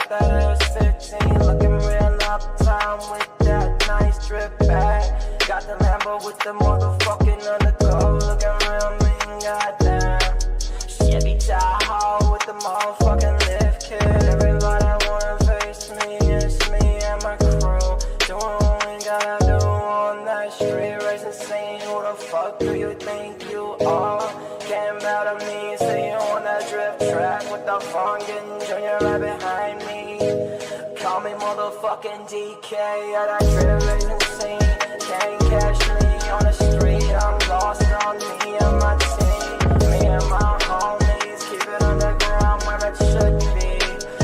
got that S15, looking real uptown with that nice drip bag. Got the Lambo with the motherfucking undercoat, looking real mean, goddamn. Chevy Tahoe with the motherfucking lift kit. Everybody wanna face me, it's me and my crew. Doing what we gotta do on that street racing scene. Who the fuck do you think you are? Came out of me, say you on that drift track with the fun getting Junior right behind me. Call me motherfucking DK at that drift racing scene. Can't catch me on the street, I'm lost on me and my team. Me and my homies keep it underground where it should be.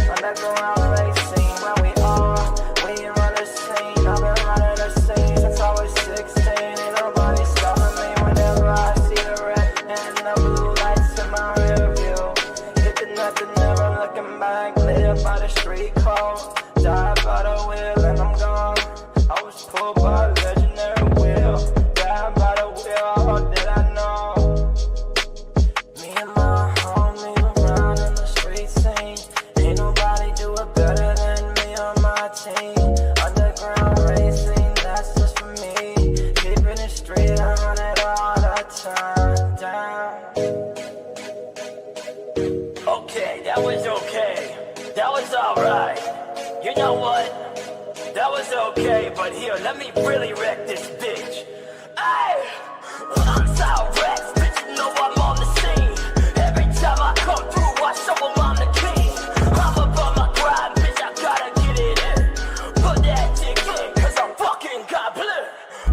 Underground racing where we are, we run the scene. I've been running the scene since I was 16. Ain't nobody stopping me whenever I see the red and the blue lights in my rear view. Hitting nothing, never looking back, lit by the street code. Died by the wheel and I'm gone. I was pulled by a legendary wheel. Died by the wheel, how did I know? Me and my homies around in the street scene. Ain't nobody do it better than me on my team. Underground racing, that's just for me. Keeping it straight, I run it all the time. Down. Okay, that was okay. That was alright. You know what? That was okay, but here, let me really wreck this bitch. Hey! I'm so wrecked, bitch, you know I'm on the scene. Every time I come through, I show 'em I'm the king. I'm above my grind, bitch, I gotta get it in. Put that dick in, cause I'm fucking goblin.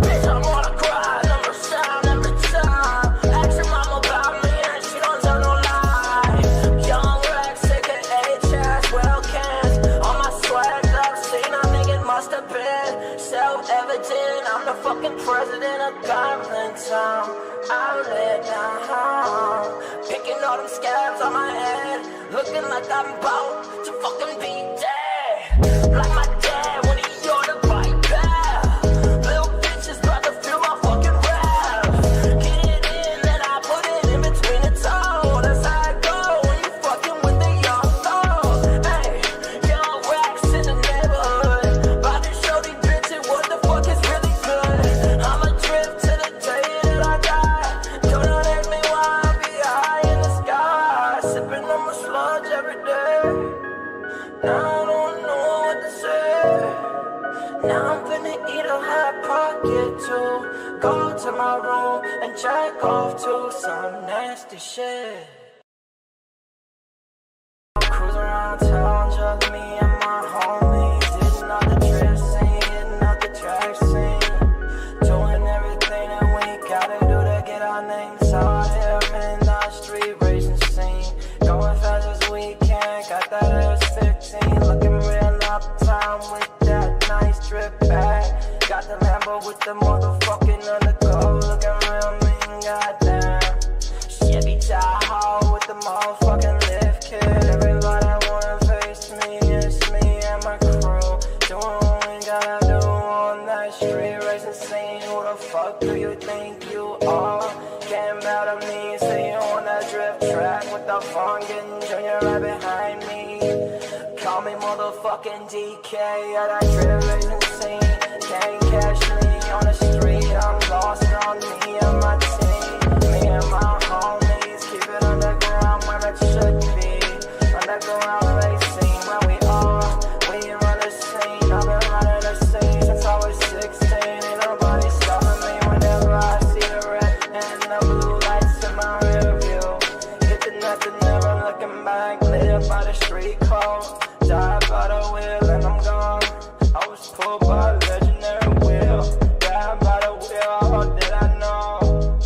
Bitch, I'm on a grind, I'm a shine every time. Ask your mama about me and she don't tell no lie. Young Rex, aka Chaz, well cans. All my swag I've seen, I think it must have been self-evident. I'm the fucking president of Goblin Town. I lay down, picking all them scabs on my head, looking like I'm about to fucking be dead. Like my dad when he on the bike path. Little bitches about to feel my fucking wrath. Get it in, then I put it in between the toes. That's how it go when you fucking with the young thug. Hey, young racks in the neighborhood, about to show these bitches what the fuck is really good. I'ma drift to the day that I die. Don't ask me why I be high in the sky, sipping on my sludge every day. Now I don't know what to say. Now I'm finna eat a hot pocket too. Go to my room and jack off to some nasty shit. Cruise around town, just me and my homies. Hitting out the trip scene, hitting out the track scene. Doing everything that we gotta do to get our names out here in the street racing scene. Going fast as we can, got that S15, looking real uptown with that nice drip bag. Got the Lambo with the motherfucking undercoat, looking real mean, goddamn. Chevy Tahoe with the motherfucking lift kit. Everybody wanna face me, it's me and my crew. Doing what we gotta do on that street racing scene. Who the fuck do you think you are? Came out of me, say you on that drift track with the fun getting Junior right behind me. Call me motherfucking DK at that drift racing scene. Can't catch me on the street, I'm lost on me and my team. Me and my homies keep it underground where it should be. Underground racing where we are, we run the scene. I've been running the scene since I was 16. Ain't nobody stopping me whenever I see the red and the blue lights in my rear view. Hitting nothing, never looking back, lit by the street code. Died by the wheel and I'm gone. I was pulled by a legendary wheel. Died by the wheel, how did I know?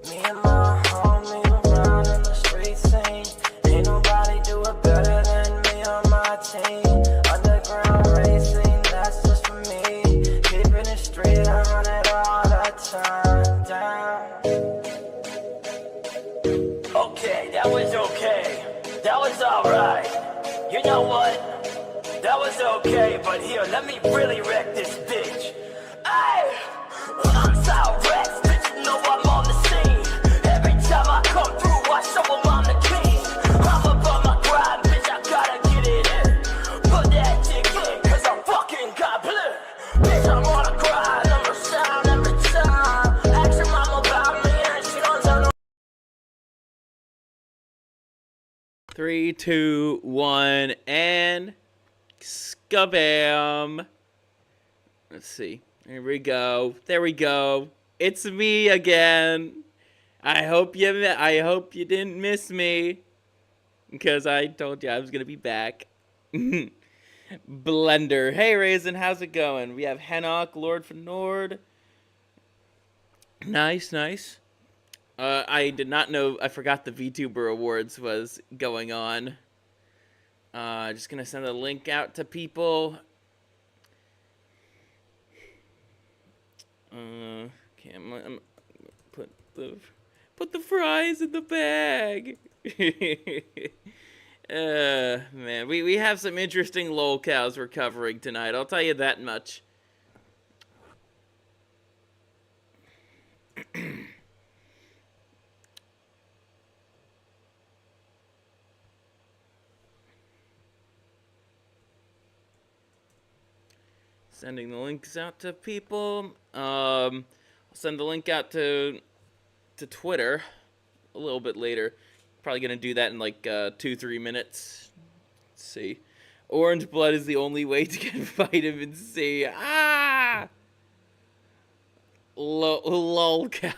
Me and my homies around in the street scene. Ain't nobody do it better than me on my team. Underground racing, that's just for me. Keeping it straight, I run it all the time. Down. Okay, that was okay. That was alright. You know what? That was okay, but here, let me really wreck this bitch. Hey! I'm so wrecked, bitch, you know I'm on the scene. Every time I come through, I show 'em I'm the king. I'm above my grind, bitch, I gotta get it in. 3, 2, 1, and skabam. Let's see. There we go. There we go. It's me again. I hope you didn't miss me, because I told you I was gonna be back. Blender. Hey Raisin, how's it going? We have Henok, Lord for Nord. Nice, nice. I did not know. I forgot the VTuber Awards was going on. Just gonna send a link out to people. Okay, I'm put the fries in the bag. Man, we have some interesting lolcows we're covering tonight. I'll tell you that much. Sending the links out to people. I'll send the link out to Twitter a little bit later. Probably gonna do that in like 2-3 minutes. Let's see. Orange blood is the only way to get vitamin C. Ah! Lolcow.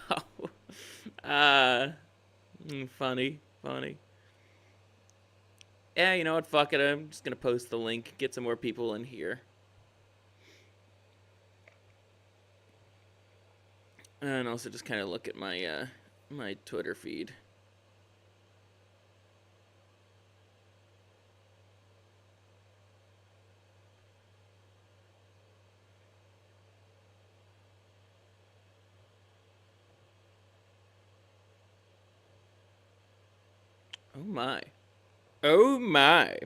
Funny. Yeah, you know what? Fuck it. I'm just gonna post the link. Get some more people in here. And also just kind of look at my my Twitter feed. Oh my. Oh my.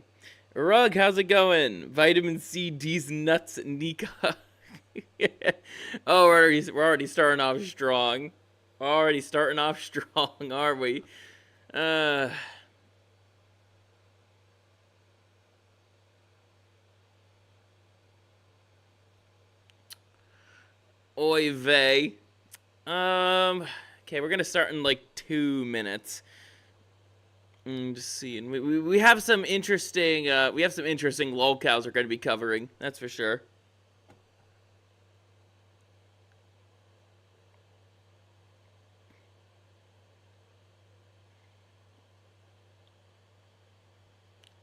Rug, how's it going? Vitamin C, D's nuts, Nika. Oh, we're already starting off strong. Already starting off strong, are we? Oy vey. Okay, we're gonna start in like 2 minutes. Just seeing. We have some interesting lolcows we're gonna be covering. That's for sure.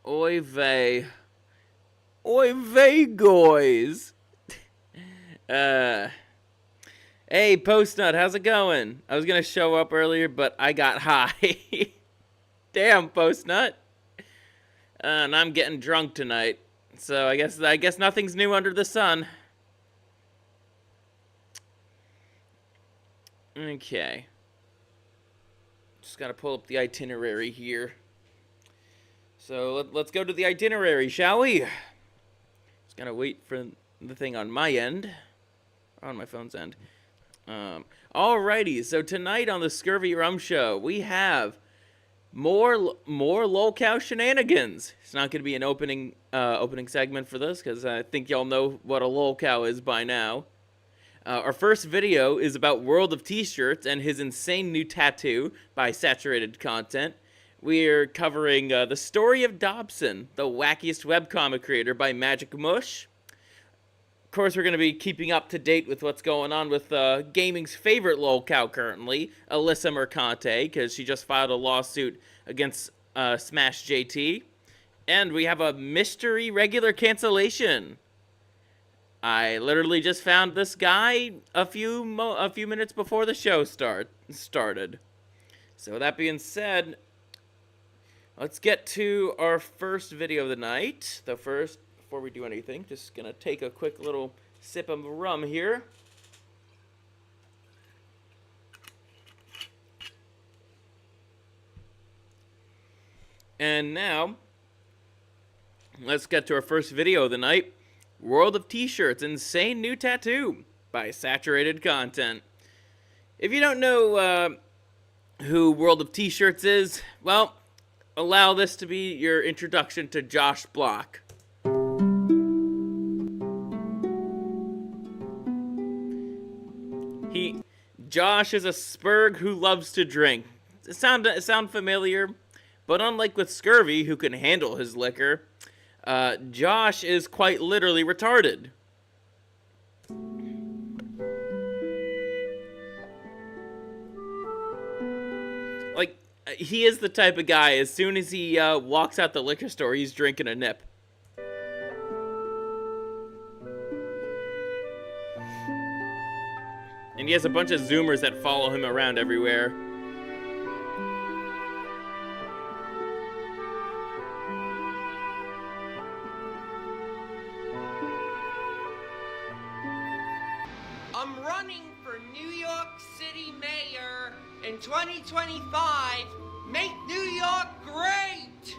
Oy vey. Oy vey, guys. Hey, Postnut, how's it going? I was gonna show up earlier, but I got high. Damn, Postnut. And I'm getting drunk tonight. So I guess nothing's new under the sun. Okay. Just gotta pull up the itinerary here. So let's go to the itinerary, shall we? Just gotta wait for the thing on my end, on my phone's end. Alrighty, so tonight on the ScurvyRum show, we have more lolcow shenanigans. It's not gonna be an opening segment for this, because I think y'all know what a lolcow is by now. Our first video is about World of T-Shirts and his insane new tattoo by Saturated Content. We're covering the story of Dobson, the wackiest webcomic creator by Magic Mush. Of course, we're going to be keeping up to date with what's going on with gaming's favorite lolcow currently, Alyssa Mercante, because she just filed a lawsuit against Smash JT. And we have a mystery regular cancellation. I literally just found this guy a few minutes before the show started. So that being said, let's get to our first video of the night. Before we do anything, just gonna take a quick little sip of rum here. And now, let's get to our first video of the night. World of T-Shirts, insane new tattoo by Saturated Content. If you don't know who World of T-Shirts is, well, allow this to be your introduction to Josh Block. Josh is a spurg who loves to drink. Sound familiar? But unlike with Scurvy, who can handle his liquor, Josh is quite literally retarded. Like, he is the type of guy, as soon as he walks out the liquor store, he's drinking a nip. And he has a bunch of Zoomers that follow him around everywhere. I'm running for New York City Mayor in 2025. Make New York great!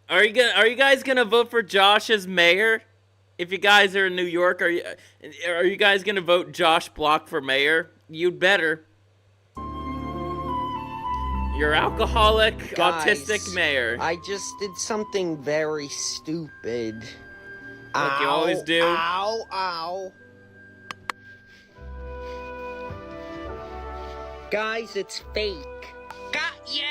Are you guys gonna vote for Josh as mayor? If you guys are in New York, are you guys gonna vote Josh Block for mayor? You'd better. You're alcoholic, Guys, autistic mayor. I just did something very stupid. Like you always do. Ow, ow. Guys, it's fake. Got ya!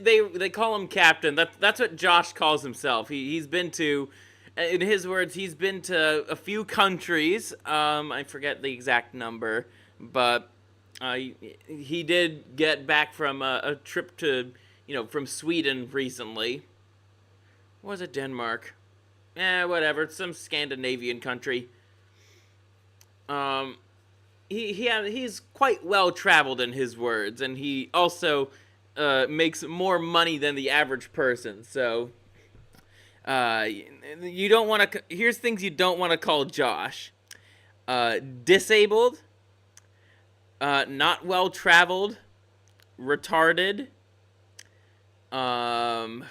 They call him Captain. That's what Josh calls himself. He's been to, in his words, he's been to a few countries. I forget the exact number, but he did get back from a trip to, from Sweden recently. Or was it Denmark? Whatever. It's some Scandinavian country. He's quite well traveled in his words, and he also makes more money than the average person. So you don't want to. Here's things you don't want to call Josh: disabled, not well traveled, retarded, and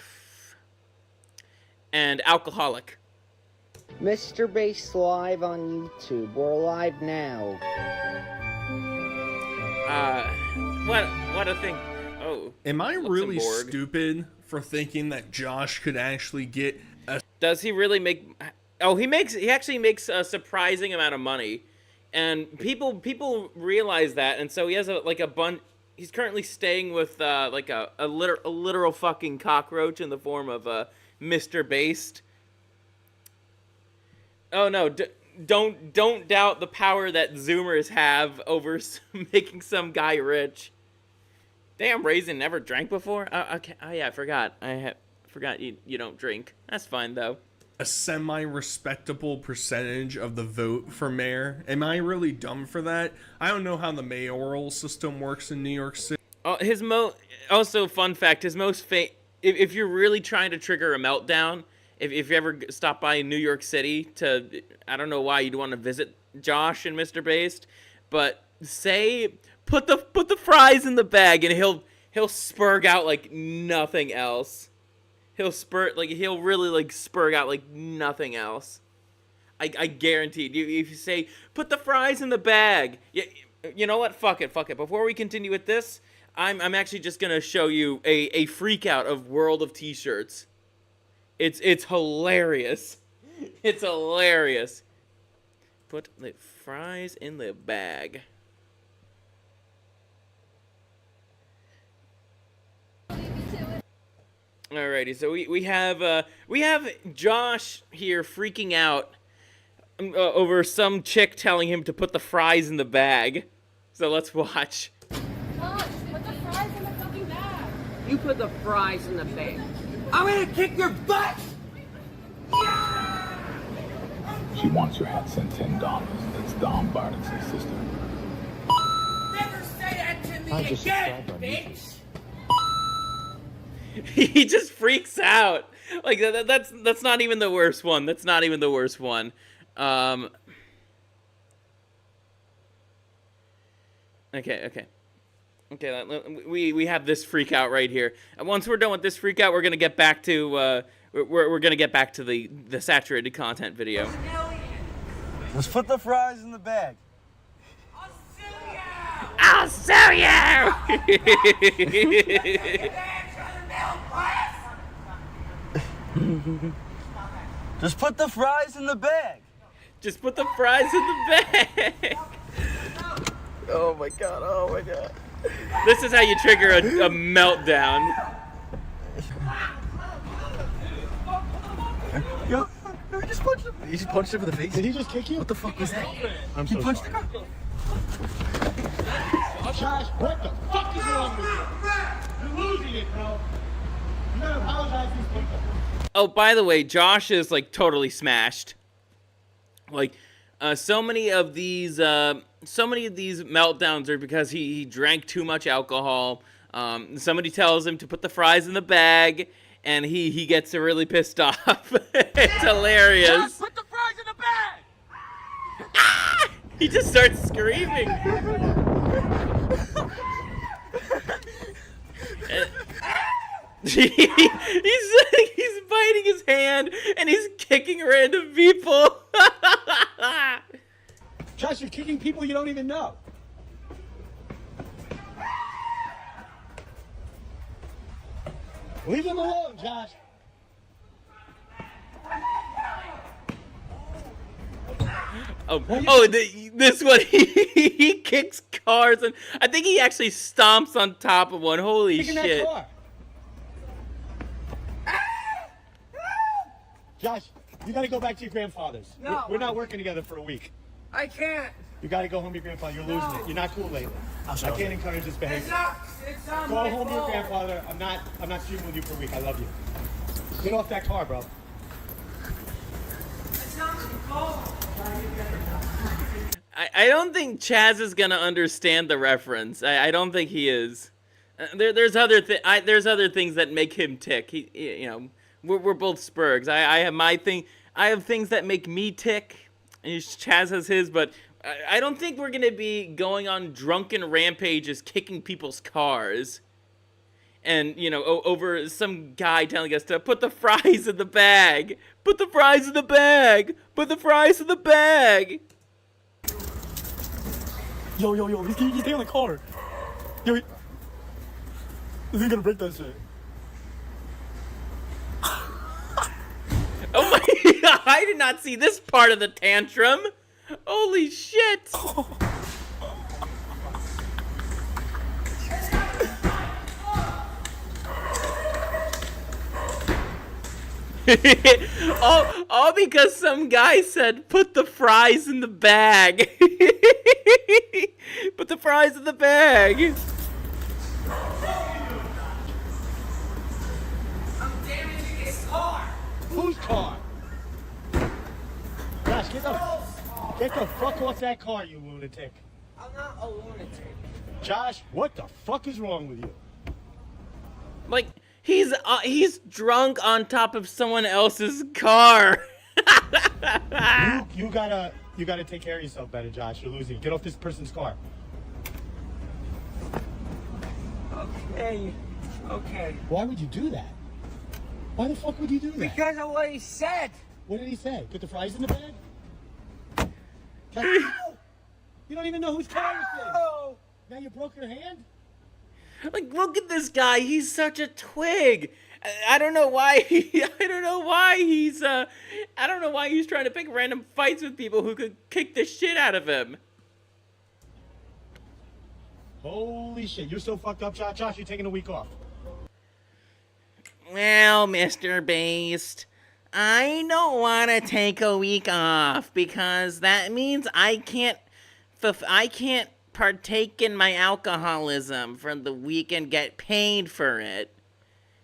alcoholic. Mr. Bass live on YouTube. We're live now. What a thing. Oh. Am I really stupid for thinking that Josh could actually get a... Does he really make... Oh, he actually makes a surprising amount of money. And people realize that, and so he has a bunch... He's currently staying with a literal fucking cockroach in the form of Mr. Based. Oh no, don't doubt the power that Zoomers have over making some guy rich. Damn, Raisin never drank before? Okay. Oh yeah, I forgot. Forgot you don't drink. That's fine though. A semi-respectable percentage of the vote for mayor. Am I really dumb for that? I don't know how the mayoral system works in New York City. Also, fun fact, if you're really trying to trigger a meltdown, if you ever stop by New York City to, I don't know why you'd want to visit Josh and Mr. Based, but say put the fries in the bag and he'll spurg out like nothing else. He'll really spurg out like nothing else. I guarantee it. If you say put the fries in the bag, you know what? Fuck it. Before we continue with this, I'm actually just gonna show you a freak out of World of T-shirts. It's hilarious. It's hilarious. Put the fries in the bag. Alrighty, so we have Josh here freaking out over some chick telling him to put the fries in the bag. So let's watch. Josh, put the fries in the fucking bag. You put the fries in the bag. I'm gonna kick your butt! She wants your hat sent $10. That's Dom Bardick's sister. Never say that to me again, bitch! He just freaks out. Like that's not even the worst one. That's not even the worst one. Okay. We have this freak out right here. And once we're done with this freak out, we're gonna get back to we're gonna get back to the saturated content video. Let's put the fries in the bag. I'll sue you! Just put the fries in the bag. Just put the fries in the bag. Oh my god, oh my god. This is how you trigger a meltdown. Yo, he just punched him. He just punched him in the face. Did he just kick you? What the fuck was that? He punched the guy. Josh, what the fuck is wrong with you? You're losing it, bro. You gotta apologize to these people. Oh, by the way, Josh is like totally smashed. Like, so many of these meltdowns are because he drank too much alcohol. Somebody tells him to put the fries in the bag, and he gets really pissed off. It's hilarious. Josh, put the fries in the bag! Ah! He just starts screaming. He's biting his hand and he's kicking random people. Josh, you're kicking people you don't even know. Leave him alone, Josh. This one, he kicks cars, and I think he actually stomps on top of one. Holy Kicking shit. that car. Josh, you gotta go back to your grandfather's. No. We're not working together for a week. I can't. You gotta go home to your grandfather. You're losing it. You're not cool lately. I can't encourage this behavior. It's not Go my home to your fault. grandfather. I'm not shooting with you for a week. I love you. Get off that car, bro. It's not my fault. I don't think Chaz is gonna understand the reference. I don't think he is. There's other things that make him tick. We're both Spurgs. I have my thing. I have things that make me tick. And Chaz has his, but I don't think we're gonna be going on drunken rampages, kicking people's cars, and over some guy telling us to put the fries in the bag. Put the fries in the bag. Put the fries in the bag. Yo, he's taking the car. Yo, he's gonna break that shit. Oh my god, I did not see this part of the tantrum. Holy shit. all because some guy said, put the fries in the bag. Put the fries in the bag. I'm damaging his car. Whose car? Josh, get the fuck off that car, you lunatic. I'm not a lunatic. Josh, what the fuck is wrong with you? Like, he's drunk on top of someone else's car. You gotta take care of yourself better, Josh. You're losing. Get off this person's car. Okay. Why would you do that? Why the fuck would you do that? Because of what he said. What did he say? Put the fries in the bag? You don't even know whose car this is. Oh. Now you broke your hand? Like, look at this guy. He's such a twig. I don't know why he's trying to pick random fights with people who could kick the shit out of him. Holy shit, you're so fucked up, Josh. Josh, you're taking a week off. Well, Mr. Beast, I don't want to take a week off because that means I can't partake in my alcoholism for the week and get paid for it.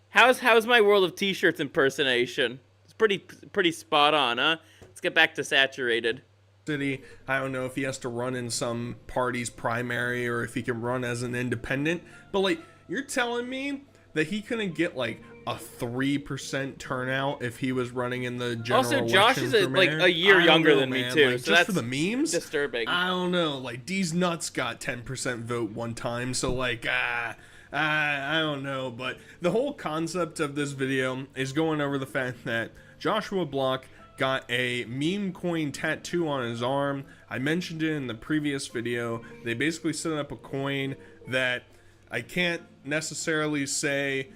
How's my World of T-shirts impersonation? It's pretty spot on, huh? Let's get back to Saturated. City. I don't know if he has to run in some party's primary or if he can run as an independent. But like, you're telling me that he couldn't get like a 3% turnout if he was running in the general election. Also, Josh is like a year younger than man. me too. Like, so just that's for the memes, disturbing. I don't know. Like, these nuts got 10% vote one time, so like, I don't know. But the whole concept of this video is going over the fact that Joshua Block got a meme coin tattoo on his arm. I mentioned it in the previous video. They basically set up a coin that I can't necessarily say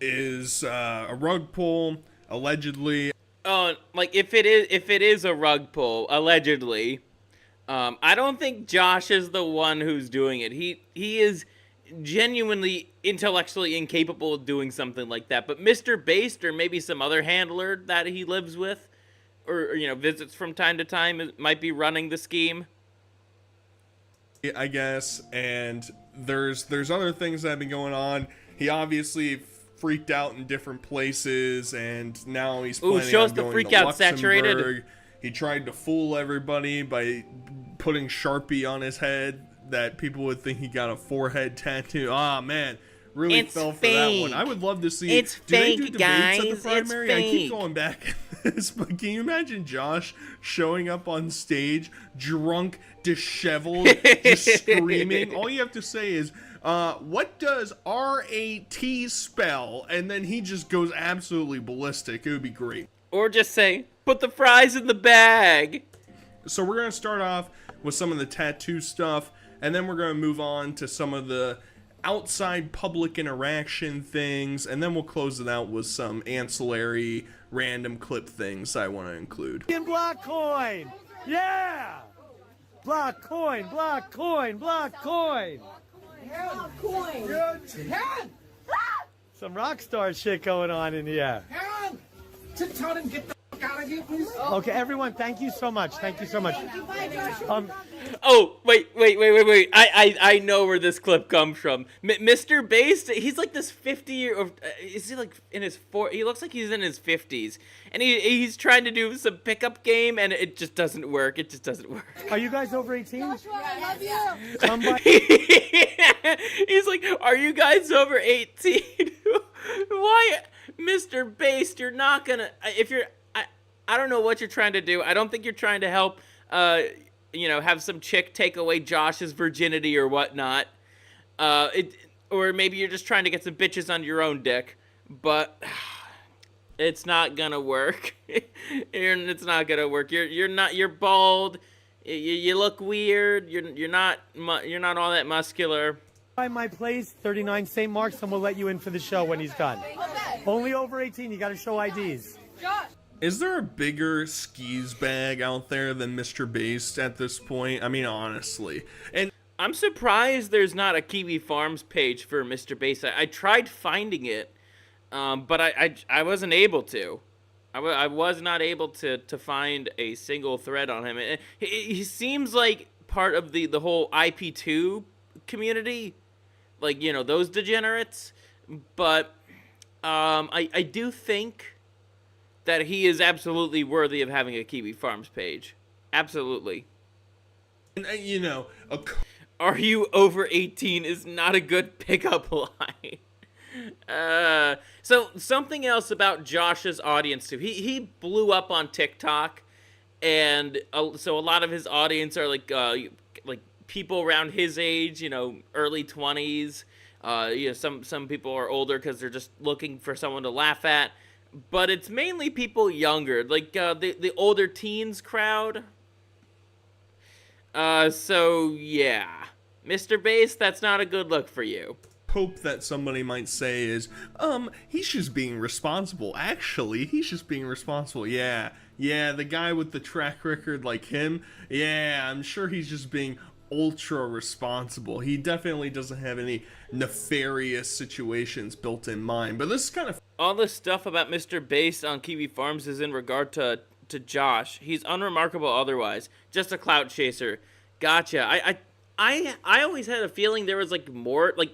is a rug pull. allegedly. Like if it is a rug pull, allegedly, I don't think Josh is the one who's doing it. He is genuinely intellectually incapable of doing something like that. But Mr. Based, or maybe some other handler that he lives with, or you know, visits from time to time, might be running the scheme, I guess. And there's other things that have been going on. He obviously freaked out in different places, and now he's planning show on us the going freak to out Luxembourg. saturated. He tried to fool everybody by putting Sharpie on his head that people would think he got a forehead tattoo. Ah, man. Really It's fell for fake. that one. I would love to see. It's do they fake, do debates at guys. the primary? It's I keep fake. going back at this, but can you imagine Josh showing up on stage, drunk, disheveled, just screaming? All you have to say is, what does RAT spell? And then he just goes absolutely ballistic. It would be great. or just say, "Put the fries in the bag." So we're going to start off with some of the tattoo stuff, and then we're going to move on to some of the outside public interaction things, and then we'll close it out with some ancillary random clip things I want to include. Black coin! Yeah! Black coin, black coin, black coin! Harold, coin. Harold! Some rock star shit going on in here. Harold! Sit down and get the fuck out of here, please. Okay, everyone, thank you so much. Thank you so much. Bye, Joshua. Oh, wait. I know where this clip comes from. Mr. Based, he's like this 50-year... is he like in his... He looks like he's in his 50s. And he's trying to do some pickup game, and it just doesn't work. It just doesn't work. Are you guys over 18? Joshua, I love you. Come by. He's like, are you guys over 18? Why? Mr. Based, you're not gonna... If you're... I don't know what you're trying to do. I don't think you're trying to help... you know, have some chick take away Josh's virginity or whatnot. Or maybe you're just trying to get some bitches on your own dick. But it's not gonna work. It's not gonna work. You're bald. You look weird. You're not all that muscular. By my place, 39 St. Mark's, and we'll let you in for the show when he's done. Only over 18. You got to show IDs. Josh. Is there a bigger skis bag out there than Mr. Based at this point? I mean, honestly. And I'm surprised there's not a Kiwi Farms page for Mr. Based. I tried finding it, but I wasn't able to. I was not able to find a single thread on him. He seems like part of the whole IP2 community, like, you know, those degenerates. But I do think that he is absolutely worthy of having a Kiwi Farms page. Absolutely. And, you know, Are you over 18 is not a good pickup line. So something else about Josh's audience too. He blew up on TikTok, and so a lot of his audience are like people around his age, you know, early 20s. You know, some people are older because they're just looking for someone to laugh at. But it's mainly people younger, like the older teens crowd. So yeah, Mr. Bass, that's not a good look for you. hope that somebody might say is, he's just being responsible. Actually, he's just being responsible. Yeah, the guy with the track record like him, yeah, I'm sure he's just being ultra responsible. He definitely doesn't have any nefarious situations built in mind. But this is kind of... All this stuff about Mr. Bass on Kiwi Farms is in regard to Josh. He's unremarkable otherwise. Just a clout chaser. Gotcha. I always had a feeling there was like more, like,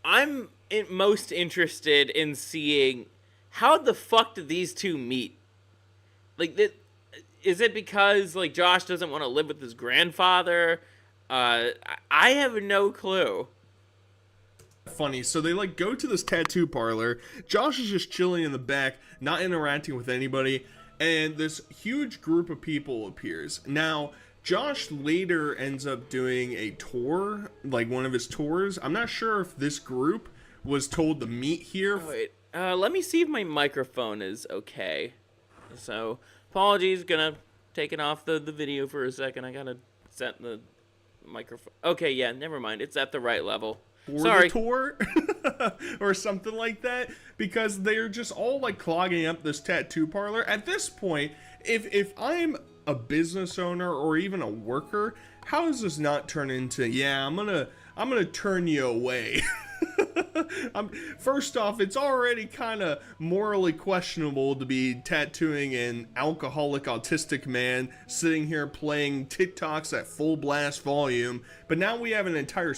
I'm most interested in seeing how the fuck did these two meet? Like, is it because, like, Josh doesn't want to live with his grandfather? I have no clue. Funny. So they, like, go to this tattoo parlor. Josh is just chilling in the back, not interacting with anybody, and this huge group of people appears. Now, Josh later ends up doing a tour, like one of his tours. I'm not sure if this group was told to meet here. Oh, wait, let me see if my microphone is okay. So, apologies, gonna take it off the video for a second. I gotta set the microphone. Okay, yeah, never mind. It's at the right level. Sorry. tour or something like that, because they're just all like clogging up this tattoo parlor. At this point, if I'm a business owner or even a worker, how does this not turn into, yeah, I'm gonna turn you away? First off, it's already kind of morally questionable to be tattooing an alcoholic autistic man sitting here playing TikToks at full blast volume, but now we have an entire...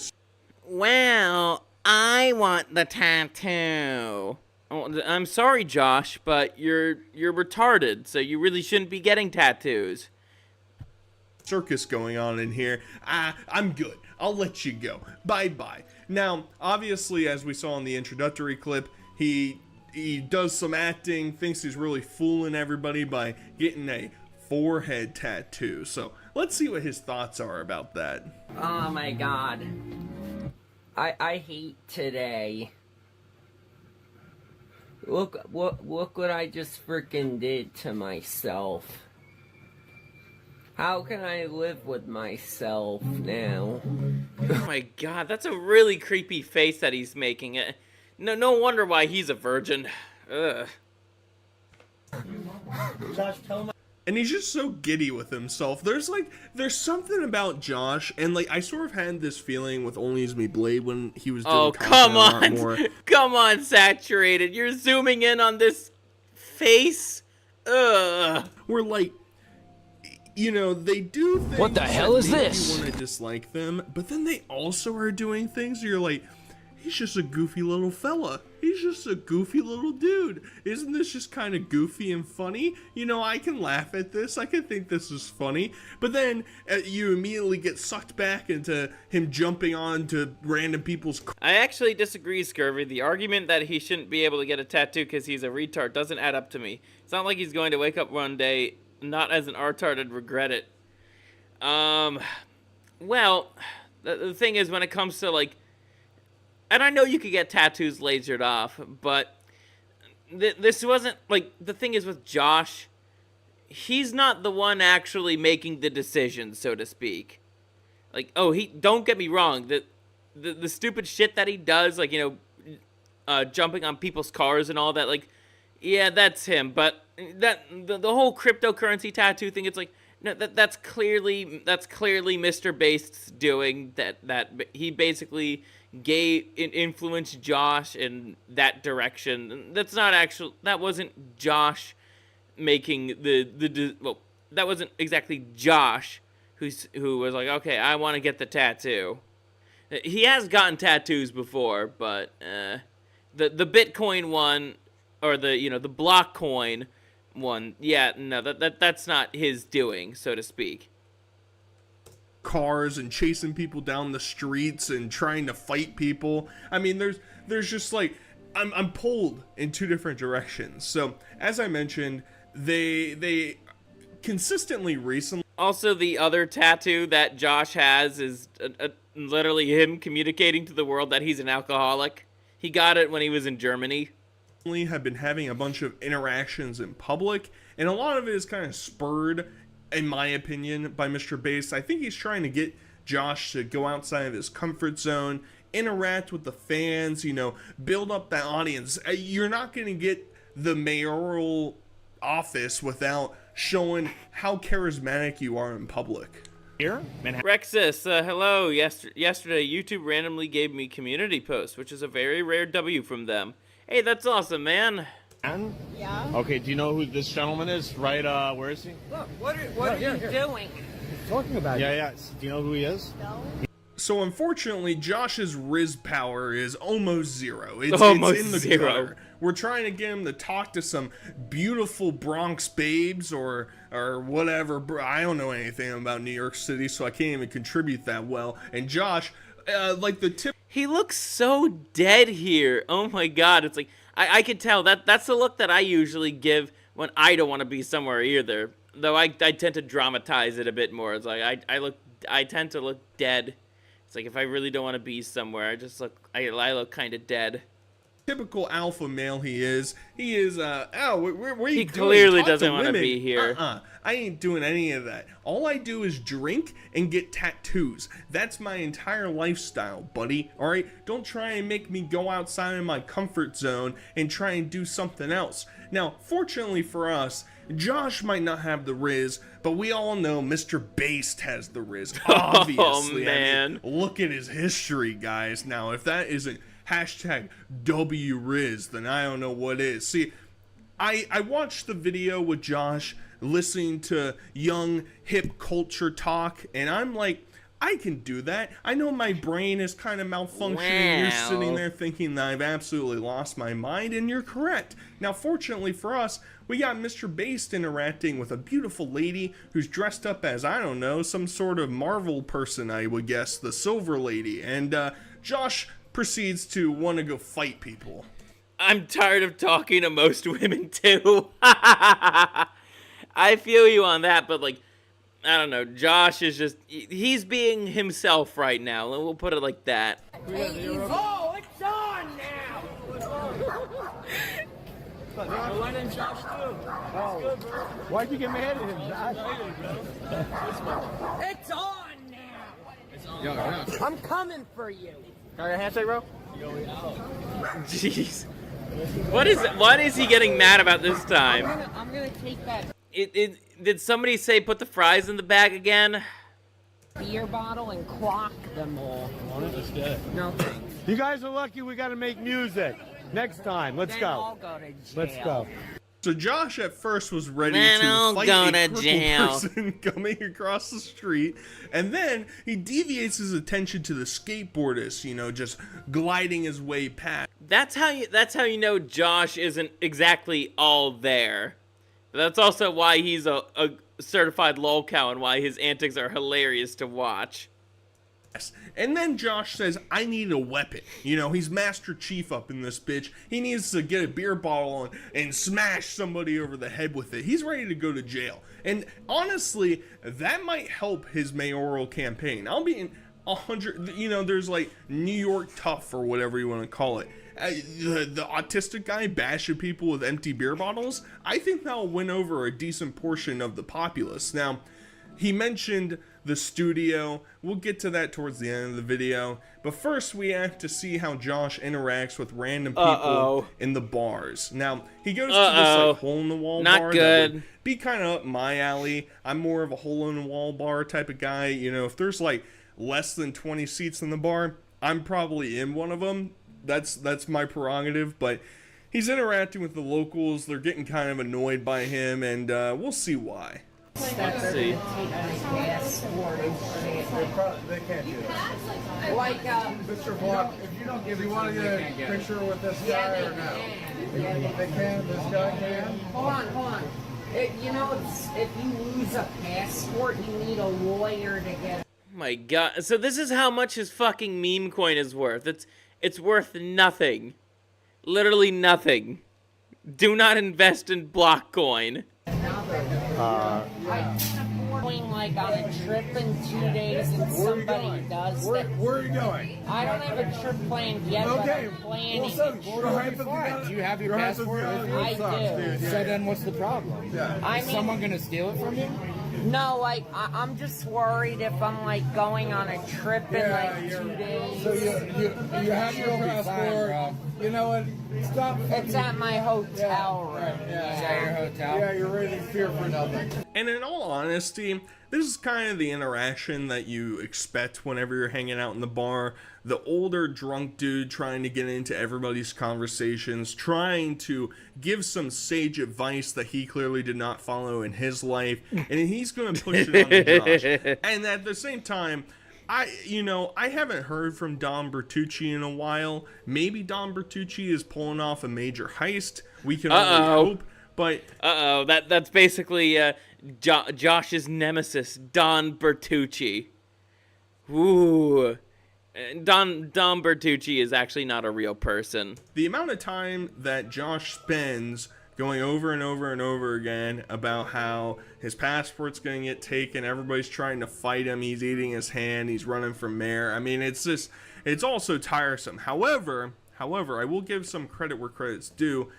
Well, I want the tattoo. Oh, I'm sorry, Josh, but you're retarded, so you really shouldn't be getting tattoos. circus going on in here. I'm good. I'll let you go. Bye-bye. Now, obviously, as we saw in the introductory clip, he does some acting, thinks he's really fooling everybody by getting a forehead tattoo. So, let's see what his thoughts are about that. Oh my god. I hate today. Look what I just freaking did to myself. How can I live with myself now? Oh my god, that's a really creepy face that he's making. No wonder why he's a virgin. Ugh. Josh, tell him. And he's just so giddy with himself. There's something about Josh, and like I sort of had this feeling with Only Is Me Blade when he was doing Oh, content come a lot on. more. Come on, Saturated. You're zooming in on this face? Ugh. We're like, you know, they do things. What the hell is this? You want to dislike them, but then they also are doing things you're like, he's just a goofy little fella. He's just a goofy little dude. Isn't this just kind of goofy and funny? You know, I can laugh at this. I can think this is funny. But then you immediately get sucked back into him jumping on to random people's... I actually disagree, Scurvy. The argument that he shouldn't be able to get a tattoo because he's a retard doesn't add up to me. It's not like he's going to wake up one day not as an artard and regret it. Well, the thing is, when it comes to, like, and I know you could get tattoos lasered off, but this wasn't, like, the thing is with Josh, he's not the one actually making the decision, so to speak. Like, don't get me wrong, the stupid shit that he does, like, you know, jumping on people's cars and all that, like, yeah, that's him, but the whole cryptocurrency tattoo thing, it's like, no, that's clearly Mr. Based's doing, that he basically influenced Josh in that direction. That wasn't Josh making that wasn't exactly Josh who was like, okay, I want to get the tattoo. He has gotten tattoos before, but the Bitcoin one, or the block coin one, yeah, no, that's not his doing, so to speak. Cars and chasing people down the streets and trying to fight people. I mean, there's just like, I'm pulled in two different directions. So as I mentioned, they consistently recently. Also, the other tattoo that Josh has is literally him communicating to the world that he's an alcoholic. He got it when he was in Germany. Have been having a bunch of interactions in public, and a lot of it is kind of spurred, in my opinion, by Mr. Bass. I think he's trying to get Josh to go outside of his comfort zone, interact with the fans, you know, build up that audience. You're not going to get the mayoral office without showing how charismatic you are in public. Here? Rexus, hello. Yesterday, YouTube randomly gave me community posts, which is a very rare W from them. Hey, that's awesome, man. Yeah. Okay, do you know who this gentleman is? Right, where is he? Look, what are you doing? He's talking about you. Yeah. Do you know who he is? No. So unfortunately, Josh's Riz power is almost zero. It's in the zero. gutter. We're trying to get him to talk to some beautiful Bronx babes or whatever. I don't know anything about New York City, so I can't even contribute that well. And Josh, like the tip. He looks so dead here. Oh my god, it's like, I can tell that's the look that I usually give when I don't want to be somewhere either. Though I tend to dramatize it a bit more. It's like I tend to look dead. It's like if I really don't want to be somewhere, I look kind of dead. typical alpha male he is, oh, where are you He doing? clearly Talk to doesn't want to women. be here. I ain't doing any of that. All I do is drink and get tattoos. That's my entire lifestyle, buddy. Alright? Don't try and make me go outside of my comfort zone and try and do something else. Now, fortunately for us, Josh might not have the Riz, but we all know Mr. Based has the Riz. Obviously. Oh, man. I mean, look at his history, guys. Now, if that isn't hashtag WRiz, then I don't know what is. See, I watched the video with Josh listening to young hip culture talk, and I'm like, I can do that. I know my brain is kind of malfunctioning. You're sitting there thinking that I've absolutely lost my mind, and you're correct. Now, fortunately for us, we got Mr. Based interacting with a beautiful lady who's dressed up as, I don't know, some sort of Marvel person, I would guess, the Silver Lady. And Josh proceeds to want to go fight people. I'm tired of talking to most women, too. I feel you on that, but, like, I don't know. Josh is just, he's being himself right now. We'll put it like that. Oh, it's on now! My name's Josh, too. Oh. Why'd you get mad at him, Josh? It's on now! I'm coming for you. Got your handshake, bro? Jeez. What is he getting mad about this time? I'm gonna take that Did somebody say put the fries in the bag again? beer bottle and clock them all. No thanks. You guys are lucky we got to make music. Next time, let's Then go. I'll go to jail. Let's go. So Josh at first was ready Then to I'll fight go a to crippled jail. person coming across the street, and then he deviates his attention to the skateboardist, you know, just gliding his way past. That's how you know Josh isn't exactly all there. But that's also why he's a certified lolcow and why his antics are hilarious to watch. And then Josh says, I need a weapon. You know, he's Master Chief up in this bitch. He needs to get a beer bottle and smash somebody over the head with it. He's ready to go to jail. And honestly, that might help his mayoral campaign. I'll be in 100, you know, there's like New York Tough or whatever you want to call it. The autistic guy bashing people with empty beer bottles. I think that'll win over a decent portion of the populace. Now, he mentioned the studio. We'll get to that towards the end of the video. But first, we have to see how Josh interacts with random people in the bars. Now, he goes to this like hole-in-the-wall bar. Not good. That would be kind of up my alley. I'm more of a hole-in-the-wall bar type of guy. You know, if there's like less than 20 seats in the bar, I'm probably in one of them. That's my prerogative. But he's interacting with the locals. They're getting kind of annoyed by him, and we'll see why. Let's see. They can't do that. Like, Mr. Block, if you want to get a picture with this guy or no? They can, this guy can? hold on. You know, if you lose a passport, you need a lawyer to get. Oh my god. So this is how much his fucking meme coin is worth. It's worth nothing. Literally nothing. Do not invest in block coin. Going like on a trip in 2 days and somebody does that. Where are you going? I don't have a trip planned yet, but I'm planning. Do you have your passport? I do. So then what's the problem? I mean, Gonna steal it from you? no, like I'm just worried if I'm like going on a trip in like 2 days. So you have your passport. You know what? Stop. It's at my hotel room. Yeah, your hotel. Yeah, you're ready to fear for nothing. And in all honesty, this is kind of the interaction that you expect whenever you're hanging out in the bar. The older drunk dude trying to get into everybody's conversations, trying to give some sage advice that he clearly did not follow in his life, and he's going to push it on to Josh. And at the same time, I haven't heard from Don Bertucci in a while. Maybe Don Bertucci is pulling off a major heist. We can only hope. But that's basically Josh's nemesis, Don Bertucci. Ooh. Don Bertucci is actually not a real person. The amount of time that Josh spends going over and over and over again about how his passport's going to get taken, everybody's trying to fight him, he's eating his hand, he's running for mayor. I mean, it's also tiresome. However, However, I will give some credit where credit's due.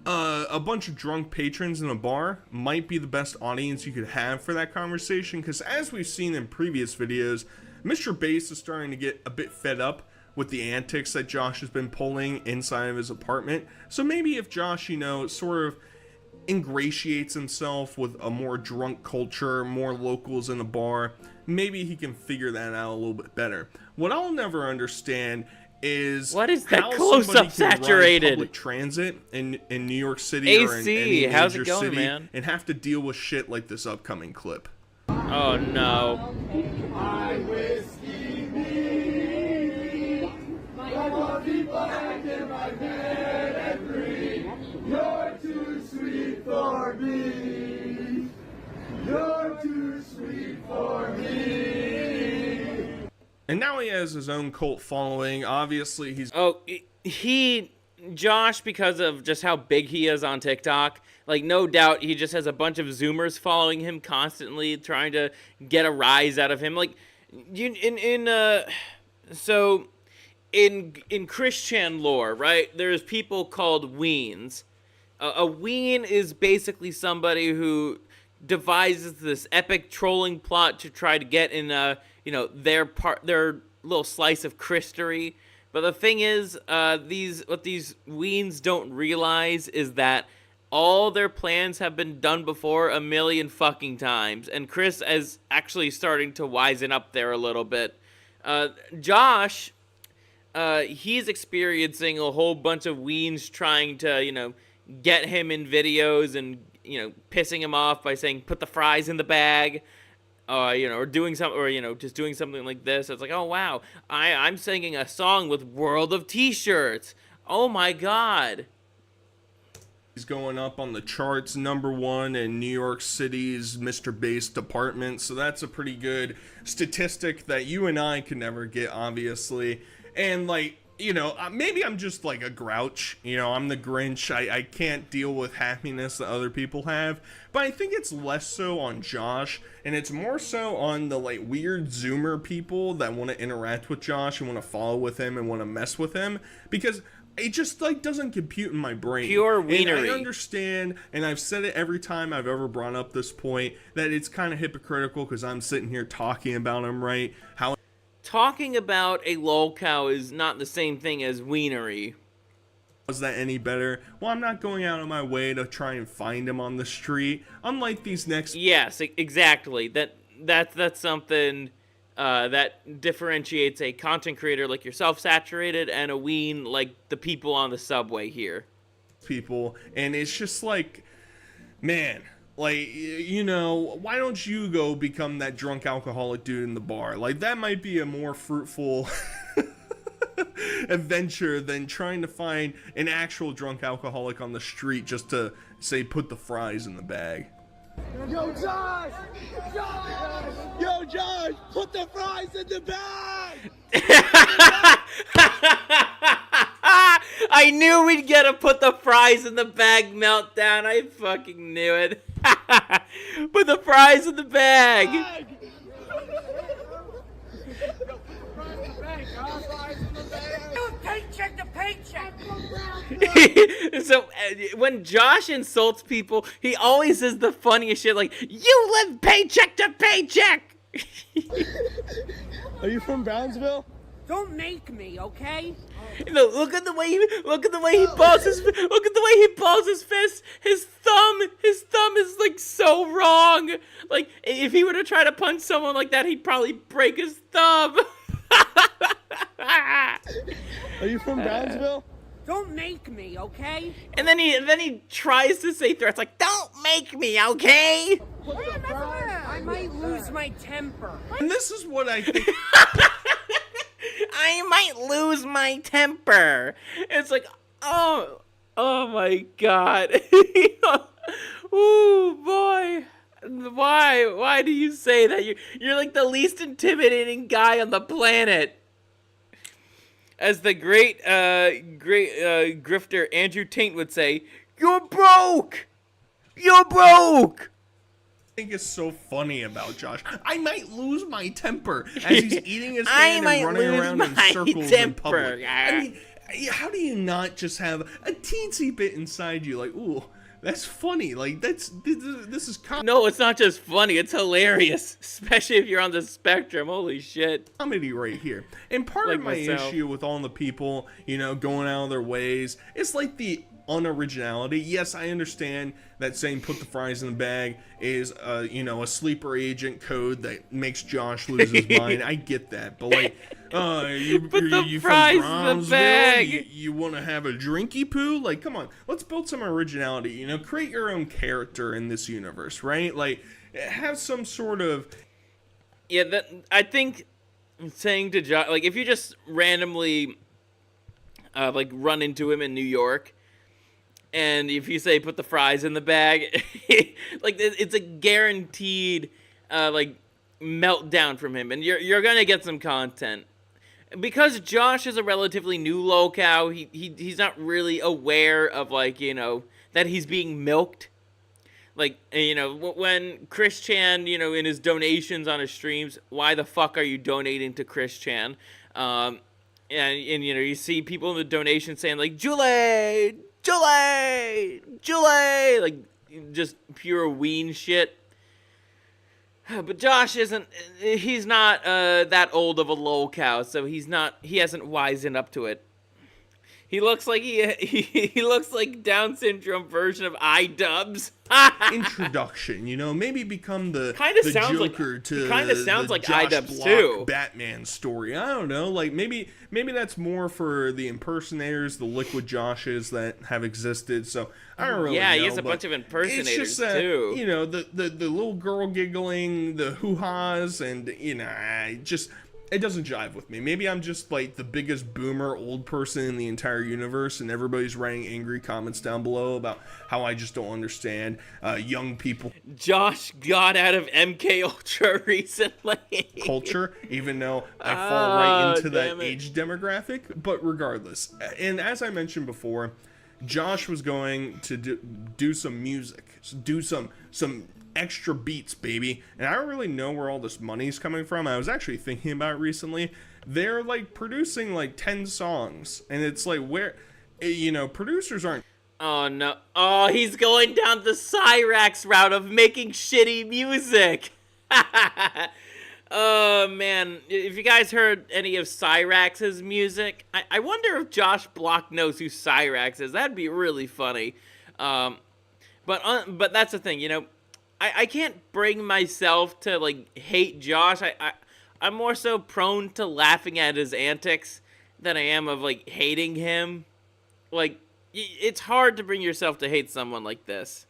A bunch of drunk patrons in a bar might be the best audience you could have for that conversation, because as we've seen in previous videos, Mr. Bass is starting to get a bit fed up with the antics that Josh has been pulling inside of his apartment. So maybe if Josh, you know, sort of ingratiates himself with a more drunk culture, more locals in a bar, maybe he can figure that out a little bit better. What I'll never understand is what is that how close-up somebody can ride saturated public transit in New York City AC, or in any how's major it going, city man? and have to deal with shit like this upcoming clip. Oh no. You're too sweet for me. You're too sweet for me. And now he has his own cult following. Obviously, he's... Oh, Josh, because of just how big he is on TikTok, like, no doubt he just has a bunch of Zoomers following him constantly, trying to get a rise out of him. Like, so in Christian lore, right, there's people called weens. A ween is basically somebody who devises this epic trolling plot to try to get in, their little slice of Christery. But the thing is, what these weens don't realize is that all their plans have been done before a million fucking times, and Chris is actually starting to wisen up there a little bit. Josh, he's experiencing a whole bunch of weens trying to, get him in videos and, pissing him off by saying, put the fries in the bag, or doing something, or, just doing something like this. It's like, oh, wow, I'm singing a song with World of T-shirts. Oh, my God. He's going up on the charts, #1 in New York City's Mr. Bass department. So that's a pretty good statistic that you and I could never get, obviously. And, like, maybe I'm just like a grouch. I'm the Grinch. I can't deal with happiness that other people have. But I think it's less so on Josh, and it's more so on the, like, weird Zoomer people that want to interact with Josh and want to follow with him and want to mess with him. Because it just, like, doesn't compute in my brain. Pure wienery. And I understand, and I've said it every time I've ever brought up this point, that it's kind of hypocritical because I'm sitting here talking about him, right? How talking about a lolcow is not the same thing as wienery. is that any better? Well, I'm not going out of my way to try and find him on the street. Unlike these next... Yes, exactly. That's something that differentiates a content creator like yourself, Saturated, and a ween like the people on the subway here. People, and it's just like, man, like, why don't you go become that drunk alcoholic dude in the bar? Like, that might be a more fruitful adventure than trying to find an actual drunk alcoholic on the street just to say, put the fries in the bag. Yo, Josh! Josh! Yo, Josh! Put the fries in the bag! I knew we'd get a put the fries in the bag meltdown. I fucking knew it. Put the fries in the bag. Paycheck to paycheck. So when Josh insults people, he always says the funniest shit, like, you live paycheck to paycheck. Are you from Brownsville? Don't make me, okay? Look at the way he balls his fist. His thumb is like so wrong. Like, if he were to try to punch someone like that, he'd probably break his thumb. Are you from Brownsville? Don't make me, okay? And then he tries to say threats like, don't make me, okay? I might lose my temper. And this is what I think. I might lose my temper. It's like, oh my God. Ooh, boy. Why do you say that? You're like the least intimidating guy on the planet. As the great grifter Andrew Tate would say, you're broke! You're broke! I think is so funny about Josh. I might lose my temper as he's eating his hand and running around in circles in public. I mean, how do you not just have a teensy bit inside you like, ooh, that's funny, like this is No, it's not just funny, it's hilarious, especially if you're on the spectrum. Holy shit. Comedy right here. And part Like of my myself. issue with all the people, you know, going out of their ways, it's like the unoriginality. Yes, I understand that saying put the fries in the bag is you know, a sleeper agent code that makes Josh lose his mind. I get that, but like you Put the you fries from in the Brownsville? bag. You want to have a drinky poo? Like, come on, let's build some originality. You know, create your own character in this universe, right? Like, have some sort of Yeah, that I think saying to Josh, like, if you just randomly like run into him in New York, and if you say put the fries in the bag, like it's a guaranteed like meltdown from him, and you're gonna get some content. Because Josh is a relatively new Lolcow, he's not really aware of, like, you know, that he's being milked. Like, you know, when Chris Chan, you know, in his donations on his streams, why the fuck are you donating to Chris Chan? And you know, you see people in the donation saying, like, Julie, like, just pure ween shit. But Josh he's not that old of a Lolcow, so he hasn't wisened up to it. He looks like he looks like Down syndrome version of iDubbbz. introduction, you know, maybe become the sounds Joker like, to kind of sounds the like Josh iDubbbz Block too. Batman story. I don't know, like maybe that's more for the impersonators, the liquid Joshes that have existed. So I don't really know. Yeah, he has a bunch of impersonators it's just, too. You know, the little girl giggling, the hoo-has, and you know, it doesn't jive with me. Maybe I'm just like the biggest boomer old person in the entire universe, and everybody's writing angry comments down below about how I just don't understand young people Josh got out of MK Ultra recently. culture, even though I fall right into that damn it. age demographic. But regardless, and as I mentioned before, Josh was going to do some music, do some extra beats, baby. And I don't really know where all this money's coming from. I was actually thinking about it recently. They're like producing like 10 songs, and it's like, where, you know, producers aren't. Oh no. Oh, he's going down the Cyrax route of making shitty music. Oh man, if you guys heard any of Cyrax's music, I wonder if Josh Block knows who Cyrax is. That'd be really funny. But that's the thing, you know, I can't bring myself to, like, hate Josh. I'm more so prone to laughing at his antics than I am of, like, hating him. Like, it's hard to bring yourself to hate someone like this.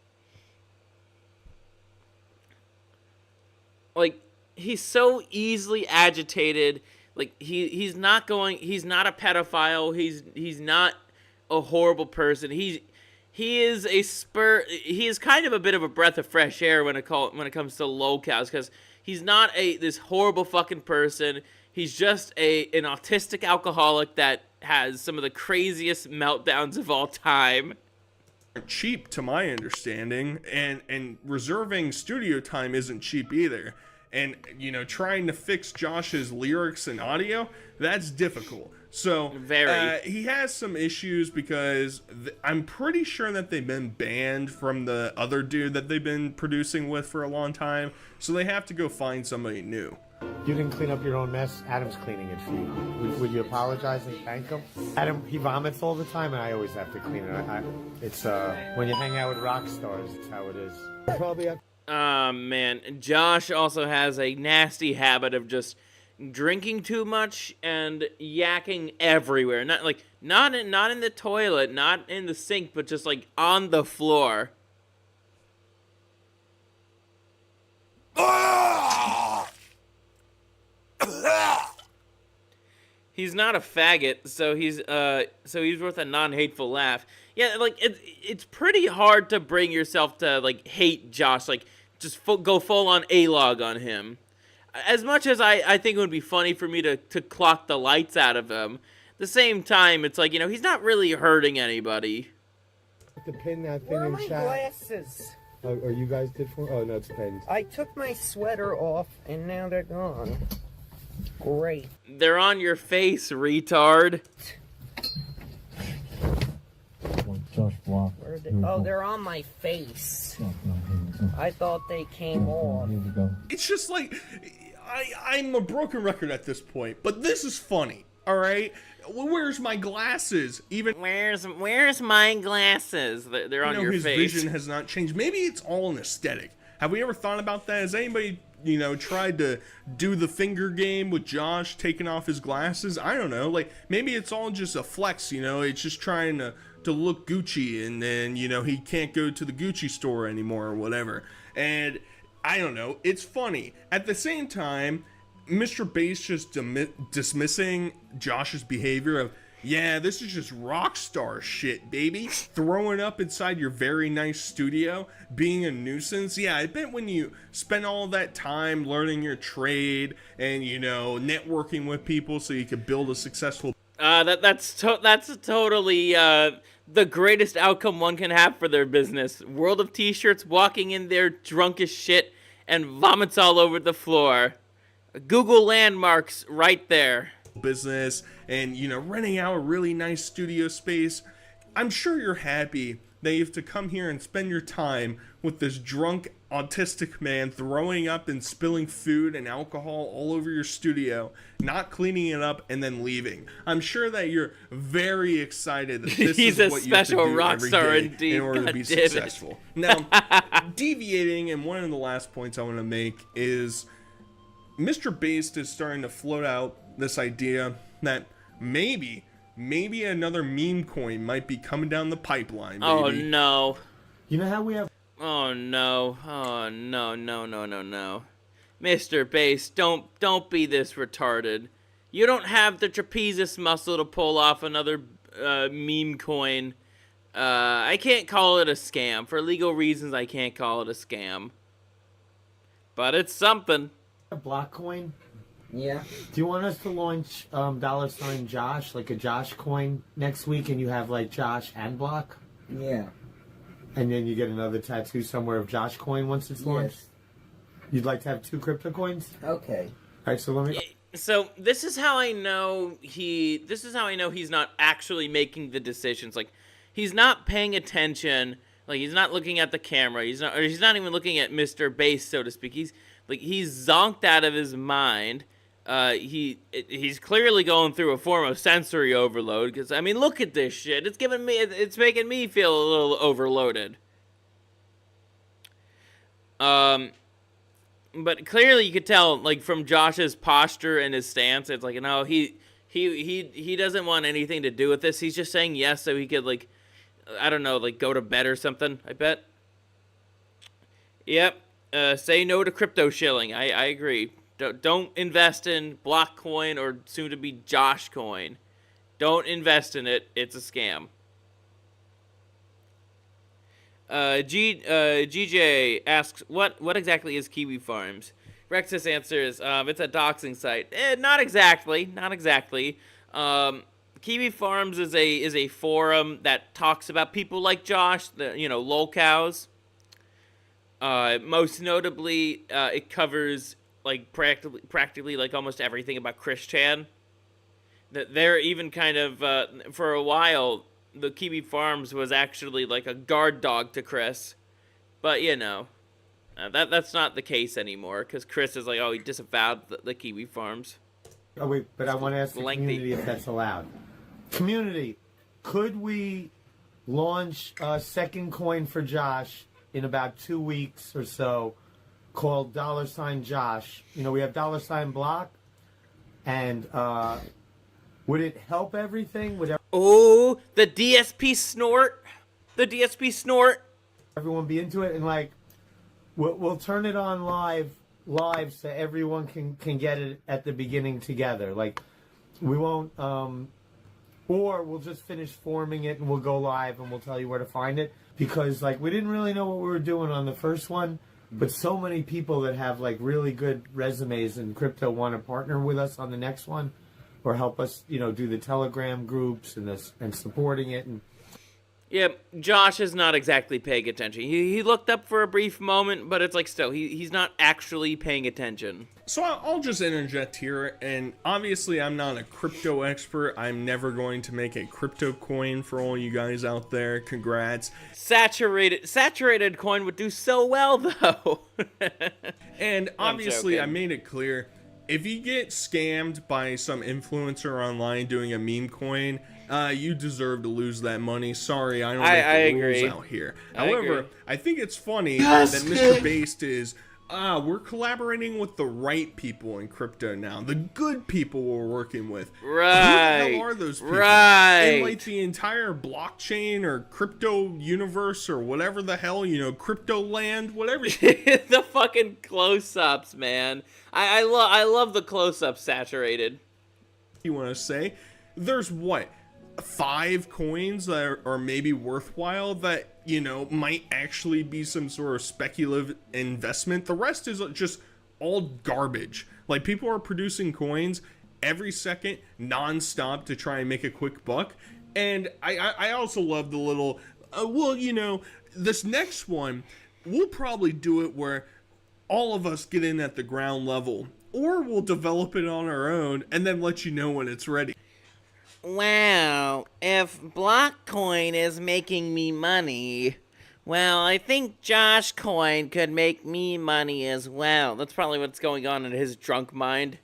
Like, he's so easily agitated. Like, he's not a pedophile. He's not a horrible person. He is kind of a bit of a breath of fresh air when it comes to Lolcows, because he's not this horrible fucking person. He's just an autistic alcoholic that has some of the craziest meltdowns of all time. Cheap, to my understanding, and reserving studio time isn't cheap either. And, you know, trying to fix Josh's lyrics and audio, that's difficult. So he has some issues because I'm pretty sure that they've been banned from the other dude that they've been producing with for a long time. So they have to go find somebody new. You didn't clean up your own mess. Adam's cleaning it for you. Would you apologize and thank him? Adam, he vomits all the time, and I always have to clean it. It's when you hang out with rock stars, it's how it is. Probably. Man, Josh also has a nasty habit of just drinking too much and yakking everywhere. Not in the toilet, not in the sink, but just like on the floor. He's not a faggot, so he's worth a non-hateful laugh. Yeah, like it's pretty hard to bring yourself to like hate Josh, like just go full on A-log on him. As much as I think it would be funny for me to clock the lights out of him, at the same time, it's like, you know, he's not really hurting anybody. To pin that thing Where are in my chat. glasses? Oh, you guys did for? Oh no, it's pins. I took my sweater off, and now they're gone. Great. They're on your face, retard. Oh, they're on my face. I thought they came off. It's just like, I'm a broken record at this point, but this is funny, all right? Where's my glasses? Even Where's my glasses? They're on your his face. vision has not changed. Maybe it's all an aesthetic. Have we ever thought about that? Has anybody, tried to do the finger game with Josh taking off his glasses? I don't know. Like, maybe it's all just a flex, It's just trying to look Gucci, and then, he can't go to the Gucci store anymore or whatever. And I don't know. It's funny. At the same time, Mr. Bass just dismissing Josh's behavior of, yeah, this is just rock star shit, baby. Throwing up inside your very nice studio, being a nuisance. Yeah, I bet when you spend all that time learning your trade and, networking with people so you could build a successful... That's totally the greatest outcome one can have for their business. World of T-shirts, walking in there drunk as shit and vomits all over the floor. Google landmarks right there. Business and, renting out a really nice studio space. I'm sure you're happy that you have to come here and spend your time with this drunk autistic man throwing up and spilling food and alcohol all over your studio, not cleaning it up, and then leaving. I'm sure that you're very excited that this He's is a what you have to special do rock every star day indeed. in order to God be damn it. successful. Now, deviating, and one of the last points I want to make is Mr. Bass is starting to float out this idea that maybe another meme coin might be coming down the pipeline, baby. Oh, no. You know how we have... Oh, no. Oh, no. Mr. Bass, don't be this retarded. You don't have the trapezius muscle to pull off another meme coin. I can't call it a scam. For legal reasons, I can't call it a scam. But it's something. A block coin? Yeah. Do you want us to launch $Josh, like a Josh coin next week, and you have like Josh and block? Yeah. And then you get another tattoo somewhere of Josh coin once it's launched? Yes. You'd like to have 2 crypto coins? Okay. Alright, so let me... So this is how I know he's not actually making the decisions. Like, he's not paying attention. Like, he's not looking at the camera. He's not even looking at Mr. Bass, so to speak. He's zonked out of his mind. He's clearly going through a form of sensory overload, because, I mean, look at this shit. It's making me feel a little overloaded. But clearly you could tell, like, from Josh's posture and his stance, it's like, no, he doesn't want anything to do with this. He's just saying yes so he could, like, I don't know, like, go to bed or something, I bet. Yep. Say no to crypto shilling. I agree. Don't invest in Block Coin or soon to be Josh Coin. Don't invest in it. It's a scam. GJ asks, what exactly is Kiwi Farms? Rex's answer is, it's a doxing site. Not exactly. Kiwi Farms is a forum that talks about people like Josh, the lolcows. Most notably, it covers like practically like almost everything about Chris Chan. That they're even kind of for a while, the Kiwi Farms was actually like a guard dog to Chris, but that's not the case anymore because Chris is like, oh, he disavowed the Kiwi Farms. Oh wait, but I want to ask the community if that's allowed. Community, could we launch a second coin for Josh in about 2 weeks or so, called $Josh? We have $Block, and would it help everything? Oh, the DSP snort. The DSP snort. Everyone be into it, and like, we'll turn it on live so everyone can get it at the beginning together. Like, we won't, or we'll just finish forming it and we'll go live and we'll tell you where to find it. Because, like, we didn't really know what we were doing on the first one, but so many people that have, like, really good resumes in crypto want to partner with us on the next one or help us, do the Telegram groups and supporting it. And Yep, Josh is not exactly paying attention. He looked up for a brief moment, but it's like still, he's not actually paying attention. So I'll just interject here, and obviously I'm not a crypto expert. I'm never going to make a crypto coin for all you guys out there. Congrats. Saturated coin would do so well, though. And obviously I made it clear, if you get scammed by some influencer online doing a meme coin, you deserve to lose that money. Sorry, I don't make the rules out here. However, I think it's funny that Mr. Based is, we're collaborating with the right people in crypto now. The good people we're working with. Right. Who the hell are those people? Right. In like the entire blockchain or crypto universe or whatever the hell, you know, crypto land, whatever. The fucking close-ups, man. I love the close-ups, Saturated. You want to say? There's what? 5 coins that are maybe worthwhile that, you know, might actually be some sort of speculative investment. The rest is just all garbage. Like, people are producing coins every second non-stop to try and make a quick buck. And I also love the little, well, you know, this next one, we'll probably do it where all of us get in at the ground level, or we'll develop it on our own and then let you know when it's ready. Wow, if Blockcoin is making me money, well, I think Josh Coin could make me money as well. That's probably what's going on in his drunk mind.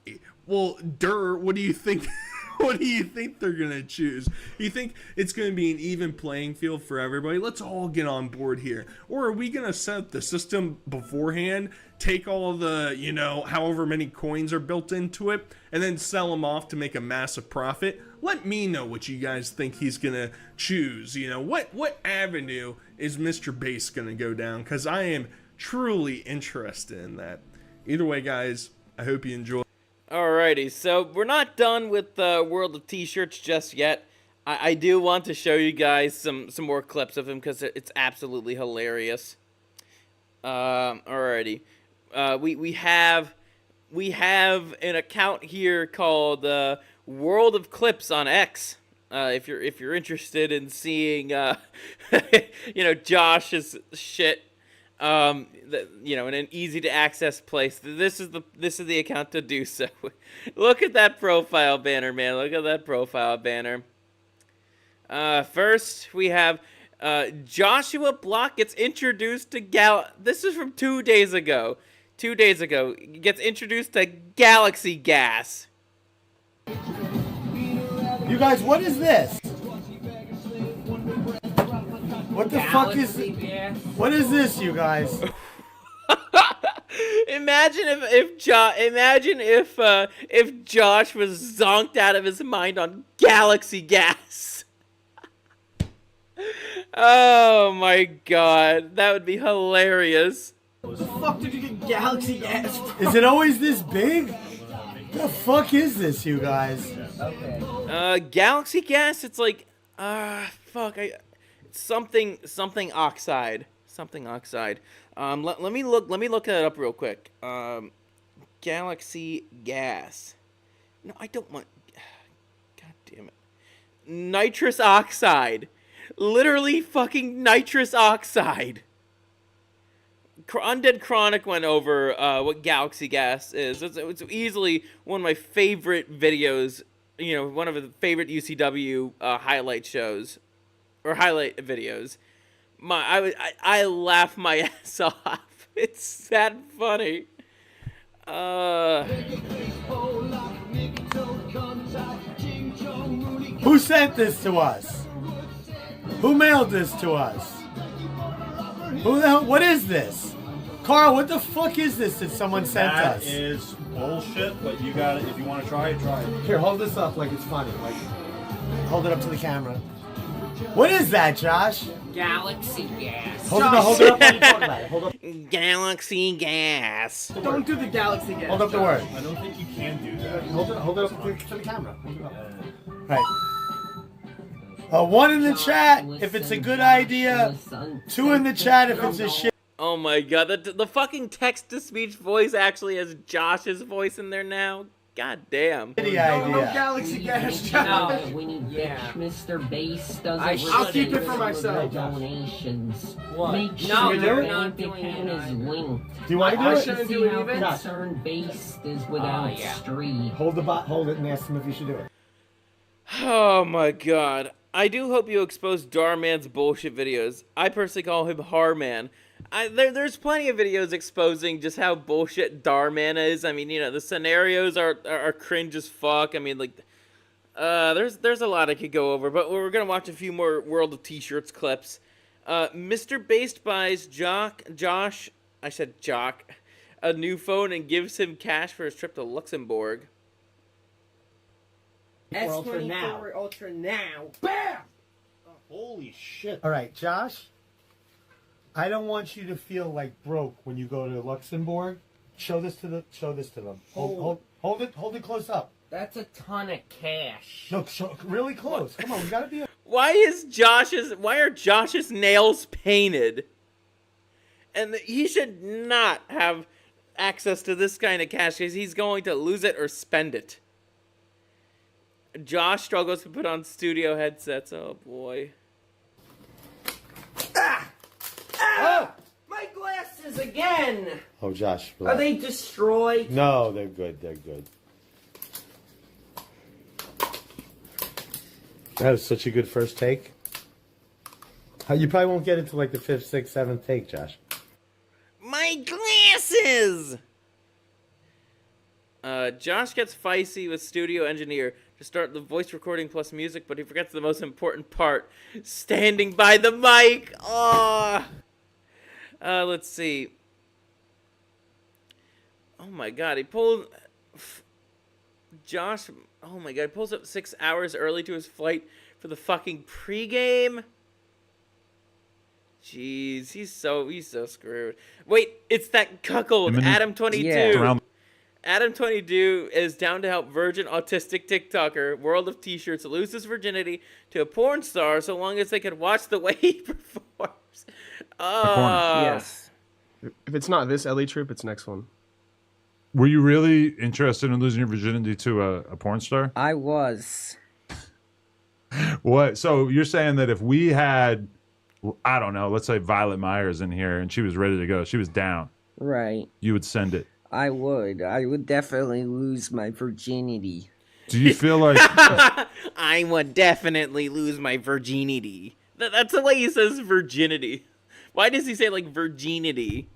Well, what do you think? What do you think they're gonna choose? You think it's gonna be an even playing field for everybody? Let's all get on board here. Or are we gonna set up the system beforehand, take all the, you know, however many coins are built into it, and then sell them off to make a massive profit? Let me know what you guys think he's gonna choose. You know, what avenue is Mr. Base gonna go down? Because I am truly interested in that. Either way, guys, I hope you enjoy. Alrighty, so we're not done with the World of T-Shirts just yet. I do want to show you guys some more clips of him because it's absolutely hilarious. Alrighty, we have an account here called World of Clips on X. If you're interested in seeing you know, Josh's shit, you know, in an easy to access place, this is the account to do so. Look at that profile banner, man. Look at that profile banner. First we have Joshua Block gets introduced to this is from 2 days ago. 2 days ago, gets introduced to Galaxy Gas. You guys, what is this? What the fuck is this? What is this, you guys? Imagine if Josh was zonked out of his mind on Galaxy Gas. Oh my god, that would be hilarious. What the fuck did you get Galaxy Gas from? Is it always this big? The fuck is this, you guys? Galaxy Gas, it's like, something oxide. Something oxide. Let me look that up real quick. Galaxy Gas. No, I don't want, god damn it. Nitrous oxide. Literally fucking nitrous oxide. Undead Chronic went over what Galaxy Gas is. It's easily one of my favorite videos, you know, one of the favorite UCW highlight shows or highlight videos. I laugh my ass off. It's that funny. Who sent this to us? Who mailed this to us? Who the hell? What is this? Carl, what the fuck is this that someone sent us? That is bullshit, but you got it. If you want to try it, try it. Here, hold this up like it's funny. Like, hold it up to the camera. What is that, Josh? Galaxy Gas. Hold it up while you talk about it. Hold up. Galaxy Gas. Don't do the Galaxy Gas. Hold up the word. I don't think you can do that. Hold it up to the camera. Hold it up. Right. One in the chat if it's a good idea. 2 in the chat if it's a shit. Oh my god, the fucking text-to-speech voice actually has Josh's voice in there now. God damn. The No idea. Galaxy Gas. No, we need Mr. Base doesn't I'll keep it for myself. donations. What? Make No, sure you're your not bank account is linked. Do you want to do I it? shouldn't See do it how even. concerned Base is without Street. Hold it and ask him if you should do it. Oh my god. I do hope you expose Darman's bullshit videos. I personally call him Harman. There's plenty of videos exposing just how bullshit Darman is. I mean, you know, the scenarios are cringe as fuck. I mean, like, there's a lot I could go over, but we're gonna watch a few more World of T-Shirts clips. Mr. Based buys Josh, I said Jock, a new phone and gives him cash for his trip to Luxembourg. S24 Ultra now. Bam! Holy shit. All right, Josh. I don't want you to feel like broke when you go to Luxembourg. Show this to them. Hold it close up. That's a ton of cash. No, really close. Come on, we gotta be. Why are Josh's nails painted? And he should not have access to this kind of cash because he's going to lose it or spend it. Josh struggles to put on studio headsets. Oh boy. Oh! My glasses again! Oh, Josh. Are they destroyed? No, they're good. They're good. That was such a good first take. You probably won't get it to like the 5th, 6th, 7th take, Josh. My glasses! Josh gets feisty with studio engineer to start the voice recording plus music, but he forgets the most important part. Standing by the mic! Oh! Let's see. Oh my god, he pulled... Josh... Oh my god, he pulls up 6 hours early to his flight for the fucking pregame? Jeez, he's so screwed. Wait, it's that cuckold, Adam22. Yeah. Adam22 is down to help virgin autistic TikToker World of T-Shirts lose his virginity to a porn star so long as they can watch the way he performs. Yes. If it's not this Ellie troop, it's next one. Were you really interested in losing your virginity to a porn star? I was. What? So you're saying that if we had, I don't know, let's say Violet Myers in here and she was ready to go, she was down. Right. You would send it. I would definitely lose my virginity. Do you feel like... I would definitely lose my virginity. That's the way he says virginity. Why does he say, like, virginity?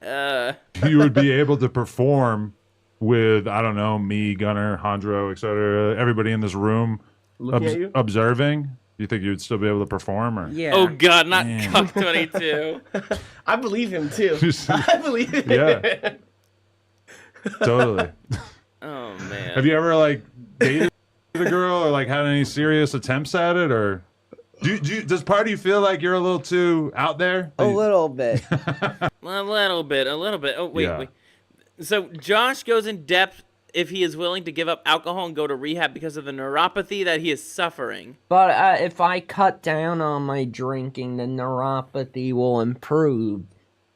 You would be able to perform with, I don't know, me, Gunner, Hondro, etc., everybody in this room Looking at you? observing? Do you think you would still be able to perform? Or? Yeah. Oh, God, not Cuck22. I believe him, too. I believe him. Yeah. Totally. Oh, man. Have you ever, like, dated a girl or, like, had any serious attempts at it? Or does part of you feel like you're a little too out there? A little bit. A little bit. Oh, wait. So Josh goes in depth if he is willing to give up alcohol and go to rehab because of the neuropathy that he is suffering. But if I cut down on my drinking, the neuropathy will improve.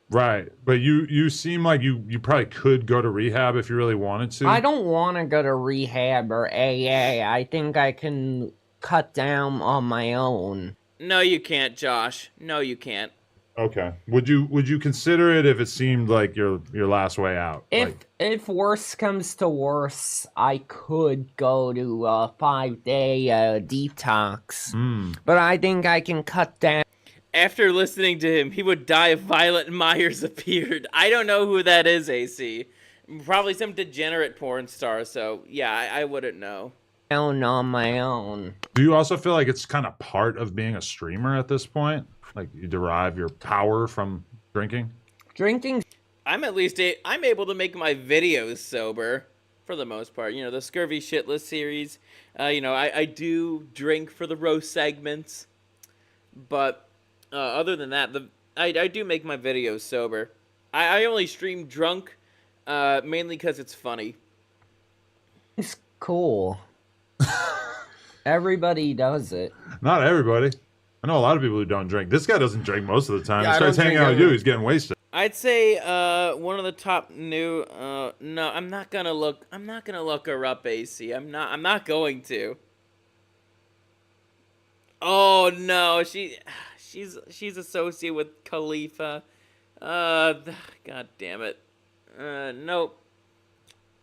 Right. But you seem like you probably could go to rehab if you really wanted to. I don't want to go to rehab or AA. I think I can cut down on my own. No, you can't, Josh. No, you can't. Okay. Would you consider it if it seemed like your last way out? If worse comes to worse, I could go to a 5-day detox. But I think I can cut down. After listening to him, he would die if Violet Myers appeared. I don't know who that is, AC. Probably some degenerate porn star, so yeah, I wouldn't know. Down on my own. Do you also feel like it's kind of part of being a streamer at this point? Like you derive your power from drinking? I'm able to make my videos sober for the most part. You know, the Scurvy Shitless series. I do drink for the roast segments. But other than that, I do make my videos sober. I only stream drunk, mainly because it's funny. It's cool. Everybody does it. Not everybody. I know a lot of people who don't drink. This guy doesn't drink most of the time. Yeah, he starts hanging out with you, he's getting wasted. I'd say one of the top new no, I'm not gonna look her up, AC. I'm not going to. Oh no, she's associated with Khalifa. God damn it. Nope.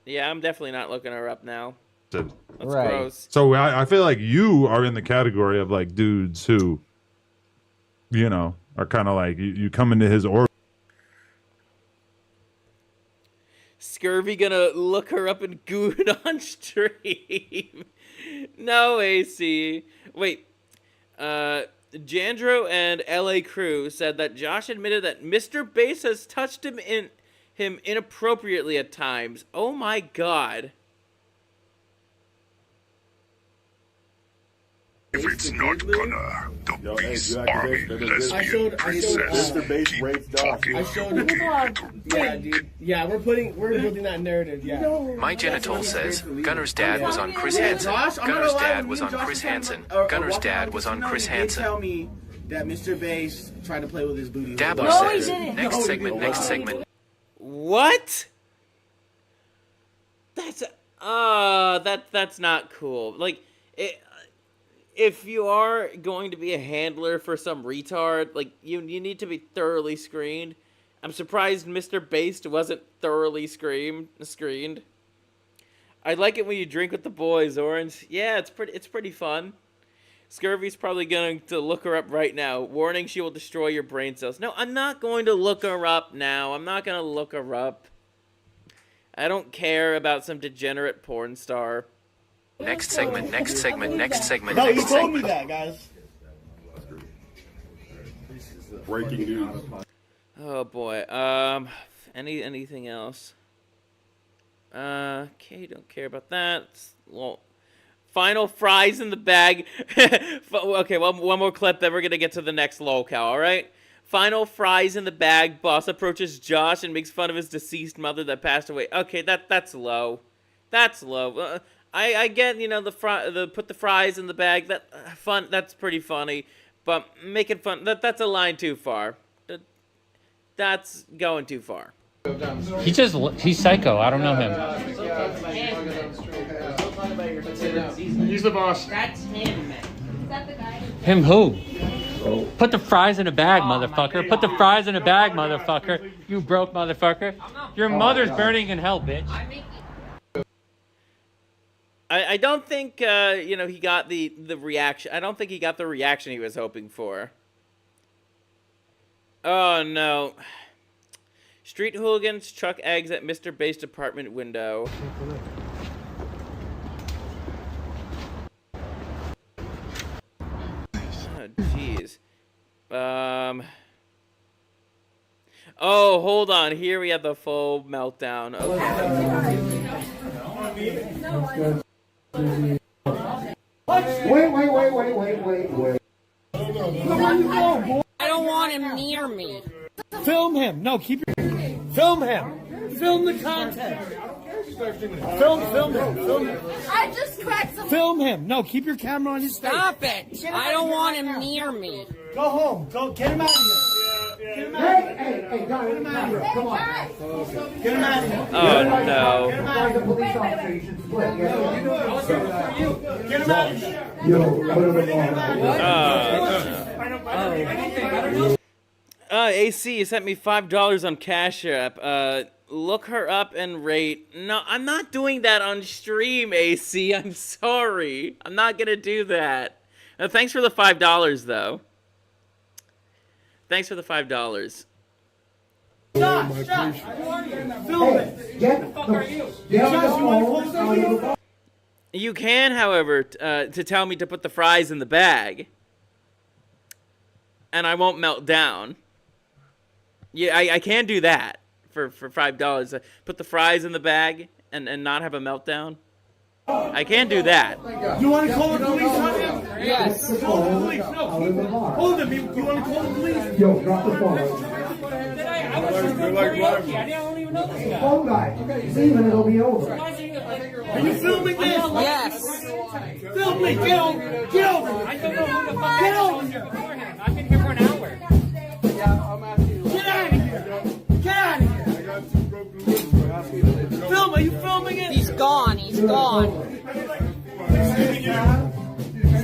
Yeah, I'm definitely not looking her up now. That's gross. So I feel like you are in the category of like dudes who, you know, are kind of like you come into his orbit. Scurvy gonna look her up and goo it on stream. No, AC. Wait. Jandro and LA Crew said that Josh admitted that Mr. Bass has touched him inappropriately at times. Oh my god. If it's not gonna, the Beast Army lesbian princess keep talking. Yeah, dude. Yeah, we're building that narrative. Yeah. My Genital says Gunner's dad was on Chris Hansen. Gunner's dad was on Chris Hansen. Gunner's dad was on Chris Hansen. Tell me that Mr. Bass tried to play with his booty. Dabbler says next segment. What? That's not cool. Like if you are going to be a handler for some retard, like you need to be thoroughly screened. I'm surprised Mr. Bass wasn't thoroughly screened. I like it when you drink with the boys, Orange. Yeah, it's pretty fun. Scurvy's probably going to look her up right now. Warning, she will destroy your brain cells. No, I'm not going to look her up now. I'm not going to look her up. I don't care about some degenerate porn star. Next segment. No, you told me that, guys. Breaking news. Oh boy. Anything else? Okay, don't care about that. Well, final fries in the bag. Okay, one more clip, then we're gonna get to the next lolcow. All right. Final fries in the bag. Boss approaches Josh and makes fun of his deceased mother that passed away. Okay, that's low. That's low. I get, you know, the put the fries in the bag. That's pretty funny, but making fun that's a line too far. That's going too far. He's psycho. I don't know him. He's the boss. That's him. Is that the guy? Him who? Put the fries in a bag, motherfucker. Put the fries in a bag, motherfucker. You broke motherfucker. Your mother's burning in hell, bitch. I don't think you know, he got the reaction. I don't think he got the reaction he was hoping for. Oh no. Street hooligans chuck eggs at Mr. Bass apartment window. Oh jeez. Oh, hold on. Here we have the full meltdown. Okay. Wait. I don't want him near me. Film him. No, film him. Film the content. Film him. I just cracked some. Film him. No, keep your camera on his face. Stop it. I don't want him near me. Go home. Go get him out of here. Hey, John, get him out of here. Come on. Get him out of here. Oh, no. Get him out of here. Police officer, you should split. Get him out of here. AC, you sent me $5 on Cashapp. Look her up and rate. No, I'm not doing that on stream, AC. I'm sorry. I'm not gonna do that. Thanks for the $5, though. Thanks for the $5. Josh, film it. You can, however, to tell me to put the fries in the bag, and I won't melt down. Yeah, I can do that for $5. Put the fries in the bag and not have a meltdown. I can do that. You want to call the police on him? Yes. Call the police. No, hold him. You want to call the police? Yo, drop the phone. I was doing karaoke. I don't even know this guy. Phone guy. See, and it'll be over. Are you filming this? Yes. Film me. Get over. Get over. I don't know who the fuck. Get over here. I've been here for an hour. Get out of here. Get out of here. I got two broken limbs. Are you filming it? He's gone. He's gone.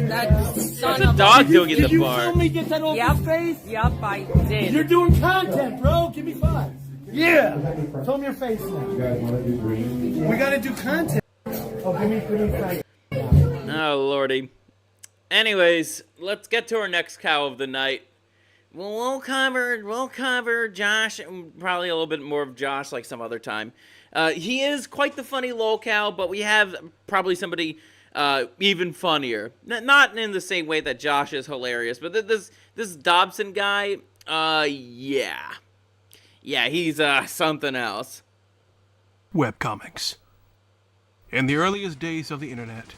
That son What's a of dog doing in Did the you bar? film me get that off Yep. his face? Yep, I did. You're doing content, bro. Give me 5. Yeah. Film your face now. We gotta do content. Oh, give me 5. Oh, lordy. Anyways, let's get to our next cow of the night. We'll cover Josh, and probably a little bit more of Josh like some other time. He is quite the funny Lolcow, but we have probably somebody even funnier. Not in the same way that Josh is hilarious, but this Dobson guy, yeah. Yeah, he's something else. Webcomics. In the earliest days of the internet,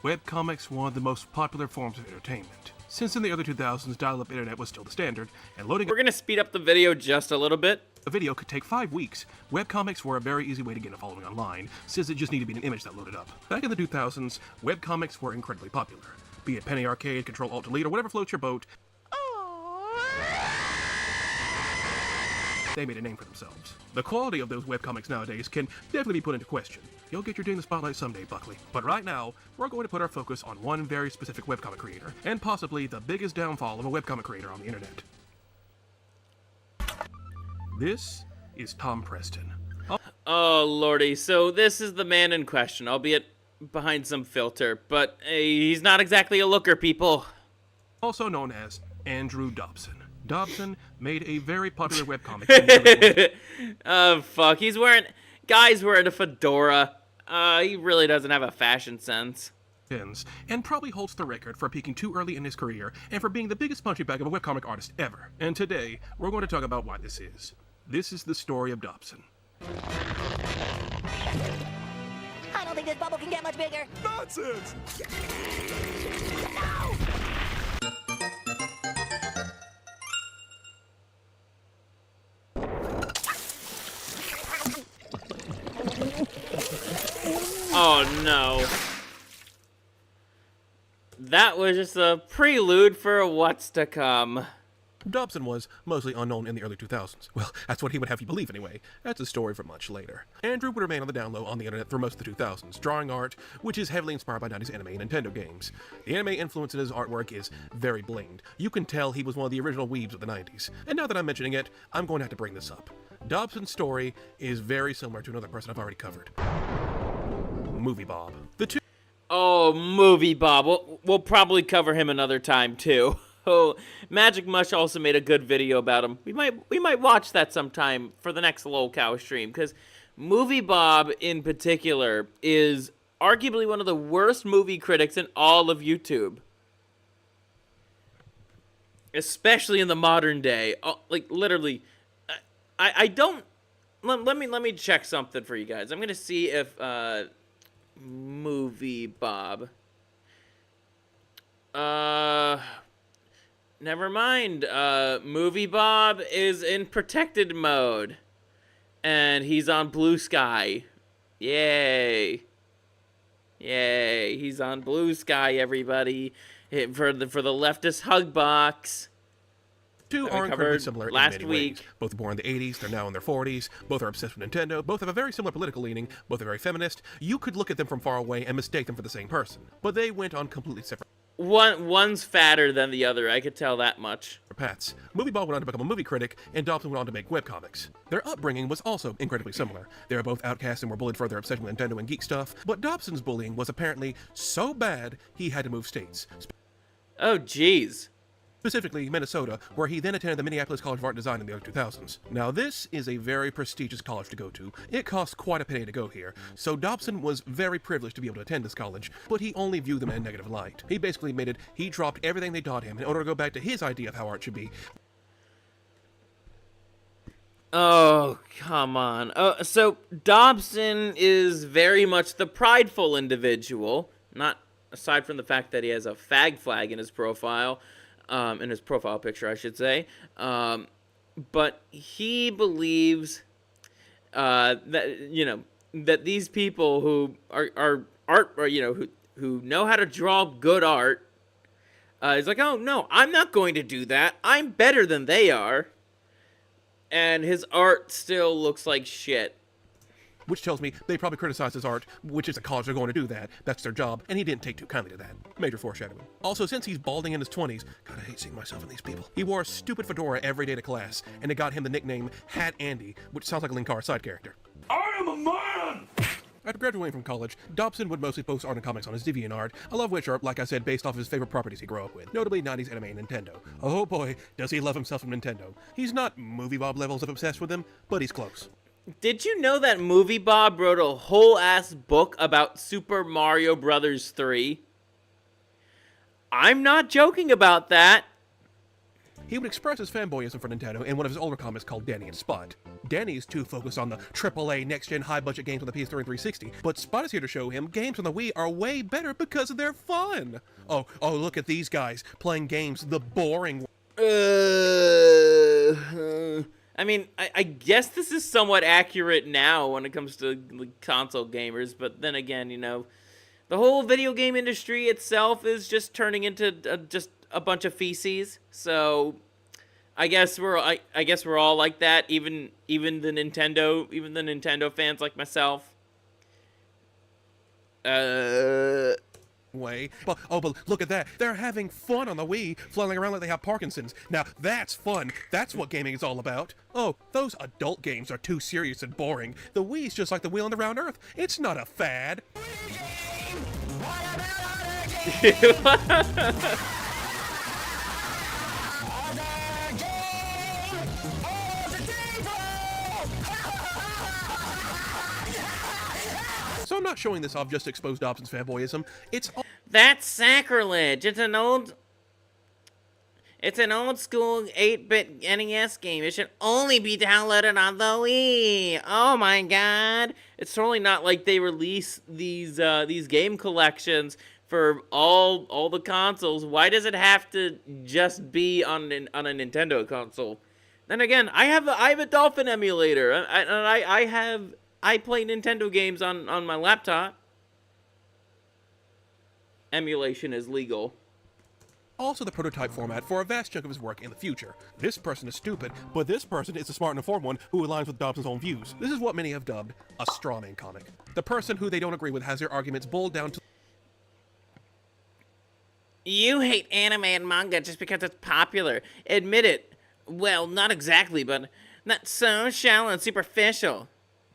webcomics were one of the most popular forms of entertainment. Since in the early 2000s, dial-up internet was still the standard, and loading... We're gonna speed up the video just a little bit. A video could take 5 weeks. Webcomics were a very easy way to get a following online, since it just needed to be an image that loaded up. Back in the 2000s, webcomics were incredibly popular. Be it Penny Arcade, Control-Alt-Delete, or whatever floats your boat, they made a name for themselves. The quality of those webcomics nowadays can definitely be put into question. You'll get your day in the spotlight someday, Buckley. But right now, we're going to put our focus on one very specific webcomic creator, and possibly the biggest downfall of a webcomic creator on the internet. This is Tom Preston. Oh, lordy. So this is the man in question, albeit behind some filter, but he's not exactly a looker, people. Also known as Andrew Dobson. Dobson made a very popular webcomic in the Oh, fuck. Guy's wearing a fedora. He really doesn't have a fashion sense. And probably holds the record for peaking too early in his career and for being the biggest punching bag of a webcomic artist ever. And today, we're going to talk about why this is. This is the story of Dobson. I don't think this bubble can get much bigger. Nonsense! Oh, no. That was just a prelude for what's to come. Dobson was mostly unknown in the early 2000s. Well, that's what he would have you believe anyway. That's a story for much later. Andrew would remain on the down low on the internet through most of the 2000s, drawing art, which is heavily inspired by 90s anime and Nintendo games. The anime influence in his artwork is very blamed. You can tell he was one of the original weebs of the 90s. And now that I'm mentioning it, I'm going to have to bring this up. Dobson's story is very similar to another person I've already covered. Movie Bob. Oh, Movie Bob. We'll probably cover him another time, too. Oh, Magic Mush also made a good video about him. We might watch that sometime for the next Lolcow stream, because Movie Bob in particular is arguably one of the worst movie critics in all of YouTube. Especially in the modern day. Like, literally, I don't... Let me check something for you guys. I'm going to see if... Movie Bob. Never mind. Movie Bob is in protected mode. And he's on Blue Sky. Yay. Yay. He's on Blue Sky, everybody. For the leftist hug box. Two are incredibly similar last in many week. ways. Both were born in the 80s, they're now in their 40s, both are obsessed with Nintendo, both have a very similar political leaning, both are very feminist. You could look at them from far away and mistake them for the same person. But they went on completely separate One's fatter than the other, I could tell that much. paths. Movie Bob went on to become a movie critic, and Dobson went on to make webcomics. Their upbringing was also incredibly similar. They were both outcasts and were bullied for their obsession with Nintendo and geek stuff, but Dobson's bullying was apparently so bad he had to move states. Oh, jeez. Specifically Minnesota, where he then attended the Minneapolis College of Art and Design in the early 2000s. Now this is a very prestigious college to go to. It costs quite a penny to go here, so Dobson was very privileged to be able to attend this college, but he only viewed them in a negative light. He basically admitted he dropped everything they taught him in order to go back to his idea of how art should be. Oh, come on. So Dobson is very much the prideful individual, not aside from the fact that he has a fag flag in his profile, in his profile picture, I should say. But he believes that, that these people who are art, or, who know how to draw good art, is like, oh, no, I'm not going to do that. I'm better than they are. And his art still looks like shit. which tells me they probably criticized his art, which is a college they're going to do that. That's their job, and he didn't take too kindly to that. Major foreshadowing. Also, since he's balding in his 20s, God, I hate seeing myself in these people. He wore a stupid fedora every day to class, and it got him the nickname Hat Andy, which sounds like a Linkar side character. I am a man! After graduating from college, Dobson would mostly post art and comics on his DeviantArt, a love of which are, like I said, based off of his favorite properties he grew up with, notably 90s anime and Nintendo. Oh boy, does he love himself some Nintendo. He's not Movie Bob levels of obsessed with them, but he's close. Did you know that Movie Bob wrote a whole-ass book about Super Mario Brothers 3? I'm not joking about that. He would express his fanboyism for Nintendo in one of his older comics called Danny and Spot. Danny's too focused on the AAA next-gen high-budget games on the PS3 and 360, but Spot is here to show him games on the Wii are way better because they're fun. Oh, look at these guys playing games the boring I mean, I guess this is somewhat accurate now when it comes to console gamers, but then again, you know, the whole video game industry itself is just turning into just a bunch of feces. So I guess we're all like that. Even the Nintendo fans like myself. Way. But look at that. They're having fun on the Wii, flailing around like they have Parkinson's. Now, that's fun. That's what gaming is all about. Oh, those adult games are too serious and boring. The Wii's just like the wheel on the round earth. It's not a fad. So I'm not showing this off just to expose Dobson's fanboyism. That's sacrilege. It's an old school 8-bit NES game. It should only be downloaded on the Wii. Oh my god. It's totally not like they release these game collections for all the consoles. Why does it have to just be on a Nintendo console? Then again, I have a Dolphin emulator, and I play Nintendo games on my laptop. Emulation is legal. Also the prototype format for a vast chunk of his work in the future. This person is stupid, but this person is the smart and informed one who aligns with Dobson's own views. This is what many have dubbed a strawman comic. The person who they don't agree with has their arguments boiled down to... You hate anime and manga just because it's popular. Admit it. Well, not exactly, but not so shallow and superficial.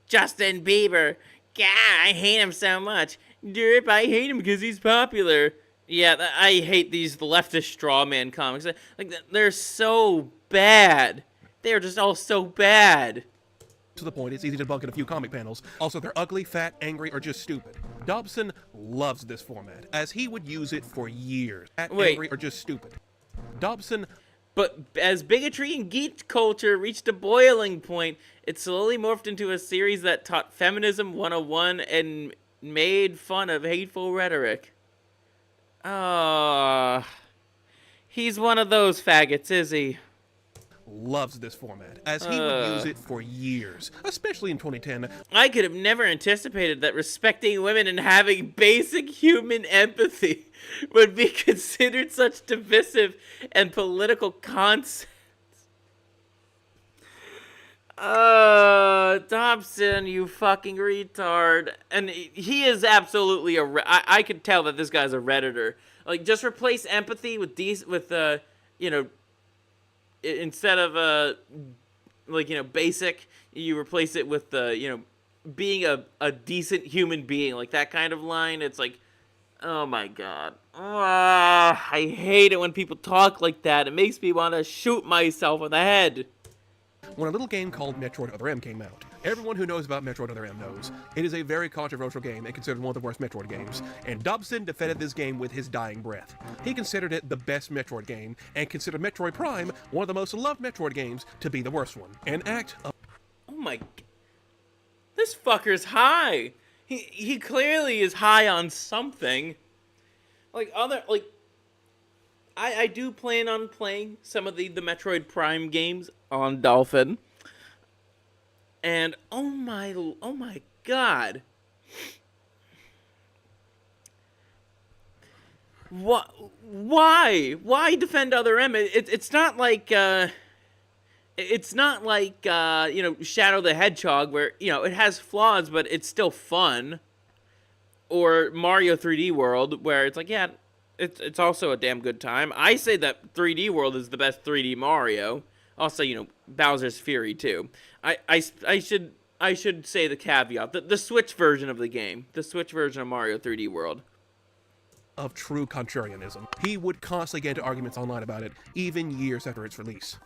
Justin Bieber. God, I hate him so much. Derp, I hate him because he's popular. Yeah, I hate these leftist strawman comics. Like, they're so bad. They're just all so bad. To the point, it's easy to debunk in a few comic panels. Also, they're ugly, fat, angry, or just stupid. Dobson loves this format, as he would use it for years. Angry, or just stupid. Dobson... But as bigotry and geek culture reached a boiling point, it slowly morphed into a series that taught feminism 101 and made fun of hateful rhetoric. He's one of those faggots, is he? Loves this format, as he would use it for years, especially in 2010. I could have never anticipated that respecting women and having basic human empathy would be considered such divisive and political concepts. Dobson, you fucking retard. And he is absolutely I could tell that this guy's a Redditor. Like, just replace empathy with you know, instead of basic, you replace it with being a decent human being, like that kind of line. It's like, oh my god, I hate it when people talk like that. It makes me want to shoot myself in the head. When a little game called Metroid Other M came out, everyone who knows about Metroid Other M knows it is a very controversial game and considered one of the worst Metroid games, and Dobson defended this game with his dying breath. He considered it the best Metroid game, and considered Metroid Prime one of the most loved Metroid games to be the worst one. An act of... Oh my... This fucker's high! He clearly is high on something. I do plan on playing some of the Metroid Prime games on Dolphin. And oh my god. Why? Why defend Other M? It's not like it's not like, Shadow the Hedgehog where, it has flaws, but it's still fun. Or Mario 3D World where it's like, yeah, it's also a damn good time. I say that 3D World is the best 3D Mario. Also, Bowser's Fury too. I should say the caveat. The Switch version of the game. The Switch version of Mario 3D World. Of true contrarianism. He would constantly get into arguments online about it, even years after its release.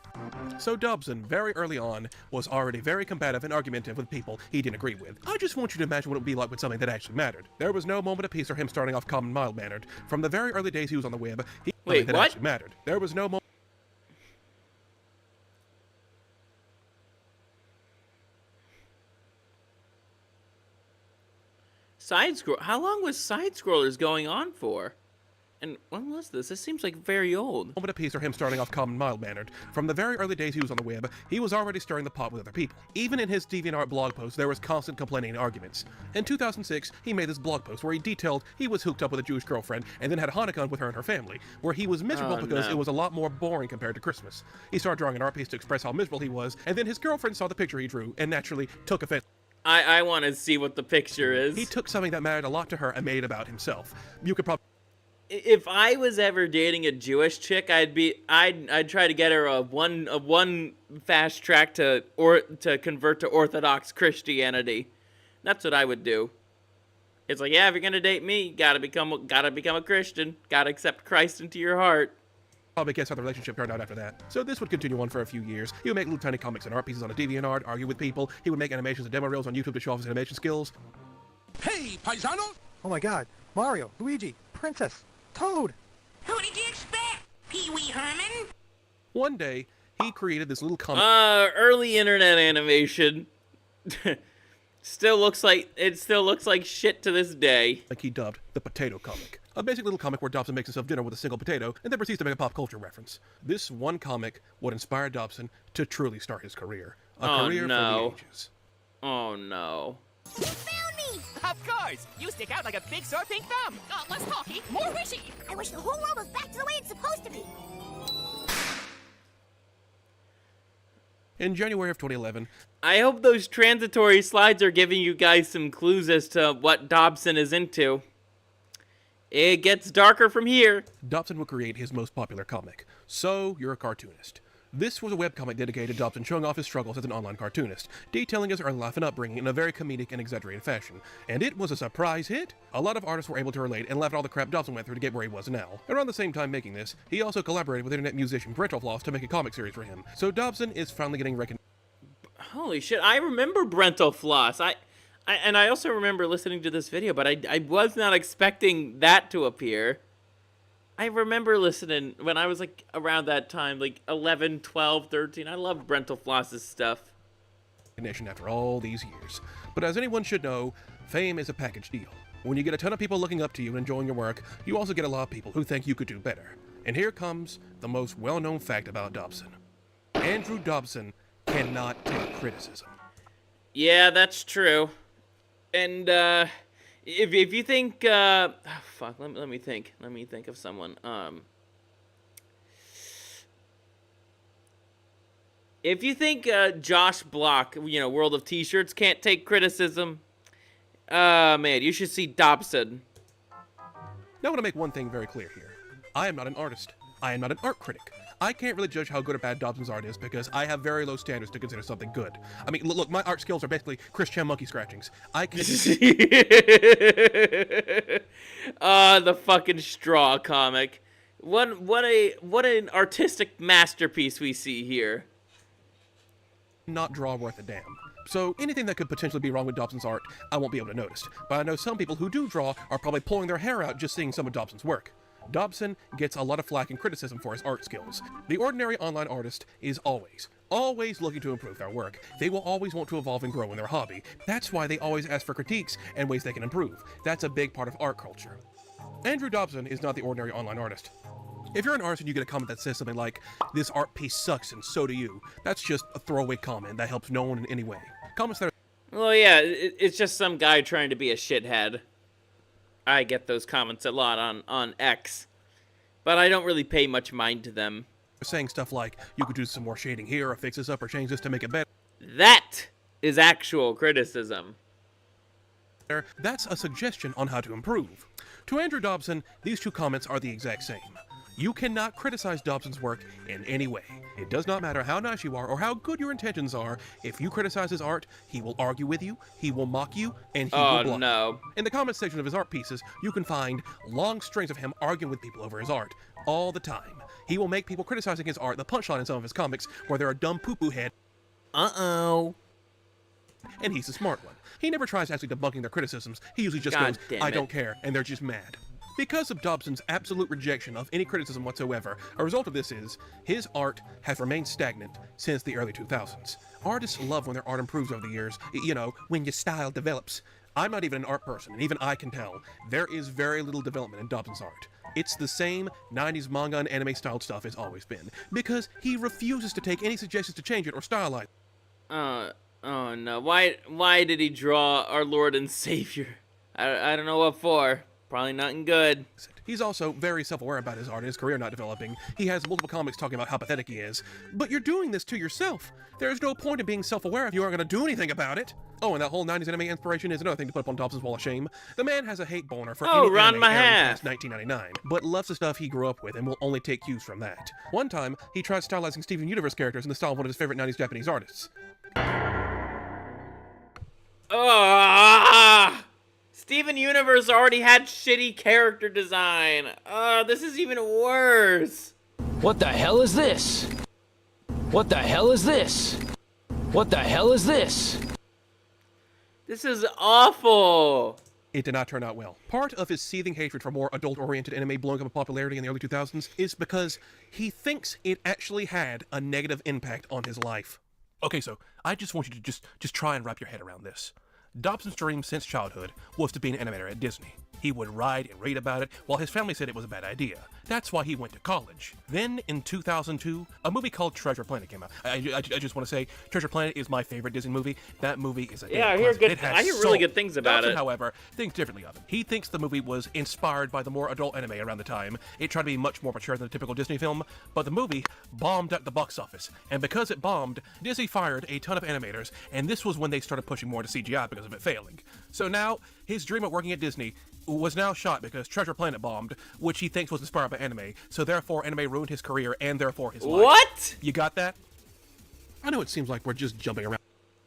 So Dobson, very early on, was already very combative and argumentative with people he didn't agree with. I just want you to imagine what it would be like with something that actually mattered. There was no moment of peace for him starting off calm and mild-mannered. From the very early days he was on the web, that actually mattered. There was no moment. How long was side-scrollers going on for? And when was this? This seems like very old. Moment of peace for him starting off calm and mild-mannered. From the very early days he was on the web, he was already stirring the pot with other people. Even in his DeviantArt blog posts, there was constant complaining and arguments. In 2006, he made this blog post where he detailed he was hooked up with a Jewish girlfriend and then had Hanukkah with her and her family, where he was miserable because it was a lot more boring compared to Christmas. He started drawing an art piece to express how miserable he was, and then his girlfriend saw the picture he drew and naturally took offense. I want to see what the picture is. He took something that mattered a lot to her and made it about himself. You could probably... If I was ever dating a Jewish chick, I'd try to get her a one fast track to convert to Orthodox Christianity. That's what I would do. It's like, yeah, if you're gonna date me, gotta become a Christian. Gotta accept Christ into your heart. Probably guess how the relationship turned out after that. So this would continue on for a few years. He would make little tiny comics and art pieces on a DeviantArt, argue with people. He would make animations and demo reels on YouTube to show off his animation skills. Hey, paisano! Oh my god, Mario, Luigi, Princess, Toad! Who did you expect? Pee-wee Herman? One day, he created this little comic. Early internet animation. Still looks like shit to this day. Like he dubbed the Potato Comic. A basic little comic where Dobson makes himself dinner with a single potato and then proceeds to make a pop culture reference. This one comic would inspire Dobson to truly start his career. A career for the ages. Oh no. You found me! Of course! You stick out like a big sore pink thumb! Less talky, more wishy! I wish the whole world was back to the way it's supposed to be! In January of 2011... I hope those transitory slides are giving you guys some clues as to what Dobson is into. It gets darker from here. Dobson would create his most popular comic, So You're a Cartoonist. This was a webcomic dedicated to Dobson showing off his struggles as an online cartoonist, detailing his early life and upbringing in a very comedic and exaggerated fashion. And it was a surprise hit! A lot of artists were able to relate and laugh at all the crap Dobson went through to get where he was now. Around the same time making this, he also collaborated with internet musician Brental Floss to make a comic series for him. So Dobson is finally getting recognition. Holy shit, I remember Brental Floss. And I also remember listening to this video, but I was not expecting that to appear. I remember listening when I was like around that time, like 11, 12, 13. I loved Brental Floss's stuff. After all these years. But as anyone should know, fame is a package deal. When you get a ton of people looking up to you and enjoying your work, you also get a lot of people who think you could do better. And here comes the most well-known fact about Dobson. Andrew Dobson cannot take criticism. Yeah, that's true. And if you think fuck, let me think of someone. If you think Josh Block, World of T-Shirts can't take criticism, man, you should see Dobson. Now I want to make one thing very clear here. I am not an artist. I am not an art critic. I can't really judge how good or bad Dobson's art is because I have very low standards to consider something good. I mean, look, my art skills are basically Chris Chan monkey scratchings. I can... The fucking straw comic. What an artistic masterpiece we see here. Not draw worth a damn. So anything that could potentially be wrong with Dobson's art, I won't be able to notice. But I know some people who do draw are probably pulling their hair out just seeing some of Dobson's work. Dobson gets a lot of flack and criticism for his art skills. The ordinary online artist is always looking to improve their work. They will always want to evolve and grow in their hobby. That's why they always ask for critiques and ways they can improve. That's a big part of art culture. Andrew Dobson is not the ordinary online artist. If you're an artist and you get a comment that says something like, "This art piece sucks and so do you," that's just a throwaway comment that helps no one in any way. Comments that are... Well, yeah, it's just some guy trying to be a shithead. I get those comments a lot on X, but I don't really pay much mind to them. saying stuff like, you could do some more shading here, or fix this up, or change this to make it better. That is actual criticism. That's a suggestion on how to improve. To Andrew Dobson, these two comments are the exact same. You cannot criticize Dobson's work in any way. It does not matter how nice you are or how good your intentions are. If you criticize his art, he will argue with you, he will mock you, and he will block you. In the comment section of his art pieces, you can find long strings of him arguing with people over his art all the time. He will make people criticizing his art the punchline in some of his comics where they're a dumb poo-poo head. And he's the smart one. He never tries actually debunking their criticisms. He usually just goes, I don't care, and they're just mad. Because of Dobson's absolute rejection of any criticism whatsoever, a result of this is, his art has remained stagnant since the early 2000s. Artists love when their art improves over the years, you know, when your style develops. I'm not even an art person, and even I can tell, there is very little development in Dobson's art. It's the same 90s manga and anime styled stuff it's always been, because he refuses to take any suggestions to change it or stylize it. Oh no, why did he draw our Lord and Savior? I don't know what for. Probably nothing good. He's also very self-aware about his art and his career not developing. He has multiple comics talking about how pathetic he is. But you're doing this to yourself. There's no point in being self-aware if you aren't going to do anything about it. Oh, and that whole 90s anime inspiration is another thing to put up on Dobson's wall of shame. The man has a hate boner for any anime airing past 1999, but loves the stuff he grew up with and will only take cues from that. One time, he tried stylizing Steven Universe characters in the style of one of his favorite 90s Japanese artists. Steven Universe already had shitty character design. This is even worse. What the hell is this? What the hell is this? What the hell is this? This is awful. It did not turn out well. Part of his seething hatred for more adult-oriented anime blowing up in popularity in the early 2000s is because he thinks it actually had a negative impact on his life. Okay, so I just want you to just try and wrap your head around this. Dobson's dream since childhood was to be an animator at Disney. He would write and read about it, while his family said it was a bad idea. That's why he went to college. Then, in 2002, a movie called Treasure Planet came out. I just want to say, Treasure Planet is my favorite Disney movie. That movie is a I hear really good things about Dobson, it. However, thinks differently of it. He thinks the movie was inspired by the more adult anime around the time. It tried to be much more mature than a typical Disney film, but the movie bombed at the box office. And because it bombed, Disney fired a ton of animators, and this was when they started pushing more to CGI because of it failing. So now, his dream of working at Disney was now shot because Treasure Planet bombed, which he thinks was inspired by anime, so therefore anime ruined his career and therefore his life. What? You got that? I know it seems like we're just jumping around.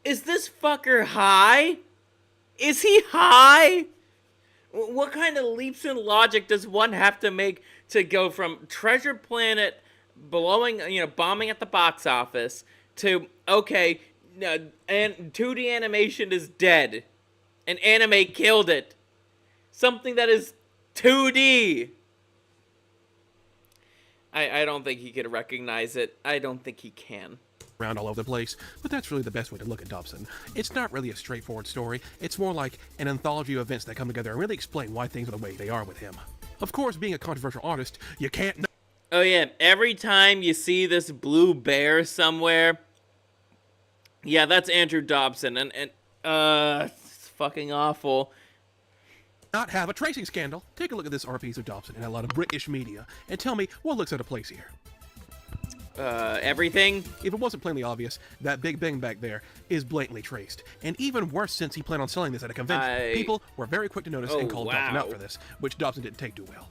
Is this fucker high? Is he high? What kind of leaps in logic does one have to make to go from Treasure Planet bombing at the box office to, okay, and 2D animation is dead, and anime killed it? Something that is 2D. I don't think he could recognize it. I don't think he can. Around all over the place, but that's really the best way to look at Dobson. It's not really a straightforward story. It's more like an anthology of events that come together and really explain why things are the way they are with him. Of course, being a controversial artist, you can't... Oh yeah, every time you see this blue bear somewhere, yeah, that's Andrew Dobson, and it's fucking awful. Not have a tracing scandal. Take a look at this art piece of Dobson and a lot of British media, and tell me what looks out of place here. Everything? If it wasn't plainly obvious, that Big Bang back there is blatantly traced. And even worse, since he planned on selling this at a convention, people were very quick to notice and called Dobson out for this, which Dobson didn't take too well.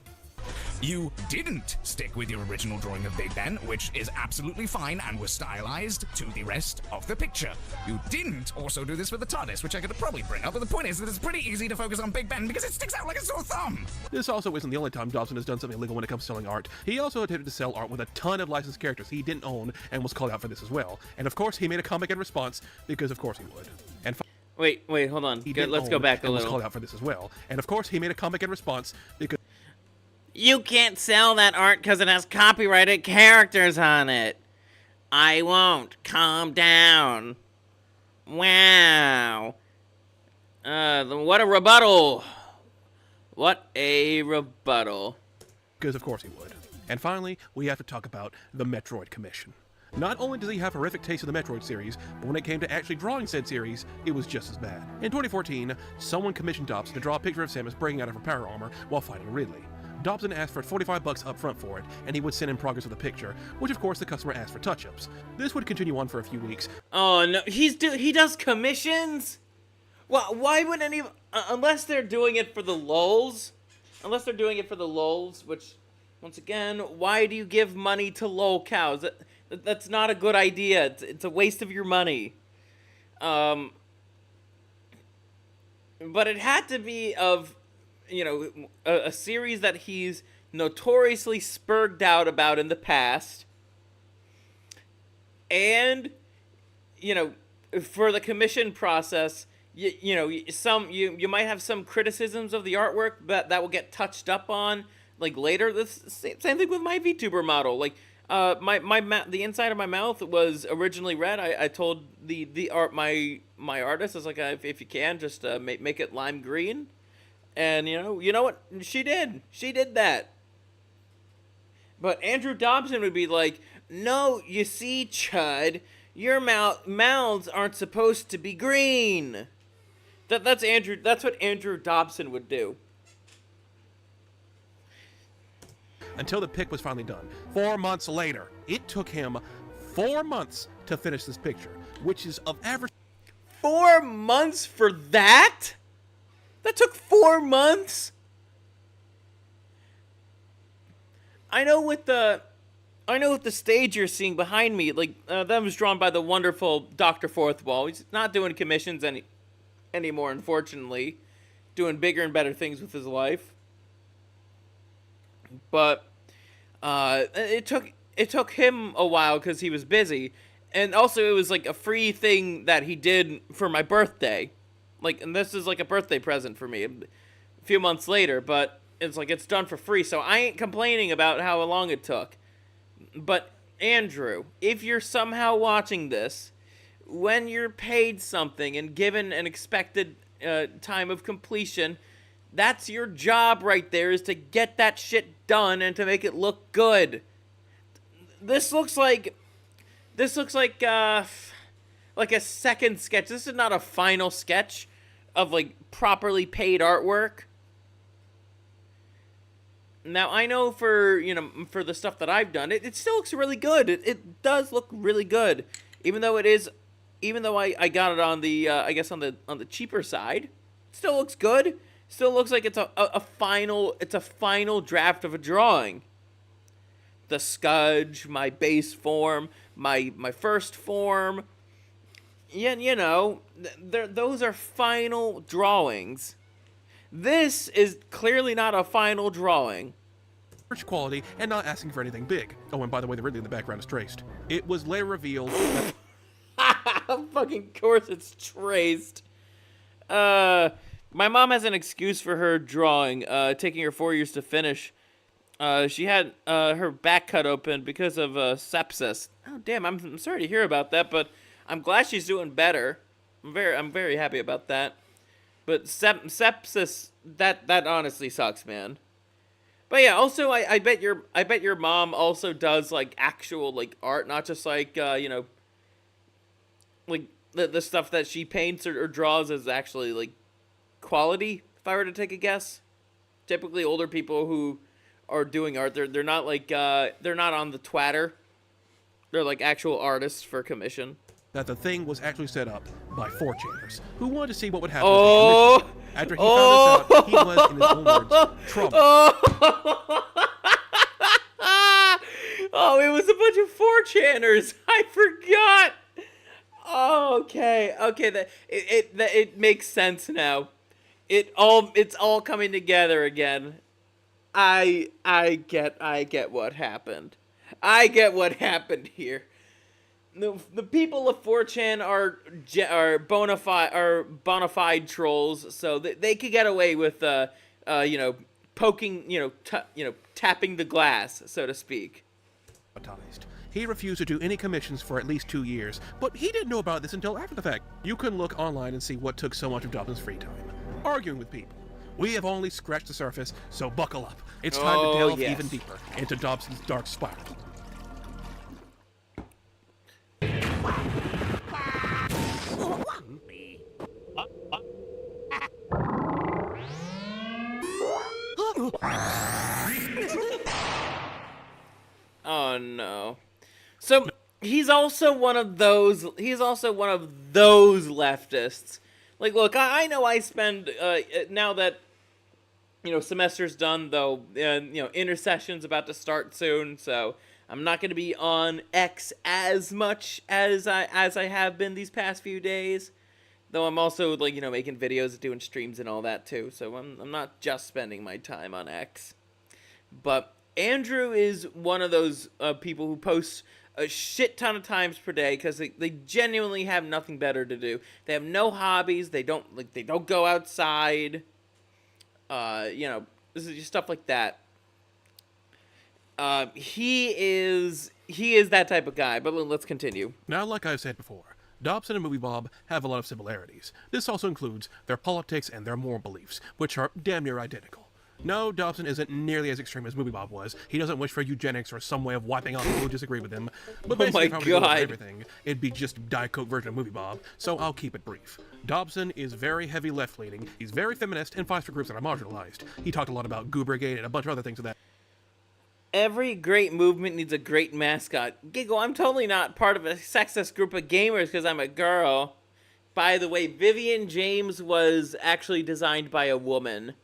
You didn't stick with your original drawing of Big Ben, which is absolutely fine and was stylized to the rest of the picture. You didn't also do this with the TARDIS, which I could probably bring up, but the point is that it's pretty easy to focus on Big Ben because it sticks out like a sore thumb. This also isn't the only time Dobson has done something illegal when it comes to selling art. He also attempted to sell art with a ton of licensed characters he didn't own and was called out for this as well. And of course, he made a comic in response because of course he would. And wait, hold on. Let's go back a little. Was called out for this as well. And of course, he made a comic in response because you can't sell that art because it has copyrighted characters on it. I won't. Calm down. Wow. What a rebuttal. What a rebuttal. Because of course he would. And finally, we have to talk about the Metroid Commission. Not only does he have horrific taste of the Metroid series, but when it came to actually drawing said series, it was just as bad. In 2014, someone commissioned Dobson to draw a picture of Samus breaking out of her power armor while fighting Ridley. Dobson asked for $45 up front for it, and he would send in progress of the picture, which of course the customer asked for touch-ups. This would continue on for a few weeks. Oh no, he does commissions? Well, why would any unless they're doing it for the lulz? Unless they're doing it for the lulz, which once again, why do you give money to lolcows? That's not a good idea. It's a waste of your money. But it had to be of, you know, a series that he's notoriously spurged out about in the past. And, you know, for the commission process, you know, you might have some criticisms of the artwork that will get touched up on, like, later. This same thing with my VTuber model. Like, the inside of my mouth was originally red. I told my artist, I was like, if you can, just make it lime green. And you know what? She did that. But Andrew Dobson would be like, no, you see, Chud, your mouths aren't supposed to be green. That's what Andrew Dobson would do. Until the pic was finally done. 4 months later. It took him 4 months to finish this picture, which is of average. 4 months for that? That took 4 months? I know with the stage you're seeing behind me, like, that was drawn by the wonderful Dr. Fourthwall. He's not doing commissions anymore, unfortunately. Doing bigger and better things with his life. But it took him a while because he was busy, and also it was like a free thing that he did for my birthday, like, and this is like a birthday present for me a few months later. But it's like it's done for free, so I ain't complaining about how long it took. But Andrew, if you're somehow watching this, when you're paid something and given an expected time of completion, that's your job right there, is to get that shit done and to make it look good. This looks like a second sketch. This is not a final sketch of, like, properly paid artwork. Now, I know for the stuff that I've done, it still looks really good. It does look really good. Even though I got it on the I guess on the cheaper side, it still looks good. Still looks like it's a final draft of a drawing. The Scudge, my base form, my first form. Yeah, you know, those are final drawings. This is clearly not a final drawing. Quality and not asking for anything big. Oh, and by the way, the Ridley in the background is traced. It was later revealed that fucking course it's traced. My mom has an excuse for her drawing, taking her 4 years to finish. She had her back cut open because of sepsis. Oh damn! I'm sorry to hear about that, but I'm glad she's doing better. I'm very happy about that. But sepsis, that honestly sucks, man. But yeah, also I bet your mom also does, like, actual, like, art, not just like like the stuff that she paints or draws is actually, like, quality, if I were to take a guess. Typically older people who are doing art, they're not like they're not on the twatter. They're like actual artists for commission. That the thing was actually set up by 4chaners who wanted to see what would happen after he found this out. He was, in his own words, trouble. Oh, it was a bunch of 4chaners. I forgot. Oh, okay, it makes sense now. It's all coming together again. I get what happened. I get what happened here. The people of 4chan are bona fide trolls, so they could get away with poking, tapping the glass, so to speak. He refused to do any commissions for at least 2 years, but he didn't know about this until after the fact. You can look online and see what took so much of Dobson's free time. Arguing with people. We have only scratched the surface, so buckle up. It's time to delve even deeper into Dobson's dark spiral. no. So he's also one of those. He's also one of those leftists. Like, look, I know I spend now that semester's done, though. Intersession's about to start soon, so I'm not going to be on X as much as I have been these past few days. Though I'm also making videos, doing streams, and all that too. So I'm not just spending my time on X. But Andrew is one of those people who posts a shit ton of times per day because they genuinely have nothing better to do. They have no hobbies. They don't go outside. This is just stuff like that. He is that type of guy. But let's continue. Now, like I've said before, Dobson and Movie Bob have a lot of similarities. This also includes their politics and their moral beliefs, which are damn near identical. No, Dobson isn't nearly as extreme as Movie Bob was. He doesn't wish for eugenics or some way of wiping out people who disagree with him. But basically, if I were to go over everything, it'd be just a Diet Coke version of Movie Bob, so I'll keep it brief. Dobson is very heavy left-leaning, he's very feminist, and fights for groups that are marginalized. He talked a lot about Goo Brigade and a bunch of other things of that. Every great movement needs a great mascot. Giggle, I'm totally not part of a sexist group of gamers because I'm a girl. By the way, Vivian James was actually designed by a woman.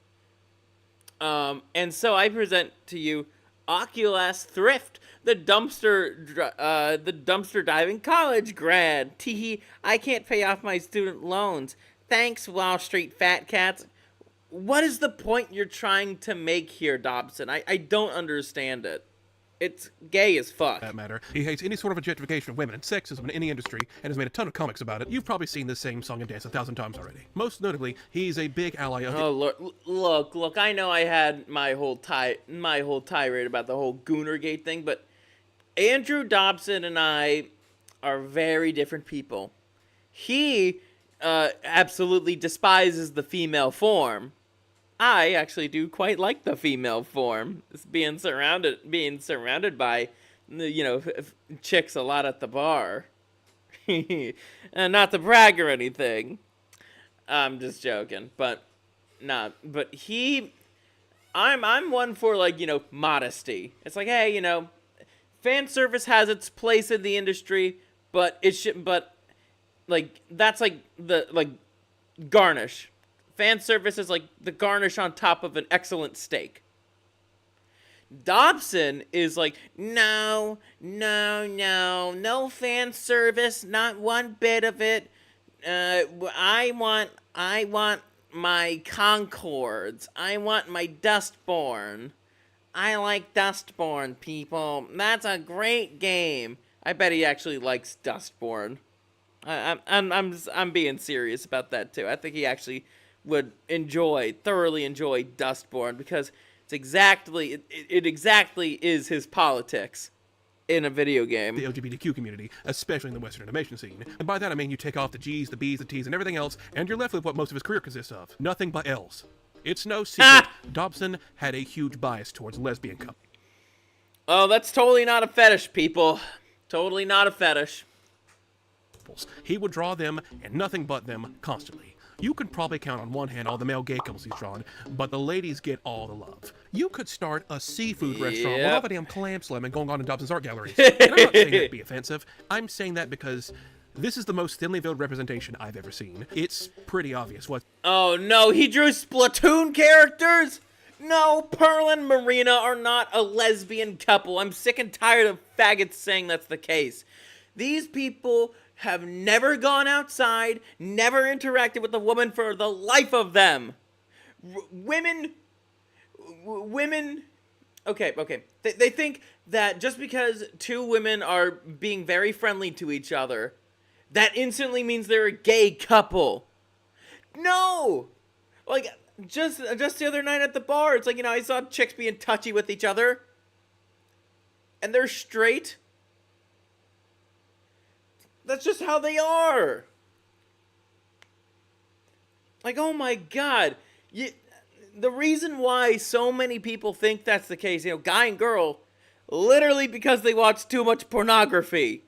And so I present to you Oculus Thrift, the dumpster diving college grad. Teehee, I can't pay off my student loans. Thanks, Wall Street fat cats. What is the point you're trying to make here, Dobson? I don't understand it. It's gay as fuck. That matter. He hates any sort of objectification of women and sexism in any industry and has made a ton of comics about it. You've probably seen this same song and dance 1,000 times already. Most notably, he's a big ally of... Oh, look, I know I had my whole tirade about the whole Goonergate thing, but Andrew Dobson and I are very different people. He absolutely despises the female form. I actually do quite like the female form. It's being surrounded by, chicks a lot at the bar. And not to brag or anything. I'm just joking, but I'm one for modesty. It's like, hey, fan service has its place in the industry, but it should, that's the garnish. Fan service is like the garnish on top of an excellent steak. Dobson is like, no fan service, not one bit of it. I want my Concords. I want my Dustborn. I like Dustborn, people. That's a great game. I bet he actually likes Dustborn. I'm being serious about that too. I think he actually would thoroughly enjoy Dustborn because it exactly is his politics in a video game. The LGBTQ community, especially in the Western animation scene. And by that I mean you take off the G's, the B's, the T's, and everything else, and you're left with what most of his career consists of. Nothing but L's. It's no secret, Dobson had a huge bias towards lesbian couples. Oh, that's totally not a fetish, people. Totally not a fetish. He would draw them, and nothing but them, constantly. You could probably count on one hand all the male gay couples he's drawn, but the ladies get all the love. You could start a seafood restaurant with all the damn clam slamming going on in Dobson's art galleries. And I'm not saying that to be offensive. I'm saying that because this is the most thinly veiled representation I've ever seen. It's pretty obvious what... Oh no, he drew Splatoon characters? No, Pearl and Marina are not a lesbian couple. I'm sick and tired of faggots saying that's the case. These people have never gone outside, never interacted with a woman for the life of them. Women, okay. They think that just because two women are being very friendly to each other, that instantly means they're a gay couple. No! Like, just the other night at the bar, it's like, I saw chicks being touchy with each other. And they're straight. That's just how they are. Like, oh my god. The reason why so many people think that's the case, guy and girl, literally because they watch too much pornography.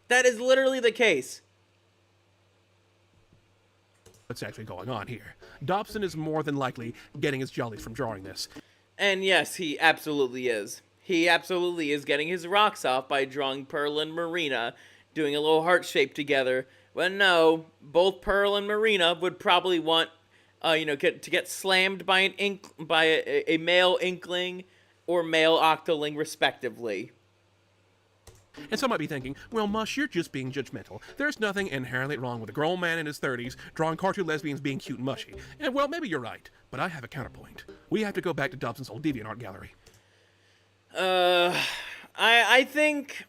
That is literally the case. What's actually going on here? Dobson is more than likely getting his jollies from drawing this. And yes, he absolutely is. He absolutely is getting his rocks off by drawing Pearl and Marina, doing a little heart shape together. When no, both Pearl and Marina would probably want, to get slammed by a male inkling or male octoling, respectively. And some might be thinking, well, Mush, you're just being judgmental. There's nothing inherently wrong with a grown man in his 30s drawing cartoon lesbians being cute and mushy. And, well, maybe you're right, but I have a counterpoint. We have to go back to Dobson's old DeviantArt gallery. I think,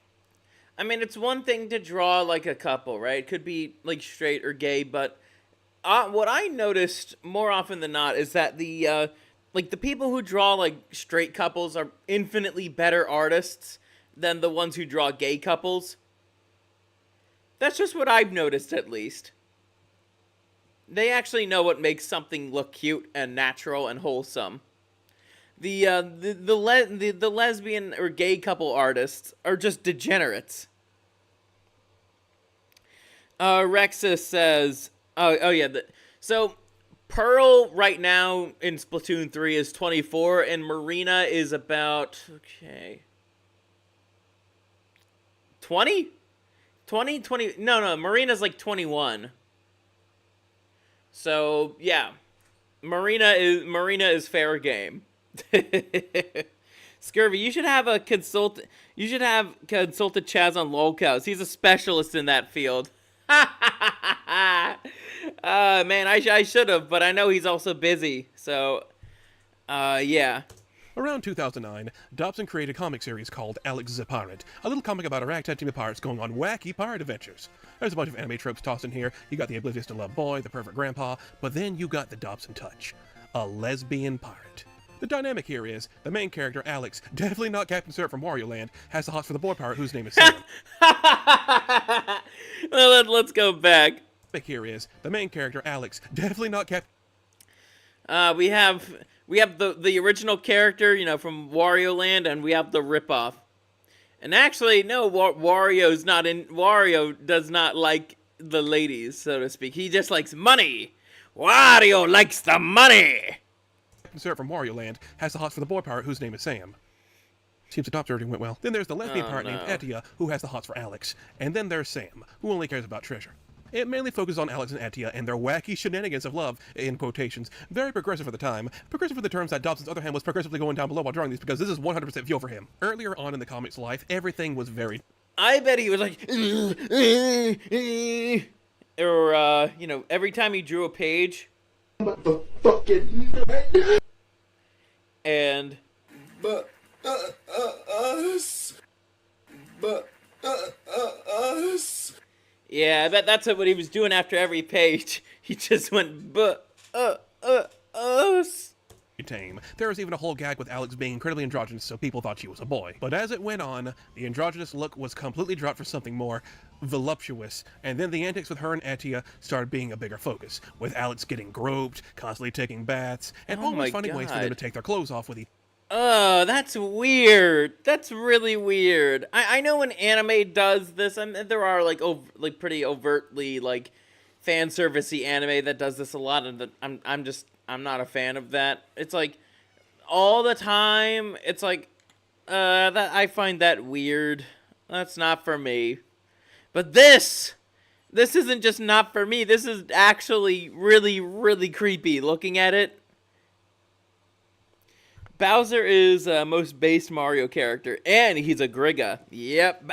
it's one thing to draw, like, a couple, right? It could be, like, straight or gay, but what I noticed more often than not is that the people who draw, like, straight couples are infinitely better artists than the ones who draw gay couples. That's just what I've noticed, at least. They actually know what makes something look cute and natural and wholesome. The lesbian or gay couple artists are just degenerates. Rexus says, so Pearl right now in Splatoon 3 is 24, and Marina is about, 20? 20? No, Marina's like 21. So, yeah. Marina is fair game. Scurvy, you should have consulted Chaz on Lolcows. He's a specialist in that field. Man, I should have, but I know he's also busy. So, yeah. Around 2009, Dobson created a comic series called Alex the Pirate, a little comic about a ragtag team of pirates going on wacky pirate adventures. There's a bunch of anime tropes tossed in here. You got the oblivious to love boy, the perfect grandpa, but then you got the Dobson touch. A lesbian pirate. The dynamic here is, the main character, Alex, definitely not Captain Syrup from Wario Land, has the hots for the boy pirate whose name is Sam. Well, let's go back. Here is, the main character, Alex, definitely not Captain... We have the original character, from Wario Land, and we have the ripoff. And actually, no, Wario does not like the ladies, so to speak. He just likes money. Wario likes the money. Syrup from Wario Land has the hots for the boy pirate whose name is Sam. Seems the top dirty went well. Then there's the lesbian pirate named Atia, who has the hots for Alex. And then there's Sam, who only cares about treasure. It mainly focuses on Alex and Atia and their wacky shenanigans of love, in quotations. Very progressive for the time. Progressive for the terms that Dobson's other hand was progressively going down below while drawing these, because this is 100% fuel for him. Earlier on in the comic's life, everything was very... I bet he was like... or, every time he drew a page... And... Yeah, I bet that's what he was doing after every page. He just went, us. Tame. There was even a whole gag with Alex being incredibly androgynous, so people thought she was a boy. But as it went on, the androgynous look was completely dropped for something more voluptuous, and then the antics with her and Atia started being a bigger focus, with Alex getting groped, constantly taking baths, and always finding ways for them to take their clothes off with each. Oh, that's weird. That's really weird. I know when anime does this, and there are pretty overtly fan servicey anime that does this a lot, and I'm not a fan of that. It's like all the time. It's like that I find that weird. That's not for me. But this isn't just not for me. This is actually really, really creepy looking at it. Bowser is most base Mario character, and he's a Grigga. Yep,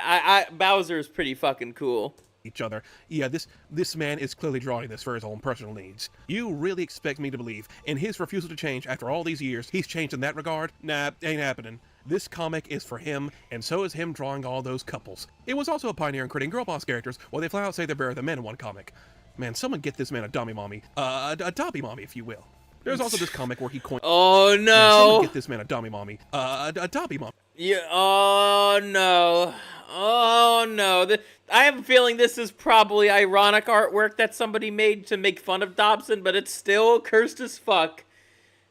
Bowser is pretty fucking cool. Each other. Yeah, this man is clearly drawing this for his own personal needs. You really expect me to believe in his refusal to change after all these years he's changed in that regard? Nah, ain't happening. This comic is for him, and so is him drawing all those couples. It was also a pioneer in creating girl boss characters, while they flat out say they're better than men in one comic. Man, someone get this man a dummy mommy. A dobby mommy, if you will. There's also this comic where he coined... Oh, no! Man, someone get this man a dummy mommy. A dobby mommy. Yeah, oh, no. Oh, no. I have a feeling this is probably ironic artwork that somebody made to make fun of Dobson, but it's still cursed as fuck.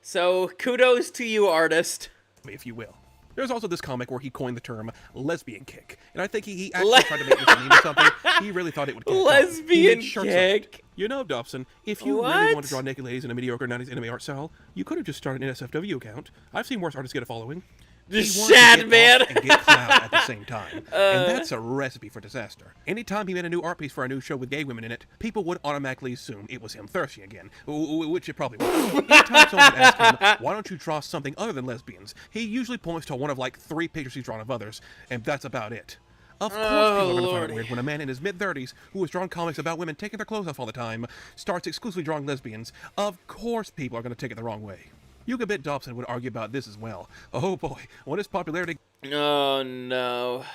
So, kudos to you, artist. If you will. There's also this comic where he coined the term lesbian kick. And I think he actually tried to make this mean something. He really thought it would get lesbian kick? You know, Dobson, if you really want to draw naked ladies in a mediocre 90s anime art style, you could have just started an NSFW account. I've seen worse artists get a following. Just He wanted to shad, get man. off and get clout at the same time. And that's a recipe for disaster. Anytime he made a new art piece for a new show with gay women in it, people would automatically assume it was him thirsty again, which it probably was. Anytime someone would ask him, why don't you draw something other than lesbians, he usually points to one of like 3 pictures he's drawn of others, and that's about it. Of course people are going to find it weird when a man in his mid-30s who has drawn comics about women taking their clothes off all the time starts exclusively drawing lesbians. Of course people are going to take it the wrong way. You could bet Dobson would argue about this as well. Oh boy, when his popularity... Oh no.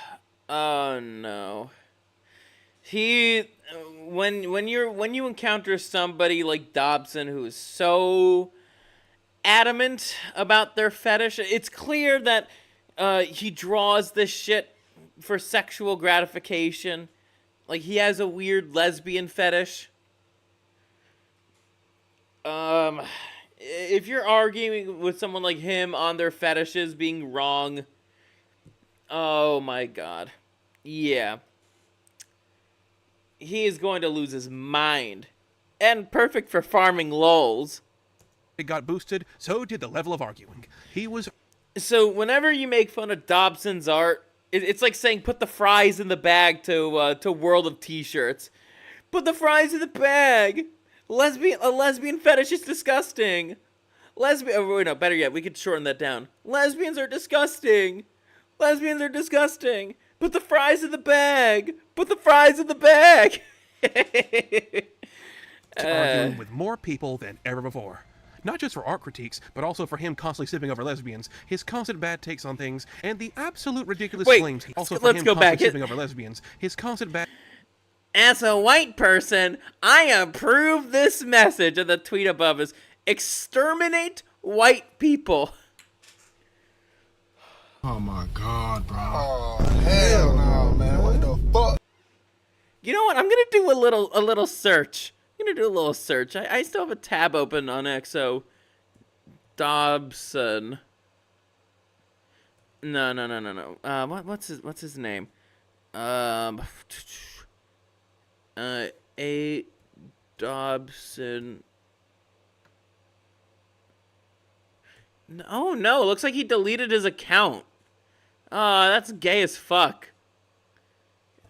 Oh no. When you encounter somebody like Dobson who is so adamant about their fetish, it's clear that he draws this shit for sexual gratification. Like, he has a weird lesbian fetish. If you're arguing with someone like him on their fetishes being wrong, oh my god. Yeah. He is going to lose his mind. And perfect for farming lols. It got boosted, so did the level of arguing. He was... So whenever you make fun of Dobson's art, it's like saying put the fries in the bag to World of T-shirts. Put the fries in the bag! A lesbian fetish is disgusting. No, better yet, we could shorten that down. Lesbians are disgusting. Lesbians are disgusting. Put the fries in the bag. Put the fries in the bag. Arguing with more people than ever before. Not just for art critiques, but also for him constantly sipping over lesbians, his constant bad takes on things, and the absolute ridiculous claims. Also for him constantly sipping over lesbians, his constant bad... As a white person, I approve this message, and the tweet above is, exterminate white people. Oh my god, bro. Oh, hell no, man. What the fuck? You know what? I'm gonna do a little search. I still have a tab open on XO. Dobson. No. What's his name? A. Dobson. Oh no, looks like he deleted his account. That's gay as fuck.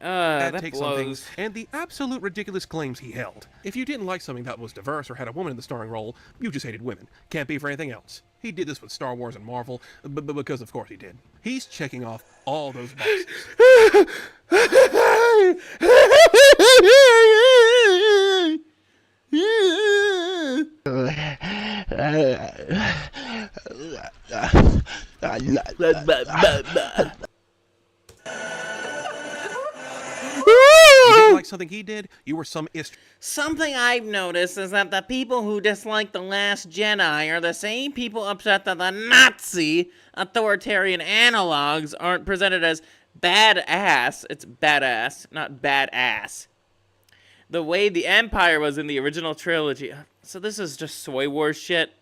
That That takes on blows. things, and the absolute ridiculous claims he held. If you didn't like something that was diverse or had a woman in the starring role, you just hated women. Can't be for anything else. He did this with Star Wars and Marvel, because of course he did. He's checking off all those boxes. You didn't like something he did, you were some ist. Something I've noticed is that the people who dislike The Last Jedi are the same people upset that the Nazi authoritarian analogs aren't presented as badass. It's badass, not badass. The way the Empire was in the original trilogy. So this is just soy war shit.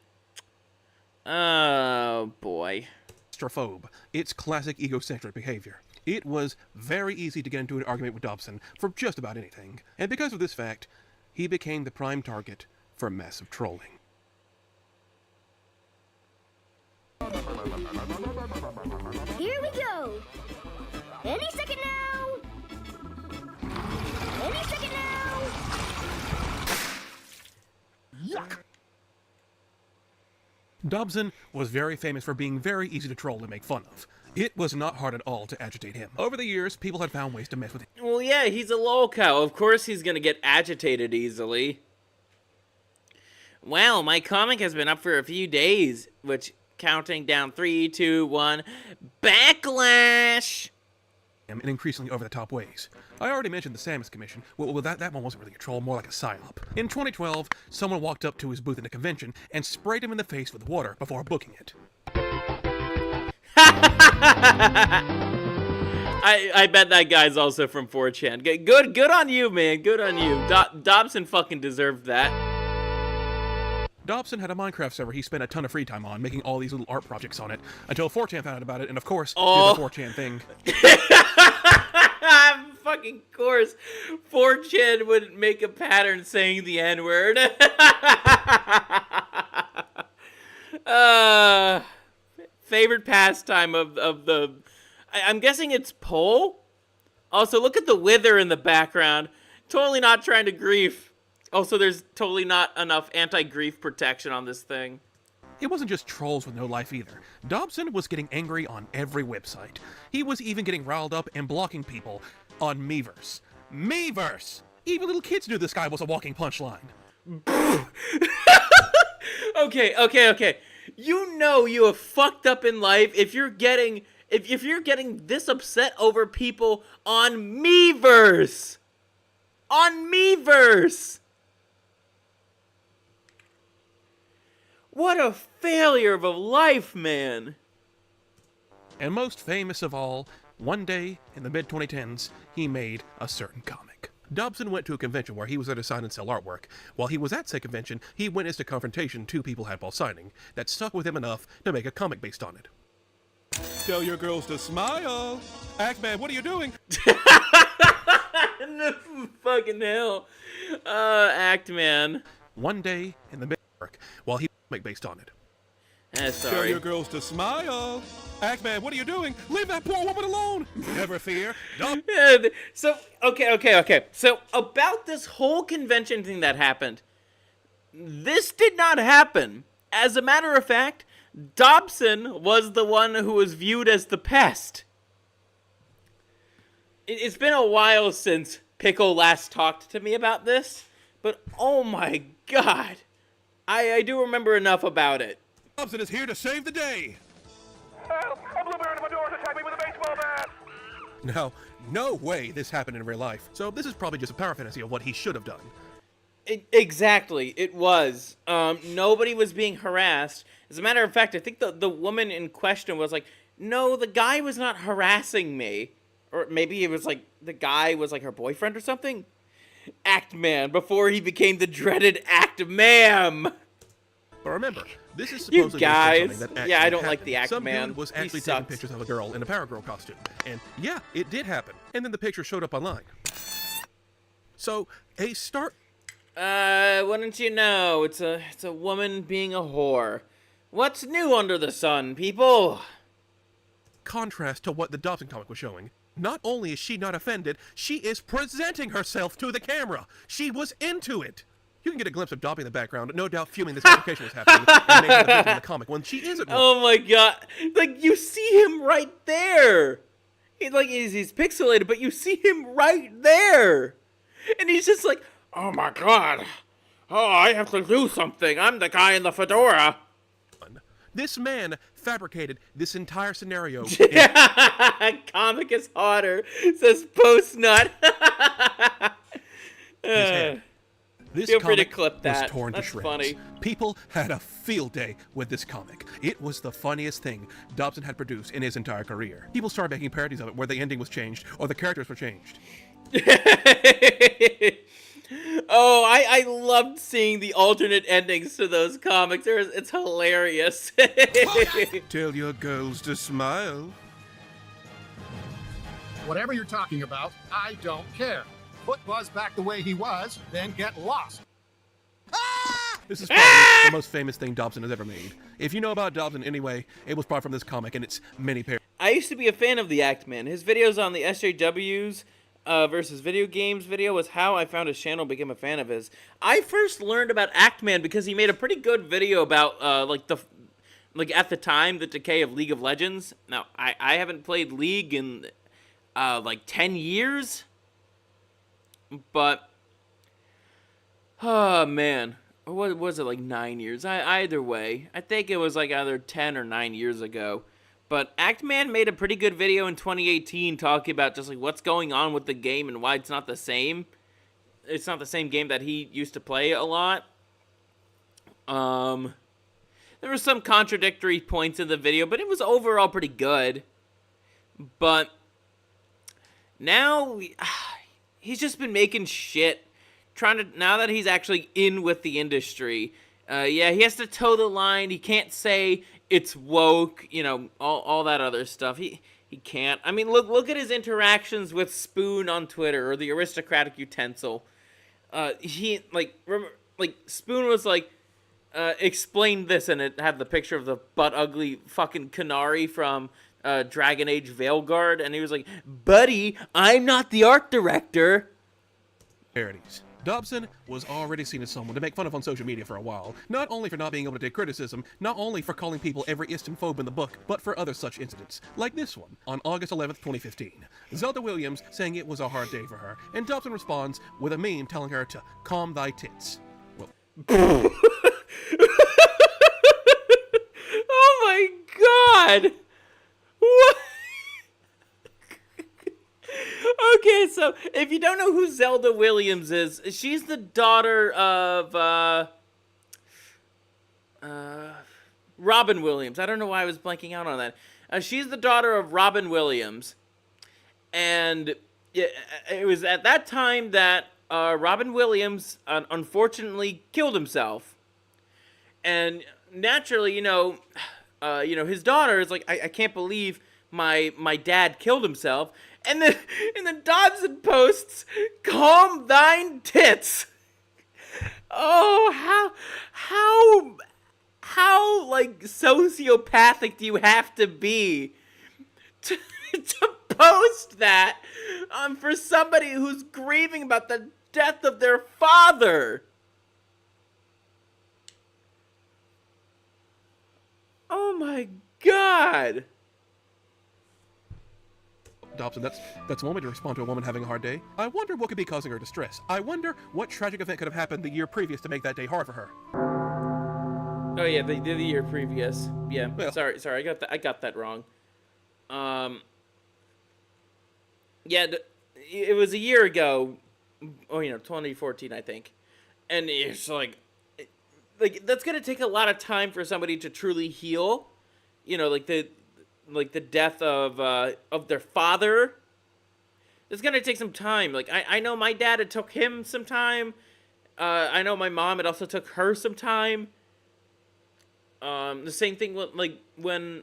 Oh, boy. Astrophobe. It's classic egocentric behavior. It was very easy to get into an argument with Dobson for just about anything, and because of this fact, he became the prime target for massive trolling. Here we go. Any second now. Any second now. Yuck! Dobson was very famous for being very easy to troll and make fun of. It was not hard at all to agitate him. Over the years, people had found ways to mess with him. Well, yeah, he's a lolcow. Of course he's gonna get agitated easily. Well, my comic has been up for a few days, which, counting down 3, 2, 1, backlash! In increasingly over-the-top ways. I already mentioned the Samus Commission. Well, that one wasn't really a troll, more like a psyop. In 2012, someone walked up to his booth at a convention and sprayed him in the face with water before booking it. I bet that guy's also from 4chan. Good on you, man. Good on you. Dobson fucking deserved that. Dobson had a Minecraft server he spent a ton of free time on, making all these little art projects on it, until 4chan found out about it, and of course, did the 4chan thing. Fucking course. 4chan would make a pattern saying the N-word. favorite pastime of the... I'm guessing it's pole? Also, look at the wither in the background. Totally not trying to grief. Also, there's totally not enough anti-grief protection on this thing. It wasn't just trolls with no life either. Dobson was getting angry on every website. He was even getting riled up and blocking people on Miiverse. Miiverse! Even little kids knew this guy was a walking punchline. Okay. You know you have fucked up in life if you're getting this upset over people on Miiverse. On Miiverse. What a failure of a life, man. And most famous of all, one day in the mid-2010s, he made a certain comic. Dobson went to a convention where he was there to sign and sell artwork. While he was at said convention, he witnessed a confrontation two people had while signing that stuck with him enough to make a comic based on it. Tell your girls to smile. Act-Man, what are you doing? Fucking hell. Act-Man. One day in the mid-work, while he comic based on it. Sorry. Tell your girls to smile. Act-Man, what are you doing? Leave that poor woman alone. Never fear. So, okay. So, about this whole convention thing that happened, this did not happen. As a matter of fact, Dobson was the one who was viewed as the pest. It's been a while since Pickle last talked to me about this, but oh my god. I do remember enough about it. Dobson is here to save the day. Help! A blueberry in my door is attacking me with a baseball bat! Now, no way this happened in real life, so this is probably just a power fantasy of what he should have done. Exactly, it was. Nobody was being harassed. As a matter of fact, I think the woman in question was like, no, the guy was not harassing me. Or maybe it was like, the guy was like her boyfriend or something? Act-Man, before he became the dreaded Act-Ma'am. But remember, this is supposedly you guys. something that Yeah, I don't happened. like the Act-Man. Some dude was actually taking pictures of a girl in a Power Girl costume. And yeah, it did happen. And then the picture showed up online. So, a start... wouldn't you know, it's a woman being a whore. What's new under the sun, people? Contrast to what the Dobson comic was showing. Not only is she not offended, she is presenting herself to the camera. She was into it. You can get a glimpse of Dobby in the background, no doubt fuming this altercation was happening, and making the victim in the comic when she isn't. Oh my god. Like, you see him right there. He's pixelated, but you see him right there. And he's just like, oh my god. Oh, I have to do something. I'm the guy in the fedora. This man fabricated this entire scenario. Comic is hotter, says Post Nut. This Feel free to comic clip that. was torn That's to shreds. funny. People had a field day with this comic. It was the funniest thing Dobson had produced in his entire career. People started making parodies of it where the ending was changed or the characters were changed. Oh, I loved seeing the alternate endings to those comics. It's hilarious. Tell your girls to smile. Whatever you're talking about, I don't care. Put Buzz back the way he was, then get lost. This is probably the most famous thing Dobson has ever made. If you know about Dobson anyway, it was probably from this comic and its many parodies. I used to be a fan of the Act-Man. His videos on the SJWs versus video games video was how I found his channel and became a fan of his. I first learned about Act-Man because he made a pretty good video about at the time, the decay of League of Legends. Now, I haven't played League in 10 years. But, oh man, what was it, 9 years? Either way, I think it was either 10 or 9 years ago. But Act-Man made a pretty good video in 2018 talking about just what's going on with the game and why it's not the same. It's not the same game that he used to play a lot. There were some contradictory points in the video, but it was overall pretty good. But now he's just been making shit, now that he's actually in with the industry. Yeah, he has to toe the line. He can't say it's woke, all that other stuff. He can't. I mean, look at his interactions with Spoon on Twitter or the Aristocratic Utensil. Spoon was like, explained this, and it had the picture of the butt ugly fucking Canary from Dragon Age Veilguard, and he was like, "Buddy, I'm not the art director." Parodies. Dobson was already seen as someone to make fun of on social media for a while, not only for not being able to take criticism, not only for calling people every Istanphobe in the book, but for other such incidents, like this one, on August 11th, 2015. Zelda Williams saying it was a hard day for her, and Dobson responds with a meme telling her to calm thy tits. Well, oh my god! What? Okay, so if you don't know who Zelda Williams is, she's the daughter of Robin Williams. I don't know why I was blanking out on that. She's the daughter of Robin Williams, and it was at that time that Robin Williams unfortunately killed himself, and naturally, his daughter is like, I can't believe my dad killed himself. And then Dobson posts, "Calm thine tits." Oh, how like sociopathic do you have to be to post that for somebody who's grieving about the death of their father? Oh my god. Dobson, that's one way to respond to a woman having a hard day. I wonder what could be causing her distress. I wonder what tragic event could have happened the year previous to make that day hard for her. Oh yeah, they did the year previous. Yeah, well, sorry, I got that wrong. Yeah, it was a year ago. Oh, 2014, I think. And it's like that's gonna take a lot of time for somebody to truly heal. Like the death of their father. It's gonna take some time. Like I know my dad, it took him some time. I know my mom, it also took her some time. The same thing with when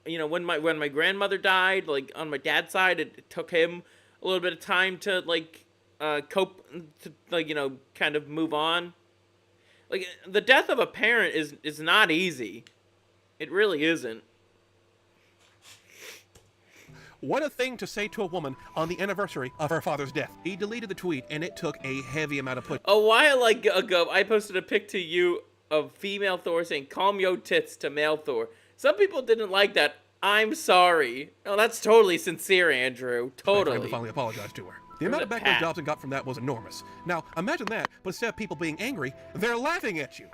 my grandmother died, like on my dad's side, it took him a little bit of time to cope, to kind of move on. Like the death of a parent is not easy. It really isn't. What a thing to say to a woman on the anniversary of her father's death. He deleted the tweet, and it took a heavy amount of push. A while ago, I posted a pic to you of female Thor saying, "Calm yo tits" to male Thor. Some people didn't like that. I'm sorry. No, that's totally sincere, Andrew. Totally. I finally apologized to her. The amount of backlash Dobson got from that was enormous. Now, imagine that, but instead of people being angry, they're laughing at you.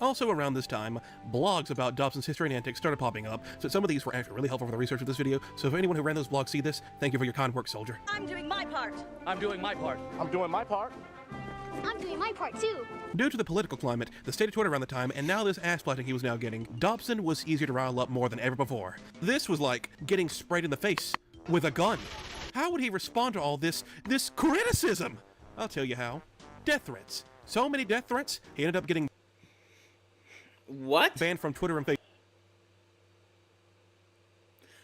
Also around this time, blogs about Dobson's history and antics started popping up, so some of these were actually really helpful for the research of this video, so if anyone who ran those blogs see this, thank you for your kind work, soldier. I'm doing my part. I'm doing my part. I'm doing my part. I'm doing my part too. Due to the political climate, the state of Twitter around the time, and now this ass-blasting he was now getting, Dobson was easier to rile up more than ever before. This was like getting sprayed in the face with a gun. How would he respond to all this criticism? I'll tell you how. Death threats. So many death threats, he ended up getting banned from Twitter and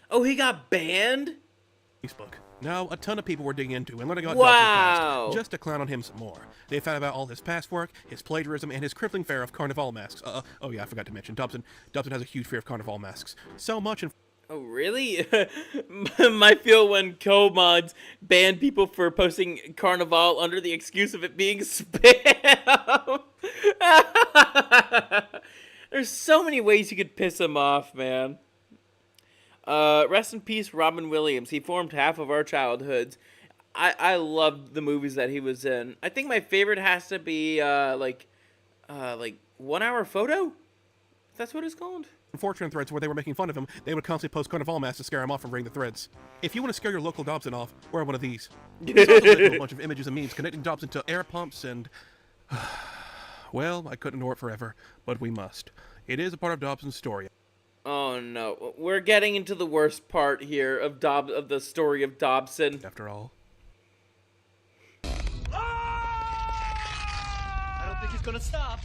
Oh, he got banned? Facebook. Now, a ton of people were digging into and learning about Wow. Dobson's past, just to clown on him some more. They found out all his past work, his plagiarism, and his crippling fear of carnival masks. Oh yeah, I forgot to mention, Dobson has a huge fear of carnival masks. So much and Oh, really? My feel when co-mods ban people for posting Carnival under the excuse of it being spam. There's so many ways you could piss him off, man. Rest in peace, Robin Williams. He formed half of our childhoods. I loved the movies that he was in. I think my favorite has to be, 1 Hour Photo? That's what it's called? unfortunate threads where they were making fun of him, they would constantly post carnival masks to scare him off from reading the threads. If you want to scare your local Dobson off, wear one of these. It's also led to a bunch of images and memes connecting Dobson to air pumps and... well, I couldn't ignore it forever, but we must. It is a part of Dobson's story. Oh no, we're getting into the worst part here of the story of Dobson. After all. I don't think he's gonna stop.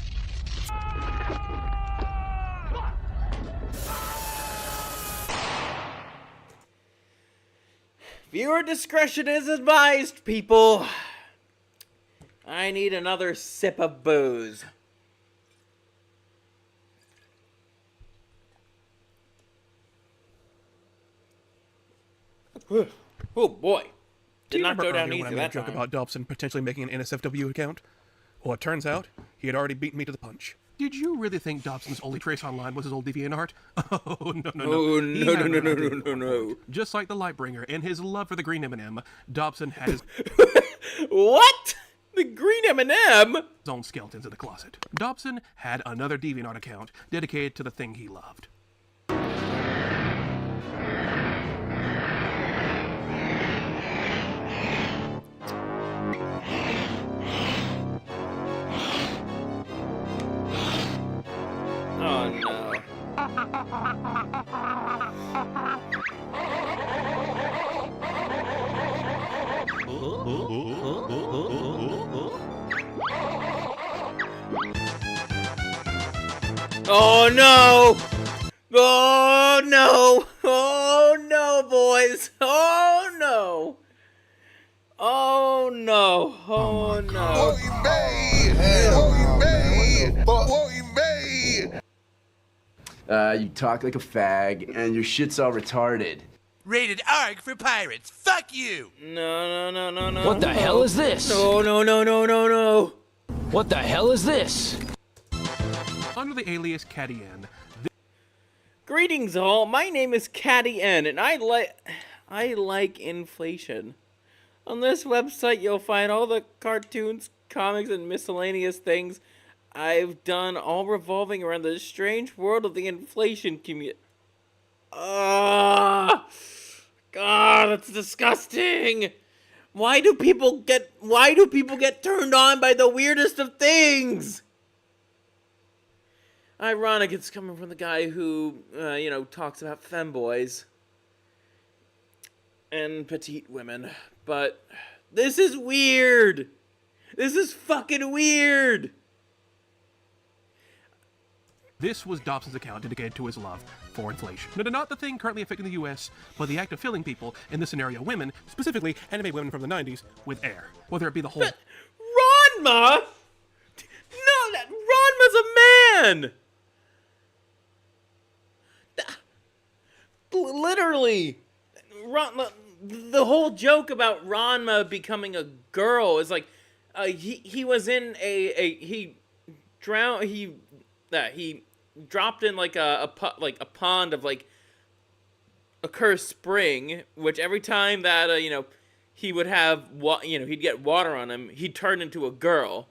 Viewer discretion is advised, people. I need another sip of booze. Oh boy. Do Did you not remember go down earlier easy when I made a that joke time. about Dobson potentially making an NSFW account? Well, it turns out he had already beaten me to the punch. Did you really think Dobson's only trace online was his old DeviantArt? Oh, no. Oh, He no, had no, an no, idea no, at no, one no. point. Just like the Lightbringer and his love for the green M&M, Dobson had his What? The green M&M? his own skeletons in the closet. Dobson had another DeviantArt account dedicated to the thing he loved. Oh no. Oh no! Oh no! Oh no, boys! Oh no! Oh no! Oh no! You talk like a fag, and your shit's all retarded. Rated R for pirates. Fuck you. No. What the hell is this? No. What the hell is this? Under the alias Caddy N, Greetings all, my name is Caddy N, and I like inflation. On this website you'll find all the cartoons, comics, and miscellaneous things I've done, all revolving around the strange world of the inflation community. God, that's disgusting. Why do people get turned on by the weirdest of things? Ironic it's coming from the guy who, talks about femboys and petite women. But this is weird. This is fucking weird. this was Dobson's account dedicated to his love for inflation. No, not the thing currently affecting the U.S., but the act of filling people, in this scenario women, specifically anime women from the 90s, with air. Whether it be the whole... Ranma? No, Ranma's a man! Literally. The whole joke about Ranma becoming a girl is like, he was in he dropped in like a pond of like a cursed spring, which every time that he would have he'd get water on him, he'd turn into a girl.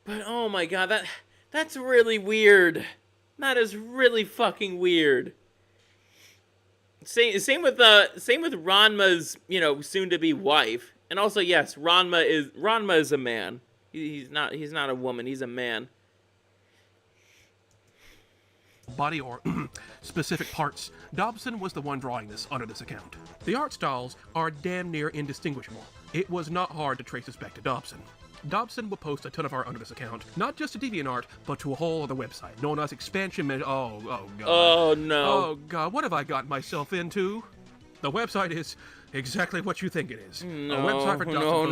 But oh my god, that's really weird. That is really fucking weird. Same with Ranma's, soon to be wife. And also, yes, Ranma is a man. He's not a woman, he's a man. Body or specific parts. Dobson was the one drawing this under this account. The art styles are damn near indistinguishable. It was not hard to trace this back to Dobson. Dobson will post a ton of art under this account, not just to DeviantArt, but to a whole other website known as Expansion. Oh god. Oh no. Oh god, what have I gotten myself into? The website is exactly what you think it is. No, a website for no.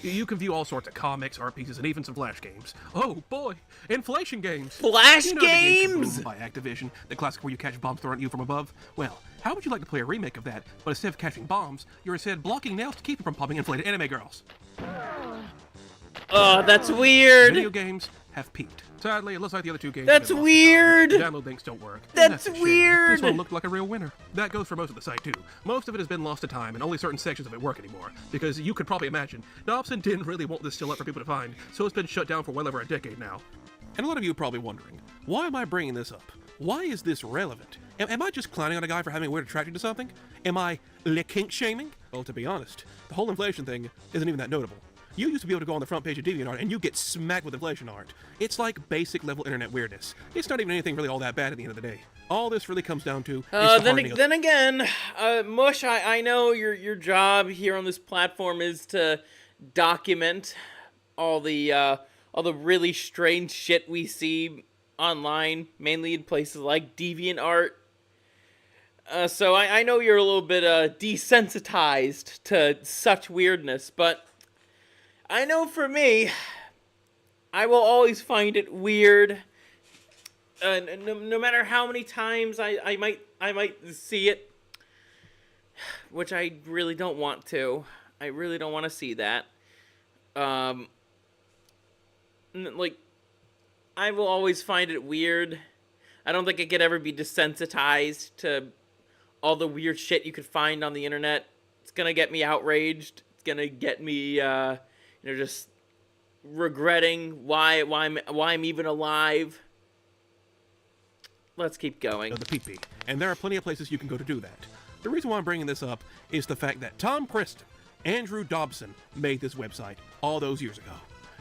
You can view all sorts of comics, art pieces, and even some Flash games. Oh boy, inflation games. Flash games? The game by Activision, the classic where you catch bombs thrown at you from above. Well, how would you like to play a remake of that, but instead of catching bombs, you're instead blocking nails to keep them from popping inflated anime girls? Oh, that's weird. Video games have peaked. Sadly, it looks like the other two games. That's weird. Download links don't work. That's a shame. weird. This one looked like a real winner. That goes for most of the site too. Most of it has been lost to time, and only certain sections of it work anymore. Because you could probably imagine, Dobson didn't really want this still up for people to find, so it's been shut down for well over a decade now. And a lot of you are probably wondering, why am I bringing this up? Why is this relevant? Am I just clowning on a guy for having a weird attraction to something? Am I kink shaming? Well, to be honest, the whole inflation thing isn't even that notable. You used to be able to go on the front page of DeviantArt and you get smacked with inflation art. It's like basic level internet weirdness. It's not even anything really all that bad at the end of the day. All this really comes down to then again, Mush, I know your job here on this platform is to document all the really strange shit we see online, mainly in places like DeviantArt. So I know you're a little bit desensitized to such weirdness, but I know for me, I will always find it weird no matter how many times I might see it, which I really don't want to. I really don't want to see that. Like, I will always find it weird. I don't think I could ever be desensitized to all the weird shit you could find on the internet. It's gonna get me outraged. It's gonna get me, just regretting why I'm even alive. Let's keep going. The PP, and there are plenty of places you can go to do that. The reason why I'm bringing this up is the fact that Tom Preston, Andrew Dobson, made this website all those years ago.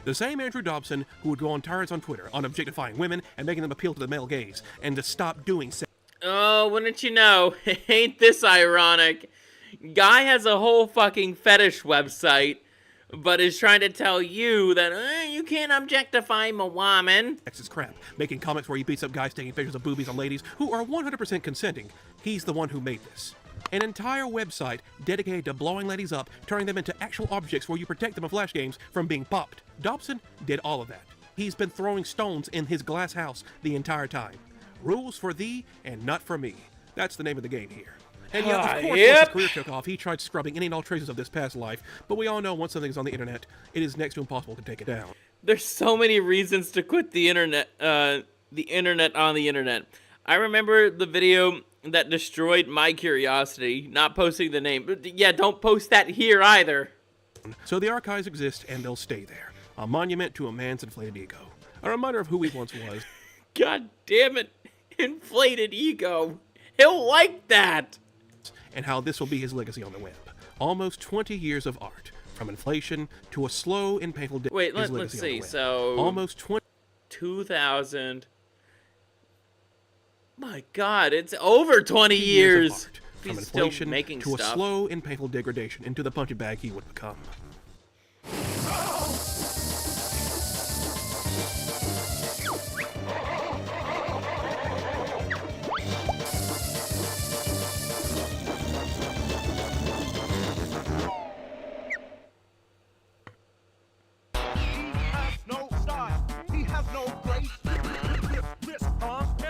The same Andrew Dobson who would go on tirades on Twitter on objectifying women and making them appeal to the male gaze and to stop doing so. Oh, wouldn't you know? Ain't this ironic? Guy has a whole fucking fetish website, but is trying to tell you that you can't objectify my woman. Sexist crap, making comments where he beats up guys taking pictures of boobies on ladies who are 100% consenting. He's the one who made this. An entire website dedicated to blowing ladies up, turning them into actual objects where you protect them in flash games from being popped. Dobson did all of that. He's been throwing stones in his glass house the entire time. Rules for thee and not for me. That's the name of the game here. And yet, of course, once his career took off, he tried scrubbing any and all traces of this past life, but we all know once something's on the internet, it is next to impossible to take it down. There's so many reasons to quit the internet on the internet. I remember the video that destroyed my curiosity, not posting the name. But yeah, don't post that here either. So the archives exist, and they'll stay there. A monument to a man's inflated ego. A reminder of who he once was. God damn it. Inflated ego. He'll like that. And how this will be his legacy on the web. Almost 20 years of art. From inflation to a slow and painful day. Wait, let's see. So almost 2000. My God, it's over 20 years. From inflation to a slow and painful degradation into the punching bag he would become.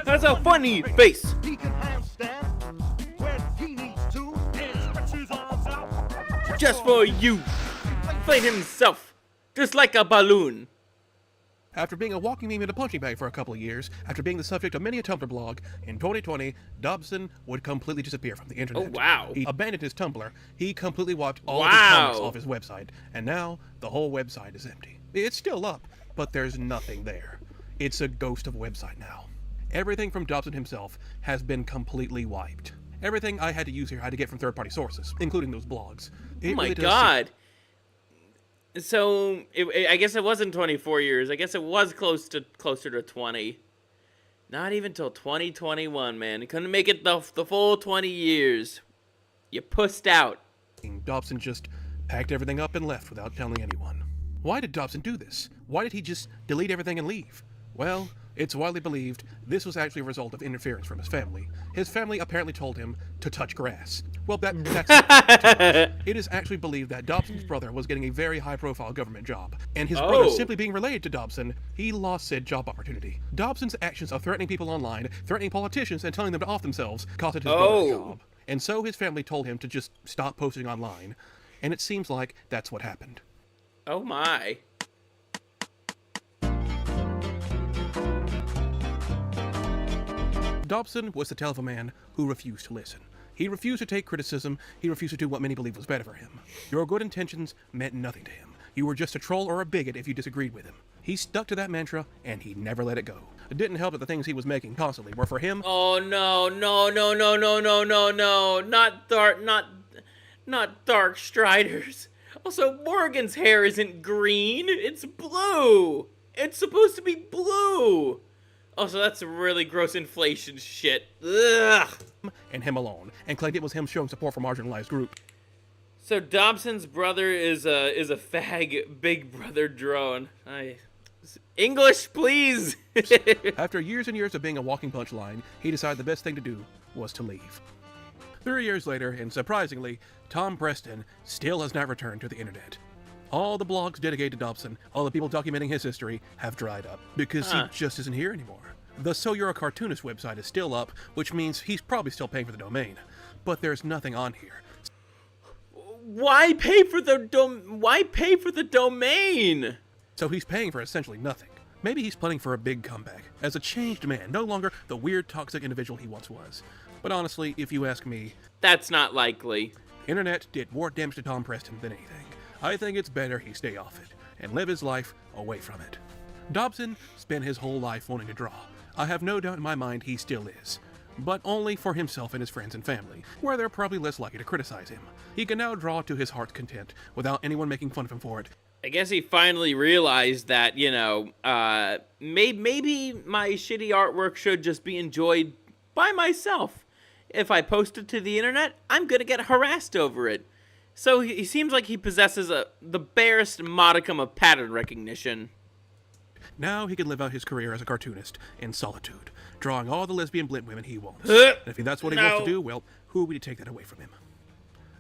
That's a funny face. Just for you. Played himself. Just like a balloon. After being a walking meme in a punching bag for a couple of years, after being the subject of many a Tumblr blog, in 2020, Dobson would completely disappear from the internet. Oh, wow. He abandoned his Tumblr, he completely wiped all of his comments off his website, and now the whole website is empty. It's still up, but there's nothing there. It's a ghost of a website now. Everything from Dobson himself has been completely wiped. Everything I had to use here I had to get from third-party sources, including those blogs. Oh my God. So, I guess it wasn't 24 years. I guess it was closer to 20. Not even till 2021, man. It couldn't make it the full 20 years. You pussed out. Dobson just packed everything up and left without telling anyone. Why did Dobson do this? Why did he just delete everything and leave? Well, it's widely believed this was actually a result of interference from his family. His family apparently told him to touch grass. Well, that's it is actually believed that Dobson's brother was getting a very high-profile government job, and his brother simply being related to Dobson, he lost said job opportunity. Dobson's actions of threatening people online, threatening politicians, and telling them to off themselves costed his brother a job. And so his family told him to just stop posting online, and it seems like that's what happened. Oh my. Dobson was the tale of a man who refused to listen. He refused to take criticism. He refused to do what many believed was better for him. Your good intentions meant nothing to him. You were just a troll or a bigot if you disagreed with him. He stuck to that mantra, and he never let it go. It didn't help that the things he was making constantly were for him. Oh no, no, no, no, no, no, no, no. Not Dark Striders. Also, Morgan's hair isn't green. It's blue. It's supposed to be blue. Also, that's really gross inflation shit. Ugh. And him alone, and claimed it was him showing support for marginalized groups. So Dobson's brother is a fag Big Brother drone. English, please. After years and years of being a walking punchline, he decided the best thing to do was to leave. 3 years later, and surprisingly, Tom Preston still has not returned to the internet. All the blogs dedicated to Dobson, all the people documenting his history, have dried up because he just isn't here anymore. The So You're a Cartoonist website is still up, which means he's probably still paying for the domain. But there's nothing on here. Why pay for the domain? So he's paying for essentially nothing. Maybe he's planning for a big comeback, as a changed man, no longer the weird, toxic individual he once was. But honestly, if you ask me... That's not likely. The internet did more damage to Tom Preston than anything. I think it's better he stay off it, and live his life away from it. Dobson spent his whole life wanting to draw. I have no doubt in my mind he still is. But only for himself and his friends and family, where they're probably less likely to criticize him. He can now draw to his heart's content, without anyone making fun of him for it. I guess he finally realized that, you know, maybe my shitty artwork should just be enjoyed by myself. If I post it to the internet, I'm gonna get harassed over it. So he seems like he possesses the barest modicum of pattern recognition. Now he can live out his career as a cartoonist in solitude, drawing all the lesbian blimp women he wants. And if that's what he wants to do, well, who would take that away from him?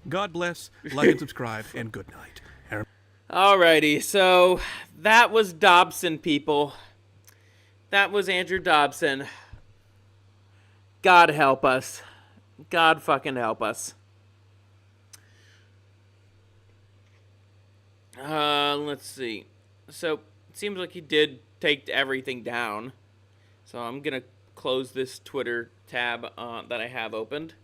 God bless, like and subscribe, and good night. Alrighty, so that was Dobson, people. That was Andrew Dobson. God help us. God fucking help us. Let's see. So, it seems like he did take everything down. So I'm gonna close this Twitter tab that I have opened.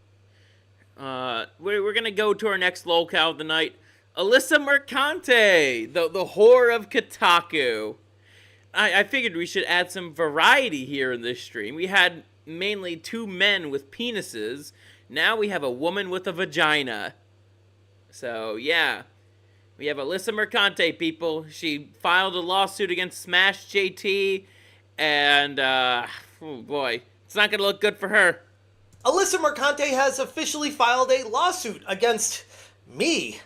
We're gonna go to our next lolcow of the night. Alyssa Mercante, the whore of Kotaku. I figured we should add some variety here in this stream. We had mainly two men with penises. Now we have a woman with a vagina. So, yeah. We have Alyssa Mercante, people. She filed a lawsuit against Smash JT. And, oh boy, it's not going to look good for her. Alyssa Mercante has officially filed a lawsuit against me.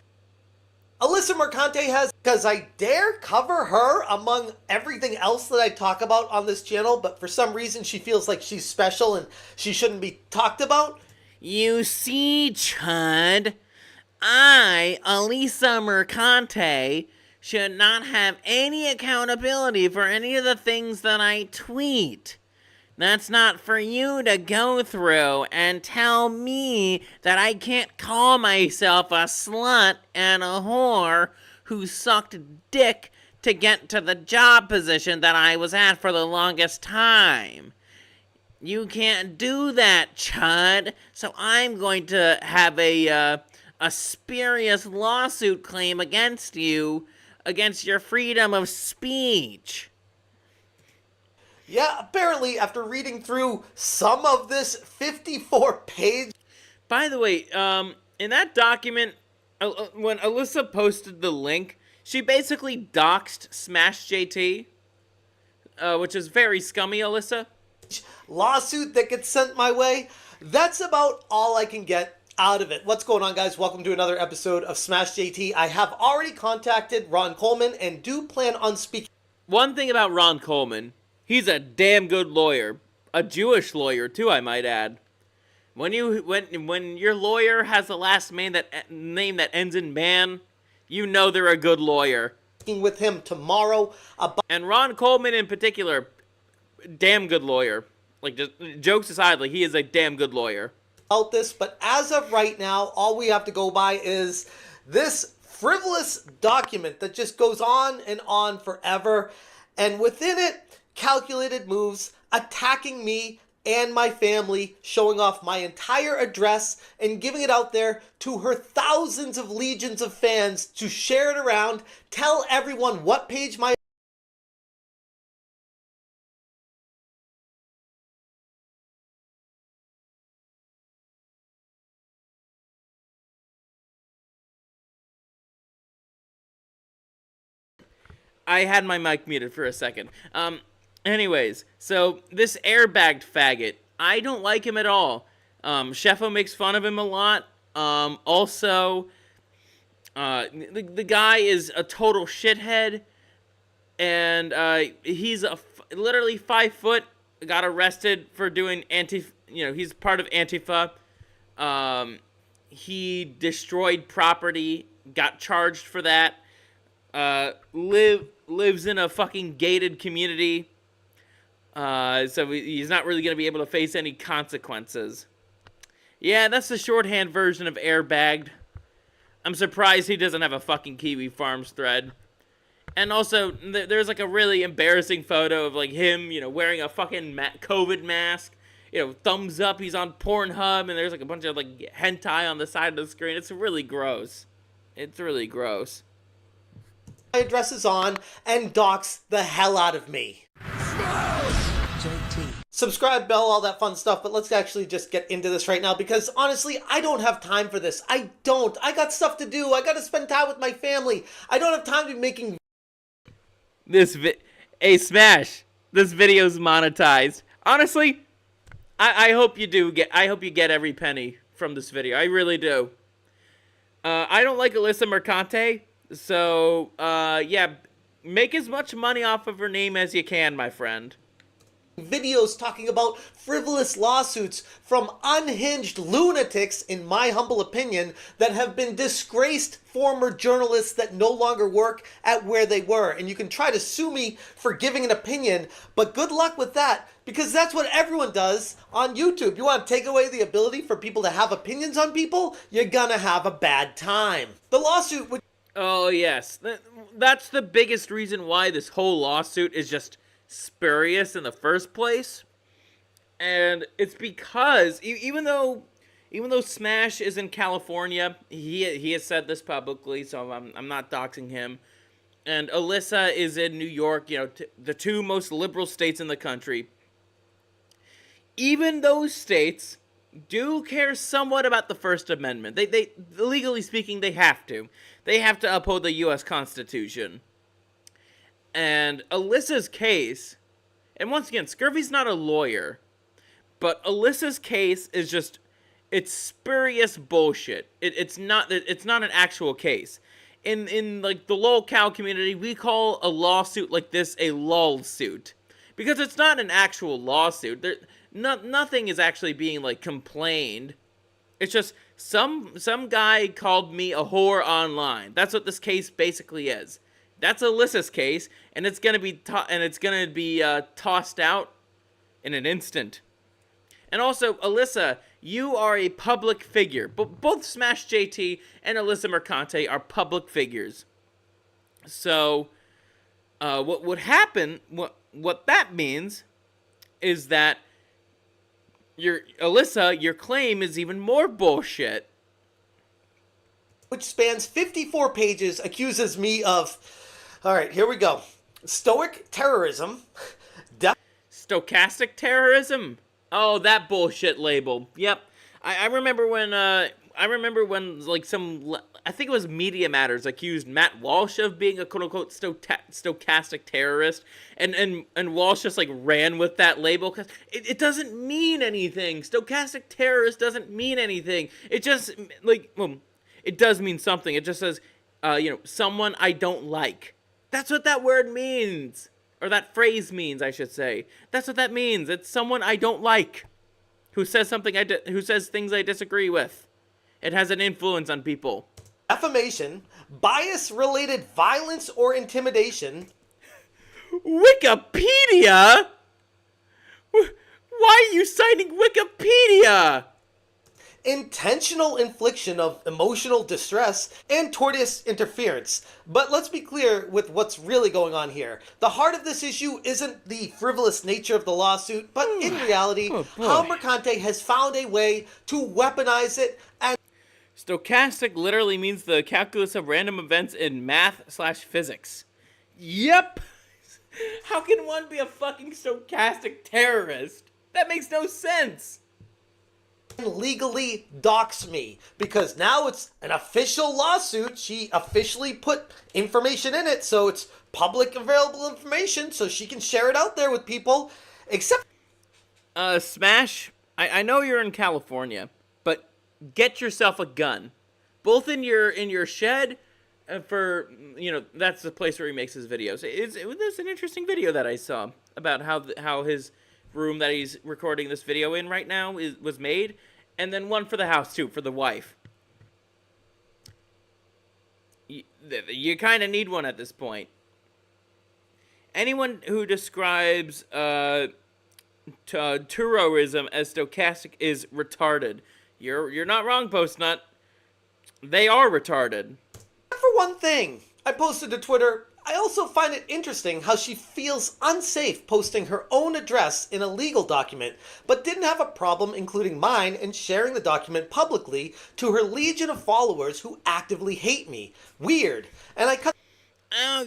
Alyssa Mercante has, because I dare cover her among everything else that I talk about on this channel, but for some reason she feels like she's special and she shouldn't be talked about. You see, Chud, I, Alyssa Mercante, should not have any accountability for any of the things that I tweet. That's not for you to go through and tell me that I can't call myself a slut and a whore who sucked dick to get to the job position that I was at for the longest time. You can't do that, Chud. So I'm going to have a spurious lawsuit claim against you, against your freedom of speech. Yeah, apparently after reading through some of this 54-page... By the way, in that document, when Alyssa posted the link, she basically doxed Smash JT, which is very scummy, Alyssa. Lawsuit that gets sent my way. That's about all I can get out of it. What's going on, guys? Welcome to another episode of Smash JT. I have already contacted Ron Coleman and do plan on speaking... One thing about Ron Coleman... He's a damn good lawyer. A Jewish lawyer, too, I might add. When your lawyer has a last name that ends in man, you know they're a good lawyer. With him tomorrow about... And Ron Coleman in particular, damn good lawyer. Like, just jokes aside, like, he is a damn good lawyer. About this, but as of right now, all we have to go by is this frivolous document that just goes on and on forever. And within it, calculated moves, attacking me and my family, showing off my entire address and giving it out there to her thousands of legions of fans to share it around, tell everyone what page my... I had my mic muted for a second. Anyways, so this airbagged faggot, I don't like him at all. Sheffo makes fun of him a lot. Also, the guy is a total shithead, and he's literally 5 foot. Got arrested for doing he's part of Antifa. He destroyed property, got charged for that. Lives in a fucking gated community. So he's not really going to be able to face any consequences. Yeah, that's the shorthand version of airbagged. I'm surprised he doesn't have a fucking Kiwi Farms thread. And also, there's like a really embarrassing photo of like him, wearing a fucking COVID mask. Thumbs up, he's on Pornhub, and there's like a bunch of like hentai on the side of the screen. It's really gross. It's really gross. My address is on and dox the hell out of me. Subscribe, bell, all that fun stuff, but let's actually just get into this right now because honestly, I don't have time for this. I don't. I got stuff to do. I got to spend time with my family. I don't have time to be making Hey, Smash, this video's monetized. Honestly, I hope you get every penny from this video. I really do. I don't like Alyssa Mercante, so yeah, make as much money off of her name as you can, my friend. videos talking about frivolous lawsuits from unhinged lunatics, in my humble opinion, that have been disgraced former journalists that no longer work at where they were. And you can try to sue me for giving an opinion, but good luck with that, because that's what everyone does on YouTube. You want to take away the ability for people to have opinions on people? You're gonna have a bad time. The lawsuit would... Oh, yes. That's the biggest reason why this whole lawsuit is just spurious in the first place. And it's because even though Smash is in California, he has said this publicly, so I'm not doxing him. And Alyssa is in New York, the two most liberal states in the country. Even those states do care somewhat about the First Amendment. They legally speaking, they have to. They have to uphold the U.S. Constitution. And Alyssa's case, and once again, Scurvy's not a lawyer, but Alyssa's case is just, it's spurious bullshit. It's not an actual case. In like the Lolcow community, we call a lawsuit like this a lol suit, because it's not an actual lawsuit. Nothing is actually being like complained. It's just some guy called me a whore online. That's what this case basically is. That's Alyssa's case, and it's gonna be tossed out in an instant. And also, Alyssa, you are a public figure. Both Smash JT and Alyssa Mercante are public figures. So, what would happen? What that means is that Alyssa, your claim is even more bullshit. Which spans 54 pages, accuses me of... Alright, here we go. Stoic terrorism. Stochastic terrorism? Oh, that bullshit label. Yep. I remember when like I think it was Media Matters accused Matt Walsh of being a quote-unquote stochastic terrorist, and Walsh just like ran with that label because it doesn't mean anything. Stochastic terrorist doesn't mean anything. It just it does mean something. It just says someone I don't like. That's what that word means. Or that phrase means, I should say. That's what that means. It's someone I don't like, who says who says things I disagree with. It has an influence on people. Defamation, bias-related violence or intimidation. Wikipedia? Why are you citing Wikipedia? Intentional infliction of emotional distress, and tortious interference. But let's be clear with what's really going on here. The heart of this issue isn't the frivolous nature of the lawsuit, but in reality, how Mercante has found a way to weaponize it and... Stochastic literally means the calculus of random events in math/physics. Yep! How can one be a fucking stochastic terrorist? That makes no sense! Legally dox me, because now it's an official lawsuit. She officially put information in it, so it's public available information, so she can share it out there with people. Except Smash, I know you're in California, but get yourself a gun, both in your shed, for that's the place where he makes his videos. There's an interesting video that I saw about how his room that he's recording this video in right now was made, and then one for the house too, for the wife. You kind of need one at this point. Anyone who describes tourism as stochastic is retarded. You're not wrong, Postnut. They are retarded. For one thing, I posted to Twitter, I also find it interesting how she feels unsafe posting her own address in a legal document, but didn't have a problem including mine and sharing the document publicly to her legion of followers who actively hate me. Weird. And I cut...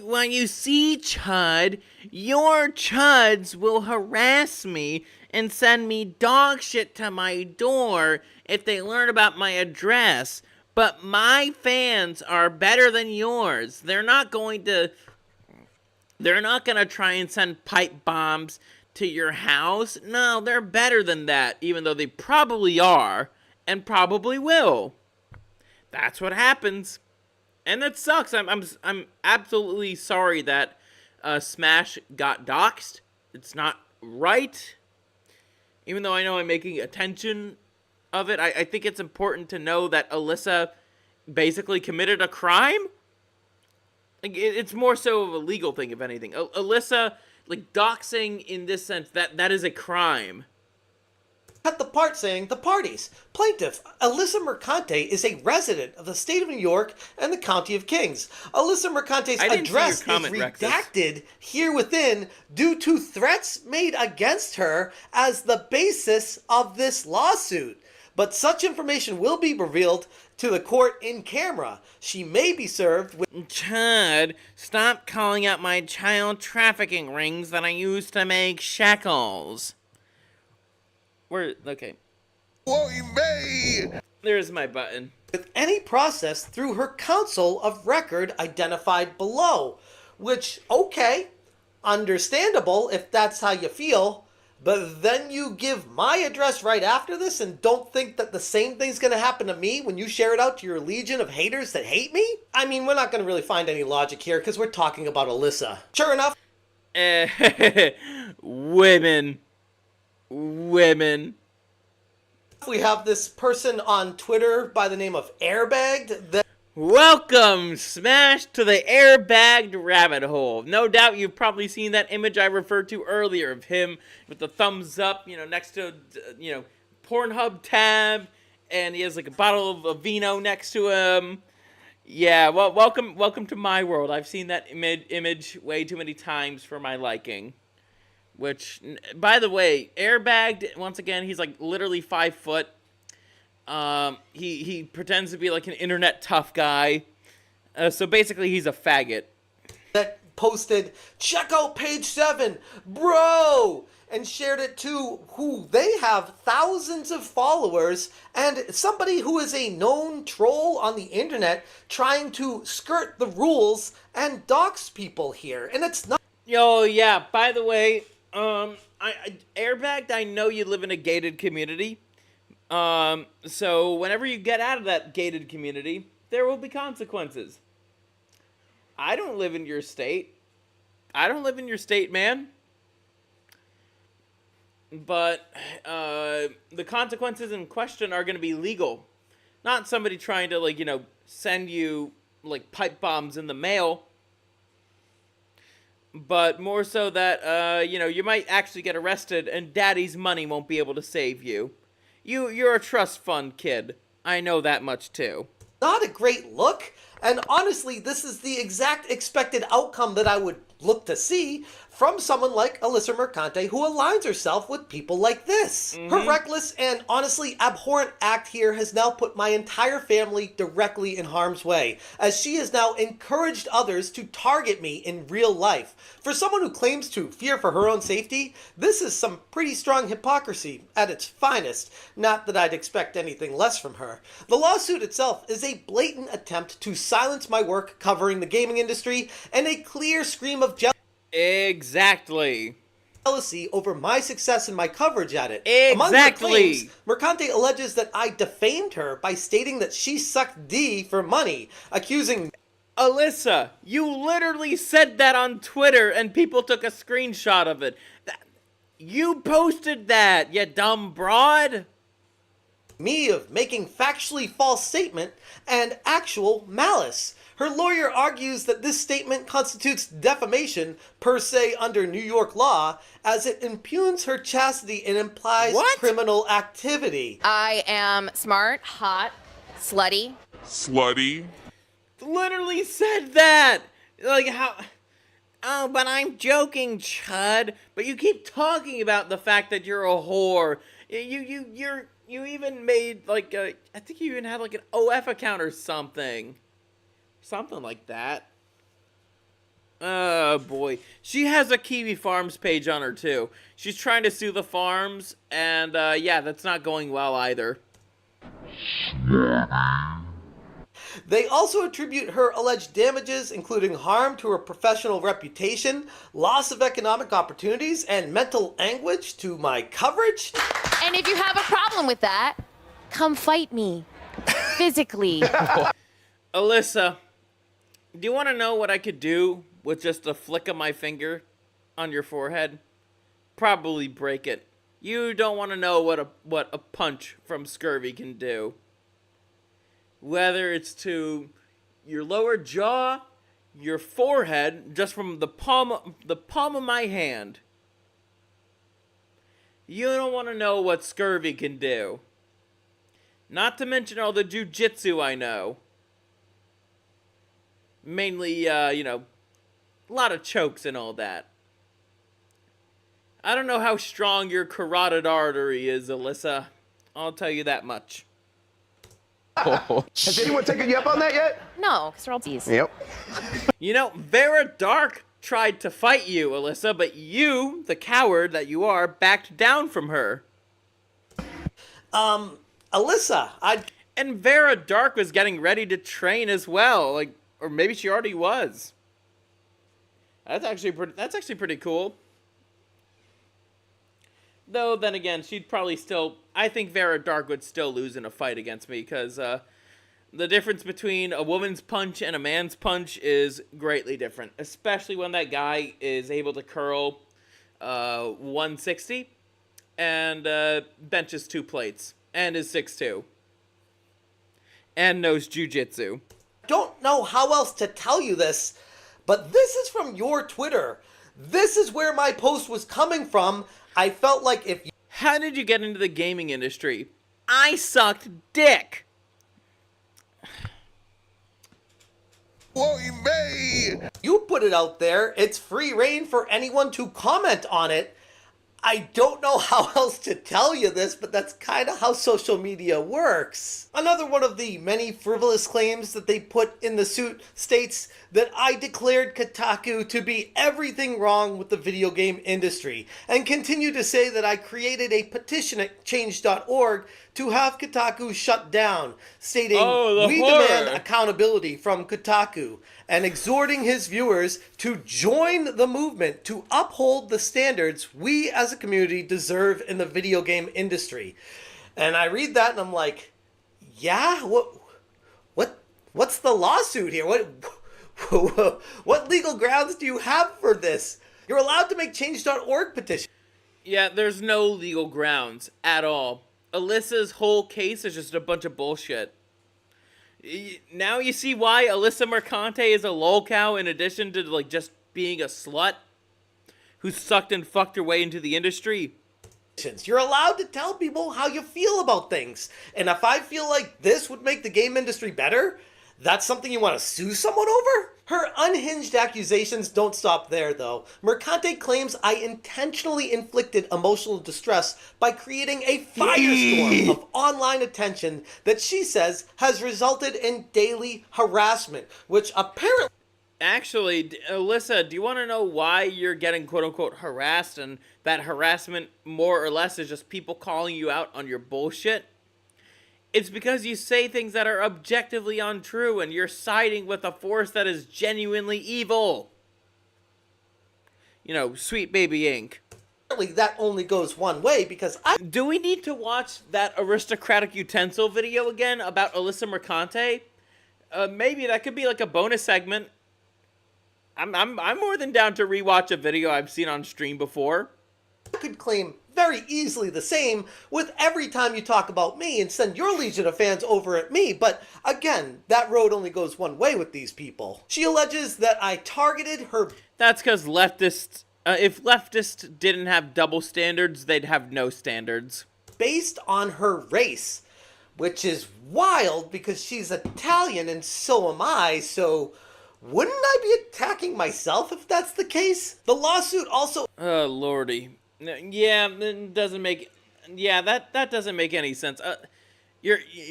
Well, you see, Chud, your Chuds will harass me and send me dog shit to my door if they learn about my address. But my fans are better than yours. They're not going to try and send pipe bombs to your house. No, they're better than that, even though they probably are and probably will. That's what happens. And that sucks. I'm absolutely sorry that Smash got doxxed. It's not right. Even though I know I'm making attention of it, I think it's important to know that Alyssa basically committed a crime. Like, it's more so of a legal thing, if anything. Alyssa, like, doxing in this sense, that is a crime. Cut the part saying the parties. Plaintiff, Alyssa Mercante is a resident of the state of New York and the county of Kings. Alyssa Mercante's address is redacted here within due to threats made against her as the basis of this lawsuit. But such information will be revealed to the court in camera. She may be served with... Chud, stop calling out my child trafficking rings that I used to make shackles. Okay. There's my button. With any process through her counsel of record identified below. Which, okay, understandable if that's how you feel. But then you give my address right after this and don't think that the same thing's going to happen to me when you share it out to your legion of haters that hate me? I mean, we're not going to really find any logic here because we're talking about Alyssa. Sure enough. Women. We have this person on Twitter by the name of Airbagged that... Welcome, Smash, to the airbagged rabbit hole. No doubt you've probably seen that image I referred to earlier of him with the thumbs up, next to, Pornhub tab, and he has like a bottle of vino next to him. Yeah, well, welcome to my world. I've seen that image way too many times for my liking. Which, by the way, airbagged, once again, he's like literally 5 foot. He pretends to be like an internet tough guy. So basically he's a faggot. That posted, check out page 7, bro! And shared it to who they have thousands of followers and somebody who is a known troll on the internet trying to skirt the rules and dox people here. And it's not... Yo, yeah, by the way, Airbagged, I know you live in a gated community. So whenever you get out of that gated community, there will be consequences. I don't live in your state. Man. But, the consequences in question are going to be legal. Not somebody trying to, send you, pipe bombs in the mail. But more so that, you might actually get arrested and daddy's money won't be able to save you. You're a trust fund kid. I know that much too. Not a great look, and honestly, this is the exact expected outcome that I would look to see from someone like Alyssa Mercante, who aligns herself with people like this. Her reckless and honestly abhorrent act here has now put my entire family directly in harm's way, as she has now encouraged others to target me in real life. For someone who claims to fear for her own safety, this is some pretty strong hypocrisy at its finest. Not that I'd expect anything less from her. The lawsuit itself is a blatant attempt to silence my work covering the gaming industry and a clear scream of Exactly. jealousy over my success and my coverage at it. Exactly. Among her claims, Mercante alleges that I defamed her by stating that she sucked D for money, accusing... Alyssa, you literally said that on Twitter and people took a screenshot of it. You posted that, you dumb broad. Me of making factually false statement and actual malice. Her lawyer argues that this statement constitutes defamation per se under New York law, as it impugns her chastity and implies criminal activity. I am smart, hot, slutty. Slutty? Literally said that! Like, how... Oh, but I'm joking, Chud. But you keep talking about the fact that you're a whore. You even made, like, I think you even had, like, an OF account or something. Something like that. Oh, boy. She has a Kiwi Farms page on her, too. She's trying to sue the farms, and, yeah, that's not going well either. They also attribute her alleged damages, including harm to her professional reputation, loss of economic opportunities, and mental anguish, to my coverage. And if you have a problem with that, come fight me. Physically. Alyssa, do you want to know what I could do with just a flick of my finger on your forehead? Probably break it. You don't want to know what a punch from Scurvy can do. Whether it's to your lower jaw, your forehead, just from the palm of my hand. You don't want to know what Scurvy can do. Not to mention all the jujitsu I know. Mainly, you know, a lot of chokes and all that. I don't know how strong your carotid artery is, Alyssa. I'll tell you that much. Has anyone taken you up on that yet? No, because we're all D's. Yep. You know, Vera Dark tried to fight you, Alyssa, but you, the coward that you are, backed down from her. Alyssa, And Vera Dark was getting ready to train as well, like, or maybe she already was. That's actually pretty cool. Though, then again, she'd probably still... I think Vera Dark would still lose in a fight against me, because the difference between a woman's punch and a man's punch is greatly different. Especially when that guy is able to curl 160 and benches 2 plates. And is 6'2". And knows jujitsu. Don't know how else to tell you this, but this is from your Twitter. This is where my post was coming from. I felt like if you... How did you get into the gaming industry? I sucked dick. Chloe May! You put it out there. It's free reign for anyone to comment on it. I don't know how else to tell you this, but that's kind of how social media works. Another one of the many frivolous claims that they put in the suit states that I declared Kotaku to be everything wrong with the video game industry, and continue to say that I created a petition at change.org to have Kotaku shut down, stating, "We demand accountability from Kotaku," and exhorting his viewers to join the movement to uphold the standards we as a community deserve in the video game industry. And I read that and I'm like, yeah, what's the lawsuit here? What legal grounds do you have for this? You're allowed to make change.org petition. Yeah, there's no legal grounds at all. Alyssa's whole case is just a bunch of bullshit. Now you see why Alyssa Mercante is a lolcow in addition to, like, just being a slut who sucked and fucked her way into the industry. You're allowed to tell people how you feel about things. And if I feel like this would make the game industry better, that's something you want to sue someone over? Her unhinged accusations don't stop there, though. Mercante claims I intentionally inflicted emotional distress by creating a firestorm of online attention that she says has resulted in daily harassment, which apparently... Actually, Alyssa, do you want to know why you're getting quote-unquote harassed, and that harassment more or less is just people calling you out on your bullshit? It's because you say things that are objectively untrue, and you're siding with a force that is genuinely evil. You know, Sweet Baby Inc. That only goes one way, because Do we need to watch that aristocratic utensil video again about Alyssa Mercante? Maybe that could be like a bonus segment. I'm more than down to rewatch a video I've seen on stream before. I could claim very easily the same with every time you talk about me and send your legion of fans over at me. But again, that road only goes one way with these people. She alleges that I targeted her. That's because leftists, if leftists didn't have double standards, they'd have no standards. Based on her race, which is wild because she's Italian and so am I, so wouldn't I be attacking myself if that's the case? The lawsuit also... Oh, lordy. Yeah, it doesn't make... Yeah, that doesn't make any sense.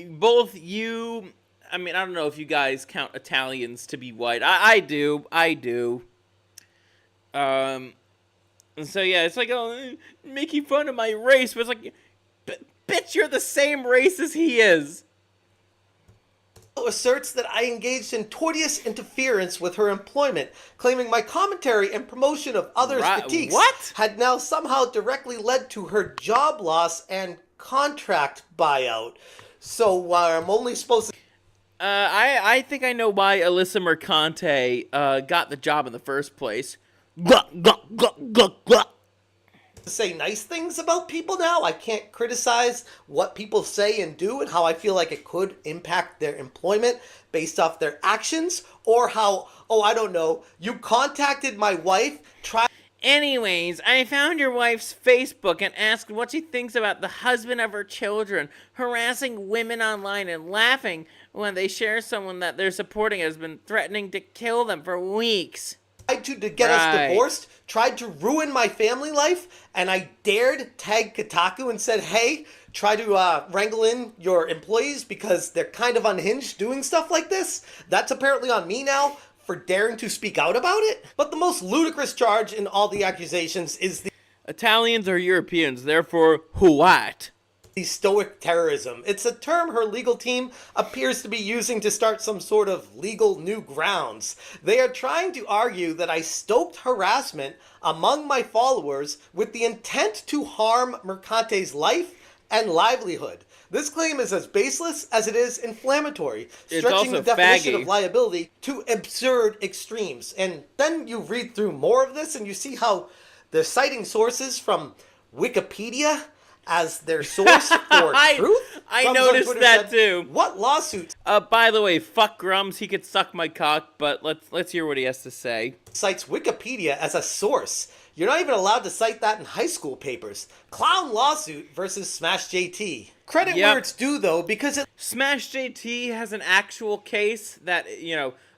Both you... I mean, I don't know if you guys count Italians to be white. I do. So yeah, it's like, oh, making fun of my race, but it's like, bitch, you're the same race as he is. Asserts that I engaged in tortious interference with her employment, claiming my commentary and promotion of others' critiques had now somehow directly led to her job loss and contract buyout. So I'm only supposed to... I think I know why Alyssa Mercante got the job in the first place. Say nice things about people now. I can't criticize what people say and do and how I feel like it could impact their employment based off their actions, or how, oh, I don't know, you contacted my wife, Anyways, I found your wife's Facebook and asked what she thinks about the husband of her children harassing women online and laughing when they share someone that they're supporting has been threatening to kill them for weeks. Tried to get us divorced, tried to ruin my family life, and I dared tag Kotaku and said, hey, try to wrangle in your employees because they're kind of unhinged doing stuff like this. That's apparently on me now for daring to speak out about it. But the most ludicrous charge in all the accusations is the Italians are Europeans, therefore what? The stoic terrorism. It's a term her legal team appears to be using to start some sort of legal new grounds. They are trying to argue that I stoked harassment among my followers with the intent to harm Mercante's life and livelihood. This claim is as baseless as it is inflammatory, stretching the definition of liability to absurd extremes. And then you read through more of this and you see how they're citing sources from Wikipedia as their source for truth. I noticed that too. What lawsuits? By the way, fuck Grums. He could suck my cock, but let's hear what he has to say. Cites Wikipedia as a source. You're not even allowed to cite that in high school papers. Clown lawsuit versus Smash JT. Credit where it's due though, because Smash JT has an actual case that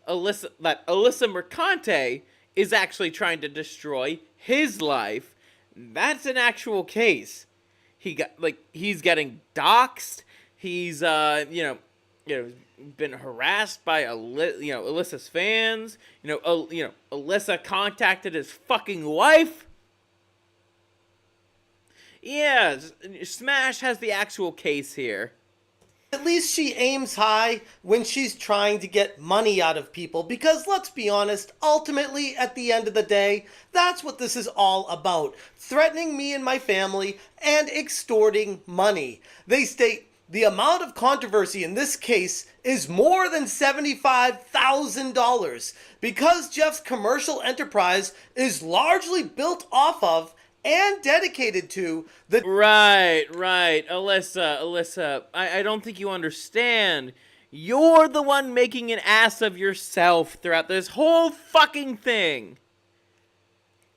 Alyssa Mercante is actually trying to destroy his life. That's an actual case. He's getting doxxed. He's been harassed by Alyssa's fans. Alyssa contacted his fucking wife. Yeah, Smash has the actual case here. At least she aims high when she's trying to get money out of people, because let's be honest, ultimately, at the end of the day, that's what this is all about. Threatening me and my family and extorting money. They state the amount of controversy in this case is more than $75,000 because Jeff's commercial enterprise is largely built off of and dedicated to the... Right. Alyssa, I don't think you understand. You're the one making an ass of yourself throughout this whole fucking thing.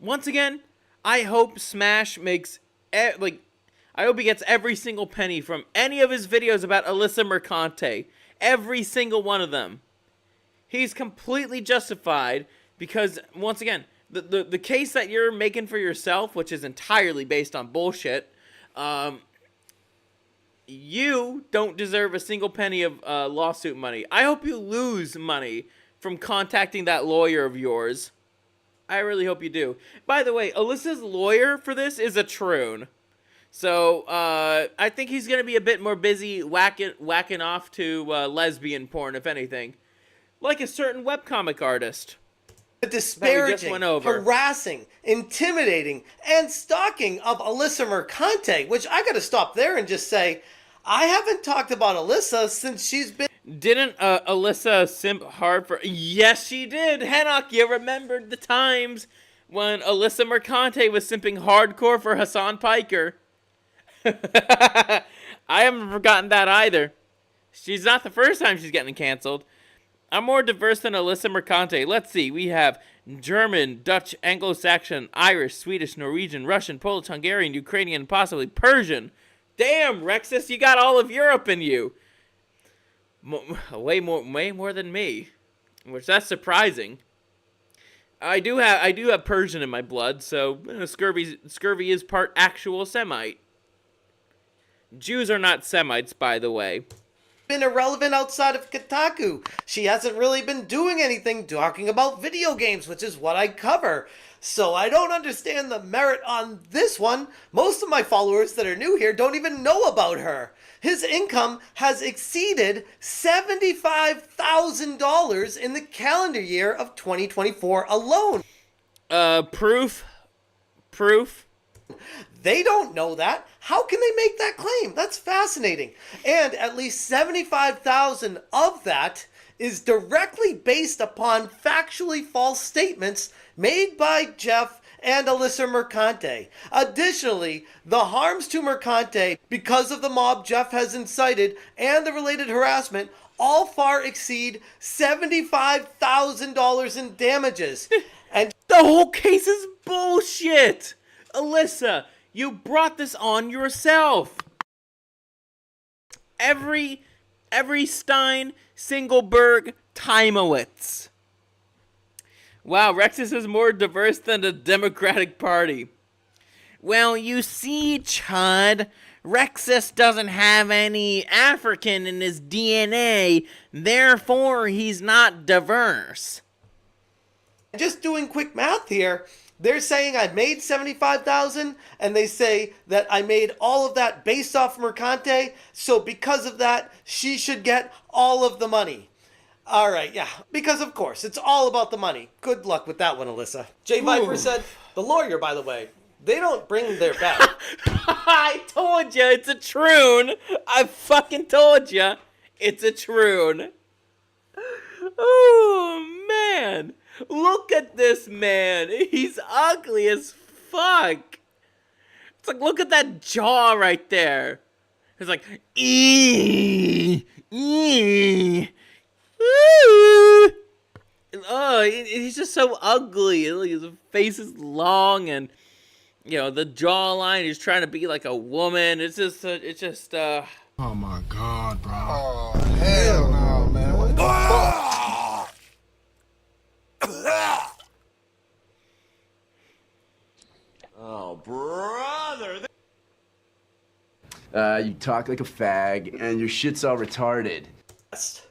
Once again, I hope Smash makes... I hope he gets every single penny from any of his videos about Alyssa Mercante. Every single one of them. He's completely justified because, once again... The case that you're making for yourself, which is entirely based on bullshit, you don't deserve a single penny of lawsuit money. I hope you lose money from contacting that lawyer of yours. I really hope you do. By the way, Alyssa's lawyer for this is a troon. So, I think he's going to be a bit more busy whacking off to lesbian porn, if anything. Like a certain webcomic artist. The disparaging, harassing, intimidating, and stalking of Alyssa Mercante, which I gotta stop there and just say, I haven't talked about Alyssa since she's been... Didn't Alyssa simp hard for... Yes, she did! Hennock, you remembered the times when Alyssa Mercante was simping hardcore for Hassan Piker. I haven't forgotten that either. She's not the first time she's getting canceled. I'm more diverse than Alyssa Mercante. Let's see. We have German, Dutch, Anglo-Saxon, Irish, Swedish, Norwegian, Russian, Polish, Hungarian, Ukrainian, and possibly Persian. Damn, Rexus, you got all of Europe in you. Way more than me, which that's surprising. I do have Persian in my blood, so Scurvy is part actual Semite. Jews are not Semites, by the way. Been irrelevant outside of Kotaku. She hasn't really been doing anything talking about video games, which is what I cover. So I don't understand the merit on this one. Most of my followers that are new here don't even know about her. His income has exceeded $75,000 in the calendar year of 2024 alone. Proof? They don't know that. How can they make that claim? That's fascinating. And at least 75,000 of that is directly based upon factually false statements made by Jeff and Alyssa Mercante. Additionally, the harms to Mercante because of the mob Jeff has incited and the related harassment all far exceed $75,000 in damages. And the whole case is bullshit. Alyssa, you brought this on yourself. Every Stein, Singleberg, Timowitz. Wow, Rexus is more diverse than the Democratic Party. Well, you see, Chud, Rexus doesn't have any African in his DNA, therefore he's not diverse. Just doing quick math here, they're saying I made $75,000, and they say that I made all of that based off Mercante, so because of that, she should get all of the money. All right, yeah, because of course, it's all about the money. Good luck with that one, Alyssa. Jay Viper said, the lawyer, by the way, they don't bring their bag. I told you, it's a troon. I fucking told you, it's a troon. Oh, man. Look at this man. He's ugly as fuck. It's like, look at that jaw right there. It's like, eee. Oh, he's just so ugly. His face is long, and you know the jawline. He's trying to be like a woman. It's just. Oh my god, bro! Oh hell no, man! What the fuck? Oh, brother! You talk like a fag, and your shit's all retarded.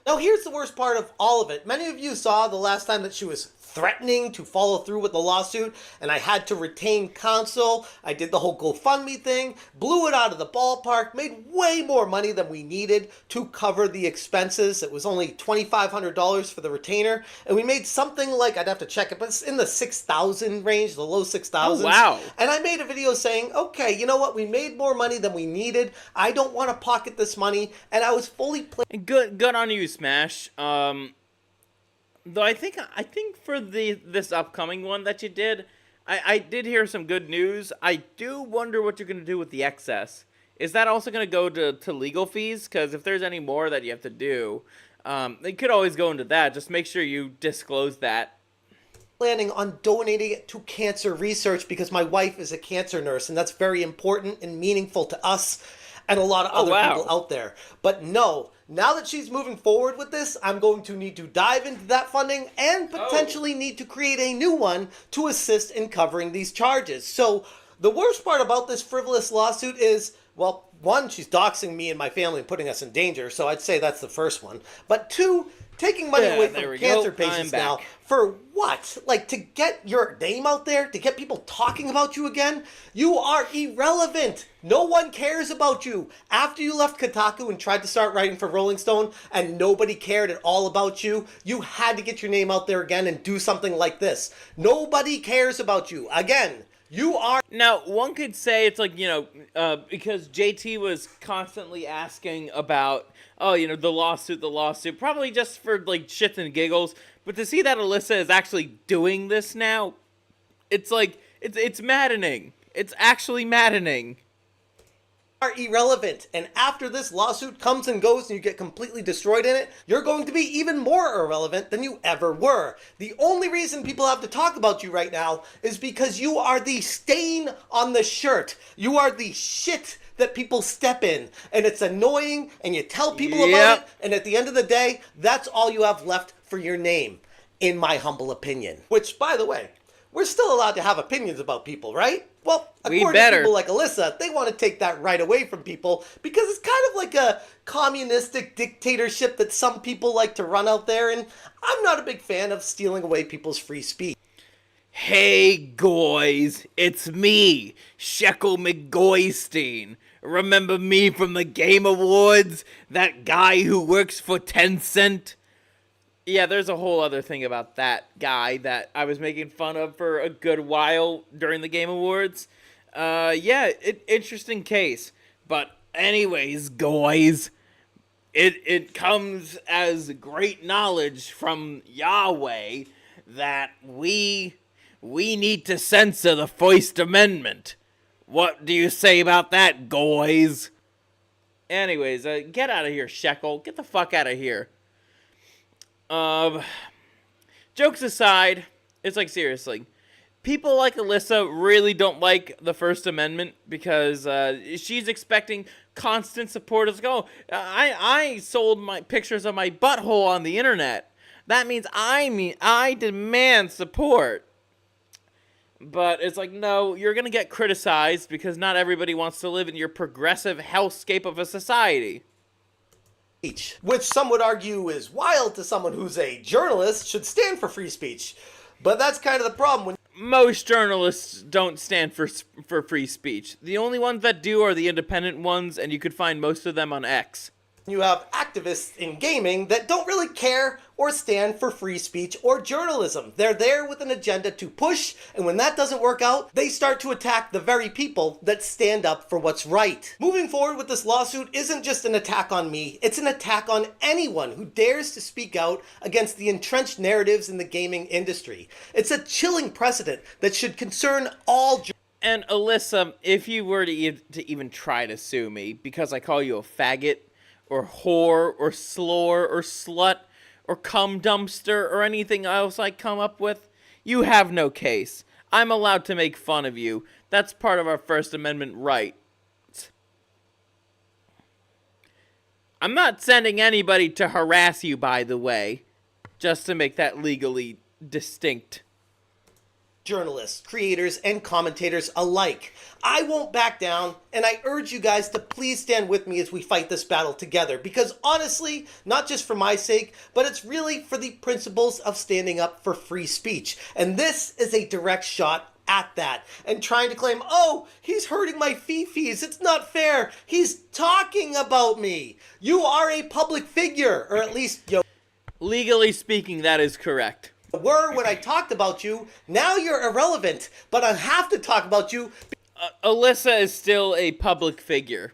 Now here's the worst part of all of it. Many of you saw the last time that she was threatening to follow through with the lawsuit, and I had to retain counsel. I did the whole GoFundMe thing, blew it out of the ballpark, made way more money than we needed to cover the expenses. It was only $2,500 for the retainer, and we made something like, I'd have to check it, but it's in the 6,000 range, the low 6,000s. Oh, wow. And I made a video saying, okay, you know what, we made more money than we needed. I don't want to pocket this money, and I was fully Good on you, Smash. Though I think for this upcoming one that you did, I did hear some good news. I do wonder what you're going to do with the excess. Is that also going to go to legal fees? Because if there's any more that you have to do, they could always go into that. Just make sure you disclose that. Planning on donating it to cancer research because my wife is a cancer nurse, and that's very important and meaningful to us and a lot of other people out there. But no, now that she's moving forward with this, I'm going to need to dive into that funding and potentially need to create a new one to assist in covering these charges. So the worst part about this frivolous lawsuit is, well, one, she's doxing me and my family and putting us in danger, so I'd say that's the first one. But two, taking money away from cancer patients now for what? Like, to get your name out there? To get people talking about you again? You are irrelevant. No one cares about you. After you left Kotaku and tried to start writing for Rolling Stone and nobody cared at all about you, you had to get your name out there again and do something like this. Nobody cares about you. Again, you are... Now, one could say it's like, you know, because JT was constantly asking about, oh, you know, the lawsuit, probably just for, like, shits and giggles. But to see that Alyssa is actually doing this now It's like, it's maddening. It's actually maddening. Are irrelevant, and after this lawsuit comes and goes and you get completely destroyed in it, you're going to be even more irrelevant than you ever were. The only reason people have to talk about you right now is because you are the stain on the shirt. You are the shit that people step in, and it's annoying, and you tell people about it, and at the end of the day, that's all you have left for your name, in my humble opinion. Which, by the way, we're still allowed to have opinions about people, right? Well, according to people like Alyssa, they want to take that right away from people because it's kind of like a communistic dictatorship that some people like to run out there, and I'm not a big fan of stealing away people's free speech. Hey, guys, it's me, Shekel McGoystein. Remember me from the Game Awards? That guy who works for Tencent? Yeah, there's a whole other thing about that guy that I was making fun of for a good while during the Game Awards. Interesting case. But anyways, guys, it comes as great knowledge from Yahweh that we need to censor the First Amendment. What do you say about that, guys? Anyways, get out of here, Shekel. Get the fuck out of here. Jokes aside, it's like, seriously, people like Alyssa really don't like the First Amendment because she's expecting constant support. As go, I sold my pictures of my butthole on the internet. That means I demand support. But it's like, no, you're gonna get criticized because not everybody wants to live in your progressive hellscape of a society. Which some would argue is wild to someone who's a journalist should stand for free speech. But that's kind of the problem. When most journalists don't stand for free speech. The only ones that do are the independent ones, and you could find most of them on X. You have activists in gaming that don't really care or stand for free speech or journalism. They're there with an agenda to push, and when that doesn't work out, they start to attack the very people that stand up for what's right. Moving forward with this lawsuit isn't just an attack on me, it's an attack on anyone who dares to speak out against the entrenched narratives in the gaming industry. It's a chilling precedent that should concern all And Alyssa, if you were to even try to sue me because I call you a faggot, or whore, or slore, or slut, or cum dumpster, or anything else I come up with, you have no case. I'm allowed to make fun of you. That's part of our First Amendment right. I'm not sending anybody to harass you, by the way, just to make that legally distinct. Journalists, creators, and commentators alike. I won't back down, and I urge you guys to please stand with me as we fight this battle together, because honestly, not just for my sake, but it's really for the principles of standing up for free speech. And this is a direct shot at that, and trying to claim, oh, he's hurting my fee-fees, it's not fair, he's talking about me. You are a public figure, or at least, legally speaking, that is correct. Were when I talked about you, now you're irrelevant, but I have to talk about you. Alyssa is still a public figure.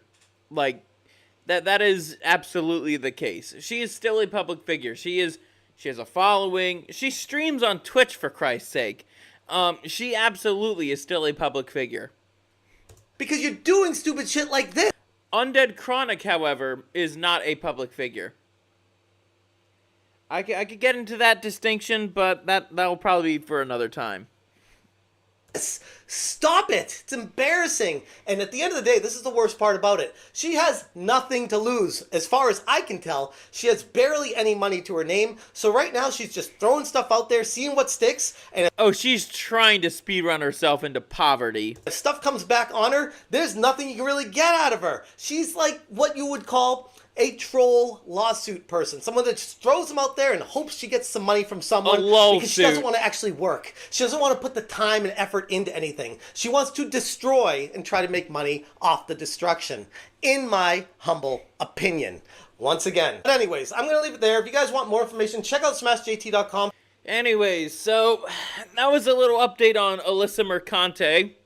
Like, that is absolutely the case. She is still a public figure. She has a following. She streams on Twitch, for Christ's sake. She absolutely is still a public figure. Because you're doing stupid shit like this. Undead Chronic, however, is not a public figure. I could get into that distinction, but that'll probably be for another time. Stop it! It's embarrassing. And at the end of the day, this is the worst part about it. She has nothing to lose. As far as I can tell, she has barely any money to her name. So right now, she's just throwing stuff out there, seeing what sticks. And she's trying to speedrun herself into poverty. If stuff comes back on her, there's nothing you can really get out of her. She's like what you would call a troll lawsuit person. Someone that just throws them out there and hopes she gets some money from someone because she doesn't want to actually work. She doesn't want to put the time and effort into anything. She wants to destroy and try to make money off the destruction, in my humble opinion. Once again. But anyways, I'm going to leave it there. If you guys want more information, check out smashjt.com. Anyways, so that was a little update on Alyssa Mercante.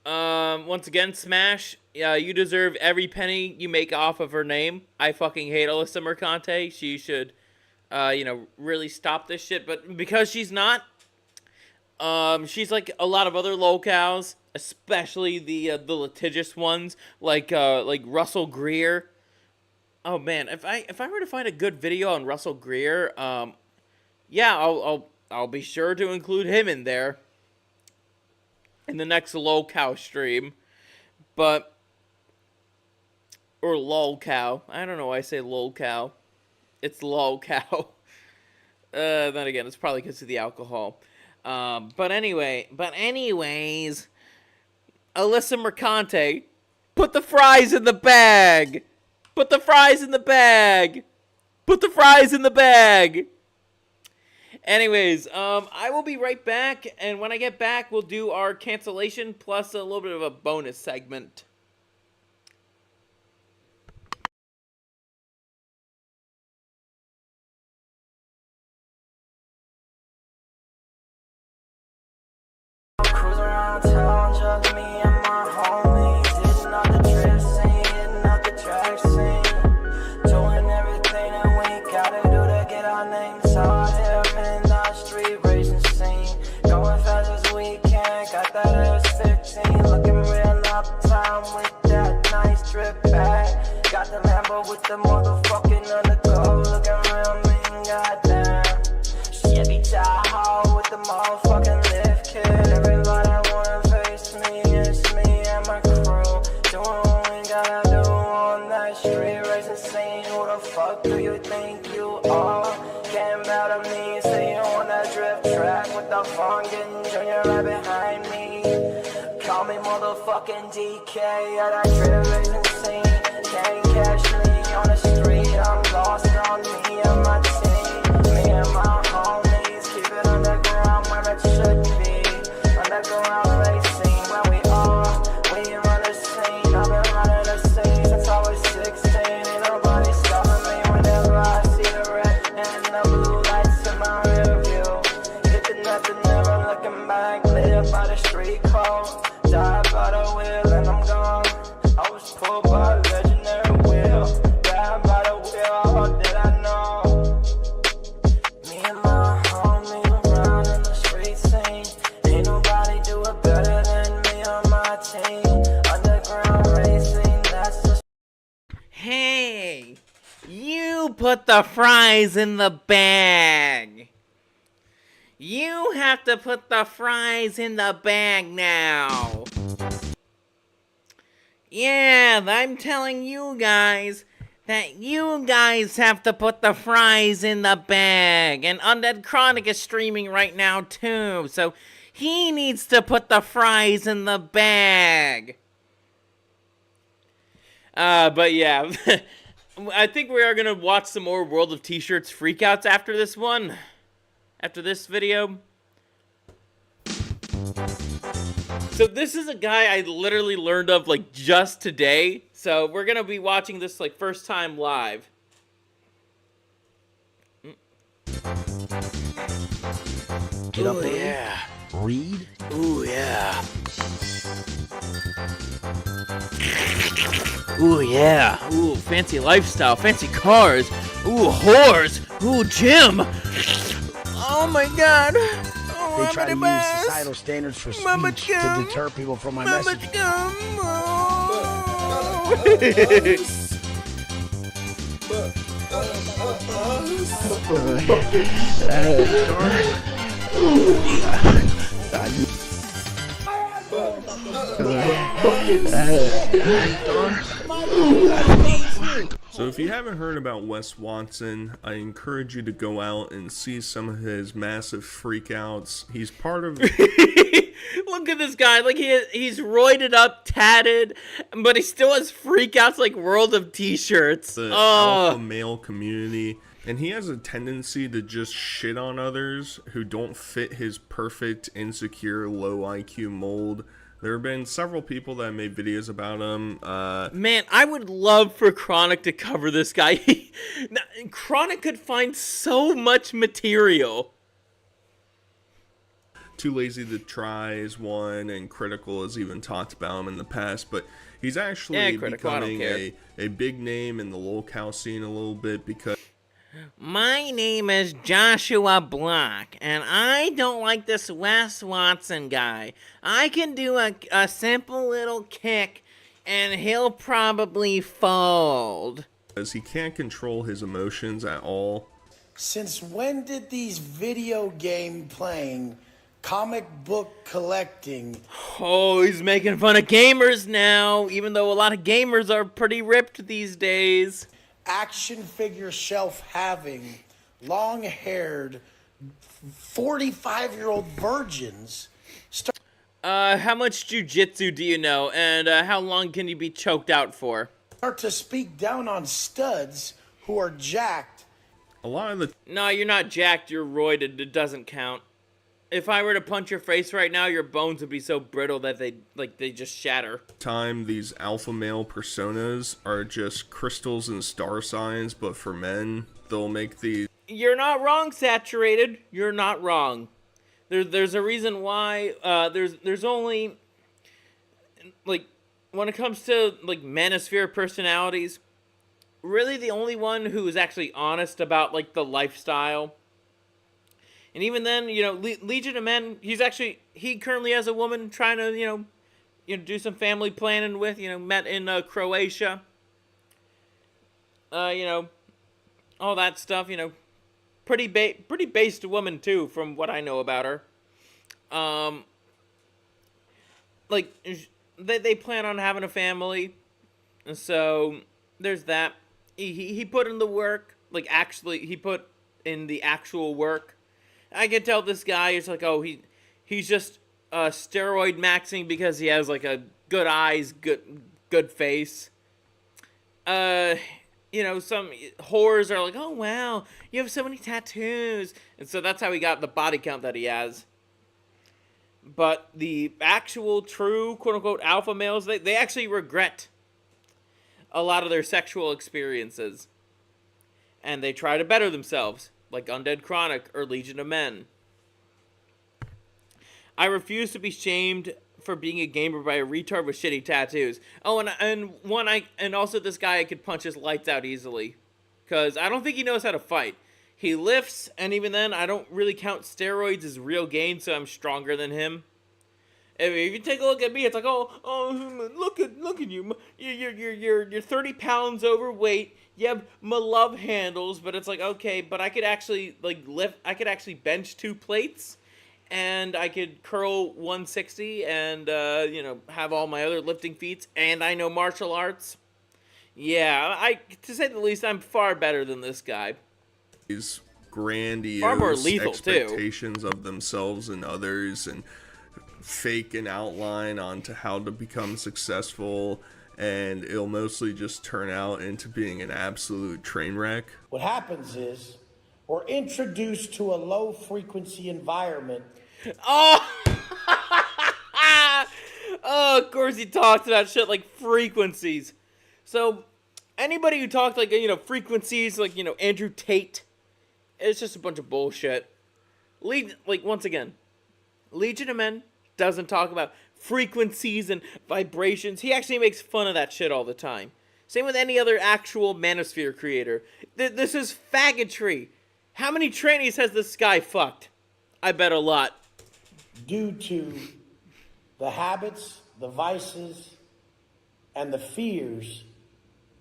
Once again, Smash, you deserve every penny you make off of her name. I fucking hate Alyssa Mercante. She should, really stop this shit. But because she's not, She's like a lot of other lolcows, especially the litigious ones, like Russell Greer. Oh man, if I were to find a good video on Russell Greer, yeah, I'll be sure to include him in there in the next lolcow stream. But or lolcow, I don't know why I say lolcow. It's lolcow. Then again, it's probably because of the alcohol. But anyways, Alyssa Mercante, put the fries in the bag. Put the fries in the bag. Put the fries in the bag. Anyways, I will be right back, and when I get back, we'll do our cancellation plus a little bit of a bonus segment. Cruise around town, just me and my homies, hitting up the trip scene, hitting up the track scene, doing everything that we gotta do to get our names out here in the street racing scene, going fast as we can, got that S15, looking real uptown with that nice drip bag, got the Lambo with the motherfucking undergo, looking real mean, goddamn, Chevy Tahoe with the motherfucking lift kit, everybody wanna face me, it's me and my crew, doing what we gotta do on that street racing scene, who the fuck do you think you are, came out of me, say you on that drift track with the fun, getting Junior right behind me, call me motherfucking DK at that drift racing scene, can't catch me on the street, I'm lost on me and my team, me and my homies, keep it underground where it should be, underground racing where we are, we run the scene, I've been running the scene since I was 16, ain't nobody stopping me whenever I see the red and the blue lights in my rear view, hit the nothing, never looking back, live by the street code, die by the wheel and I'm gone, I was pulled by a legendary wheel, die by the wheel, how did I know, me and my homies around in the street scene, ain't nobody do it better than me on my team, underground racing, that's the Hey, you put the fries in the bag. You have to put the fries in the bag now. Yeah, I'm telling you guys that you guys have to put the fries in the bag. And Undead Chronic is streaming right now too, so he needs to put the fries in the bag. But yeah, I think we are gonna watch some more World of T-Shirts freakouts after this one. After this video. So this is a guy I literally learned of like just today. So we're gonna be watching this like first time live. Get up there. Yeah. Read. Ooh yeah. Ooh yeah. Ooh, fancy lifestyle, fancy cars. Ooh, whores. Ooh, gym. Oh my god. Oh, They try to use societal standards for speech to deter people from my message. So if you haven't heard about Wes Watson, I encourage you to go out and see some of his massive freakouts. He's part of... Look at this guy. Like, he's roided up, tatted, but he still has freakouts like World of T-Shirts. The alpha male community. And he has a tendency to just shit on others who don't fit his perfect, insecure, low IQ mold. There have been several people that made videos about him. Man, I would love for Chronic to cover this guy. Chronic could find so much material. Too Lazy to Try is one, and Critical has even talked about him in the past. But he's actually becoming a big name in the Lolcow scene a little bit because... My name is Joshua Block, and I don't like this Wes Watson guy. I can do a simple little kick, and he'll probably fold. As he can't control his emotions at all. Since when did these video game playing, comic book collecting... Oh, he's making fun of gamers now, even though a lot of gamers are pretty ripped these days. Action figure shelf having, long-haired, 45-year-old virgins... How much jujitsu do you know, and how long can you be choked out for? Start to speak down on studs who are jacked. A lot of the... No, you're not jacked, you're roided, it doesn't count. If I were to punch your face right now, your bones would be so brittle that they just shatter. Time these alpha male personas are just crystals and star signs, but for men, they'll make these... You're not wrong, Saturated. You're not wrong. There's a reason why, there's only, like, when it comes to, like, manosphere personalities, really the only one who is actually honest about, like, the lifestyle. And even then, you know, Legion of Men, he currently has a woman trying to, you know, do some family planning with, met in Croatia. You know, all that stuff, pretty based woman too, from what I know about her. Like, they plan on having a family, and so there's that. He put in the work, like, actually, he put in the actual work. I can tell this guy is like, oh, he's just steroid maxing because he has, like, a good eyes, good face. You know, some whores are like, oh, wow, you have so many tattoos. And so that's how he got the body count that he has. But the actual true, quote-unquote, alpha males, they actually regret a lot of their sexual experiences. And they try to better themselves, like Undead Chronic or Legion of Men. I refuse to be shamed for being a gamer by a retard with shitty tattoos. Oh, and also this guy, I could punch his lights out easily, because I don't think he knows how to fight. He lifts, and even then, I don't really count steroids as real gain, so I'm stronger than him. If you take a look at me, it's like, oh, look at you. You're 30 pounds overweight. You have my love handles, but it's like, okay, but I could actually, like, lift. I could actually bench 2 plates. And I could curl 160 and, have all my other lifting feats. And I know martial arts. Yeah, to say the least, I'm far better than this guy. These grandiose far more lethal, expectations of themselves and others, and fake an outline onto how to become successful. And it'll mostly just turn out into being an absolute train wreck. What happens is, we're introduced to a low-frequency environment. Oh! Oh, of course he talks about shit like frequencies. So, anybody who talks like, frequencies, like, Andrew Tate, it's just a bunch of bullshit. Once again, Legion of Men doesn't talk about frequencies and vibrations. He actually makes fun of that shit all the time. Same with any other actual manosphere creator. This is faggotry. How many trannies has this guy fucked? I bet a lot. Due to the habits, the vices, and the fears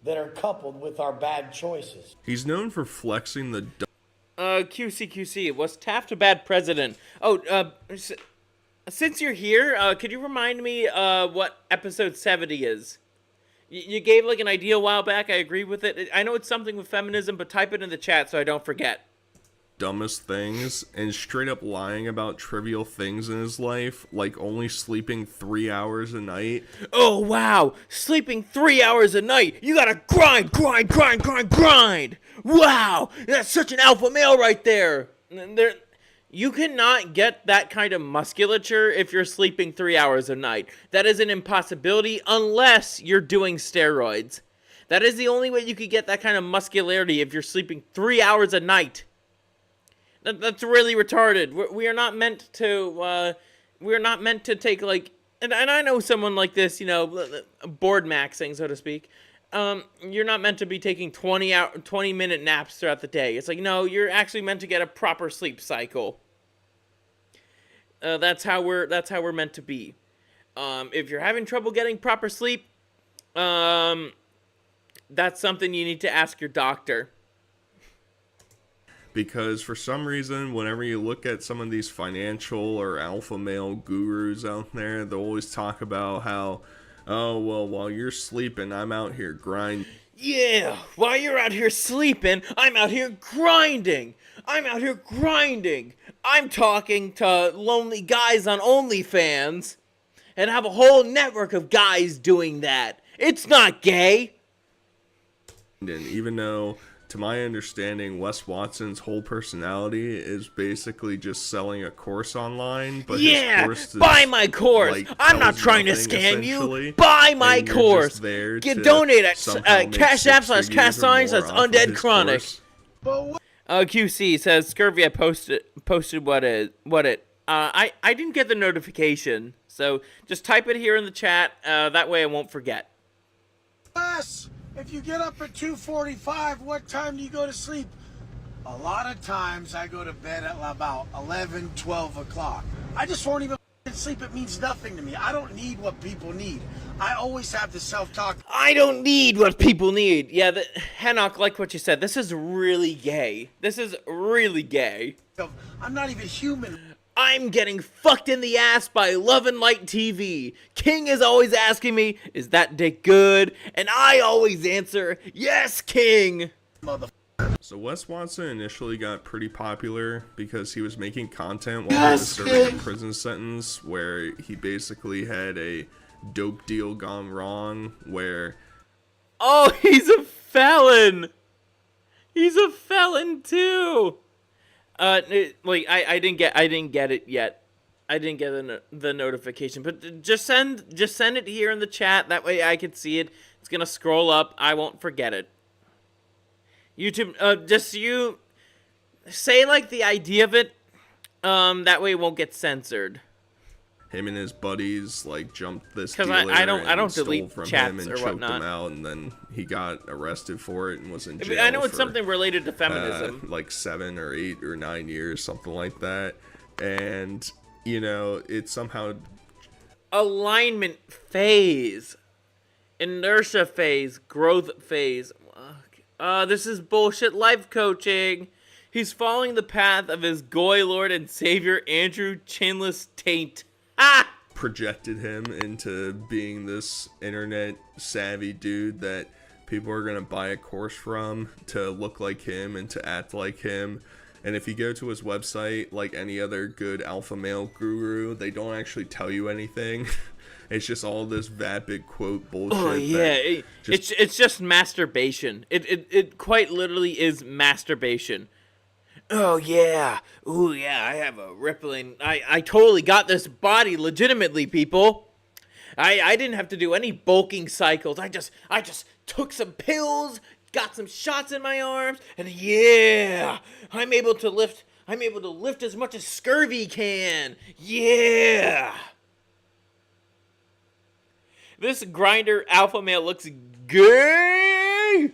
that are coupled with our bad choices. He's known for flexing the... QC, was Taft a bad president? Oh, since you're here, could you remind me what episode 70 is? You gave, like, an idea a while back. I agree with it. I know it's something with feminism, but type it in the chat so I don't forget. Dumbest things, and straight up lying about trivial things in his life, like only sleeping 3 hours a night. Oh, wow. Sleeping 3 hours a night. You gotta grind. Wow. That's such an alpha male right there. You cannot get that kind of musculature if you're sleeping 3 hours a night. That is an impossibility unless you're doing steroids. That is the only way you could get that kind of muscularity if you're sleeping 3 hours a night. That's really retarded. We are not meant to. We are not meant to take, like. And I know someone like this, board maxing, so to speak. you're not meant to be taking 20-minute naps throughout the day. It's like, no, you're actually meant to get a proper sleep cycle. That's how we're meant to be. If you're having trouble getting proper sleep, that's something you need to ask your doctor. Because for some reason, whenever you look at some of these financial or alpha male gurus out there, they'll always talk about how, oh, well, while you're sleeping, I'm out here grinding. Yeah, while you're out here sleeping, I'm out here grinding. I'm out here grinding. I'm talking to lonely guys on OnlyFans and have a whole network of guys doing that. It's not gay. And even though, to my understanding, Wes Watson's whole personality is basically just selling a course online, but his course is, buy my course. Like, I'm not trying to scam you. Buy my course. Get donate at Cashapp/CashSign/Undead Chronic. QC says Scurvy, I posted what it. I didn't get the notification, so just type it here in the chat. That way I won't forget. Wes, if you get up at 2:45, what time do you go to sleep? A lot of times I go to bed at about 11, 12 o'clock. I just won't even sleep. It means nothing to me. I don't need what people need. I always have the self-talk. I don't need what people need. Yeah, Henok, like what you said, this is really gay. This is really gay. I'm not even human. I'm getting fucked in the ass by Love and Light TV. King is always asking me, is that dick good? And I always answer, yes, King. So Wes Watson initially got pretty popular because he was making content while he was serving a prison sentence where he basically had a dope deal gone wrong where... Oh, he's a felon! He's a felon too! I didn't get it yet. I didn't get the notification, but just send it here in the chat. That way I can see it. It's gonna scroll up. I won't forget it. YouTube, just you say like the idea of it. That way it won't get censored. Him and his buddies like jumped this dealer I don't stole delete from chats him and or choked whatnot. him out, and then he got arrested for it and was in jail. I know it's for, something related to feminism, like 7 or 8 or 9 years, something like that. And you know, it's somehow alignment phase, inertia phase, growth phase. This is bullshit life coaching. He's following the path of his goy lord and savior Andrew Chinless Tate. Projected him into being this internet savvy dude that people are gonna buy a course from to look like him and to act like him. And if you go to his website, like any other good alpha male guru, they don't actually tell you anything. It's just all this vapid quote bullshit. Oh yeah, it's just masturbation. It quite literally is masturbation. Oh yeah, ooh yeah, I have a rippling. I totally got this body legitimately, people. I didn't have to do any bulking cycles. I just took some pills, got some shots in my arms, and yeah, I'm able to lift as much as Scurvy can. Yeah. This grinder alpha male looks gay.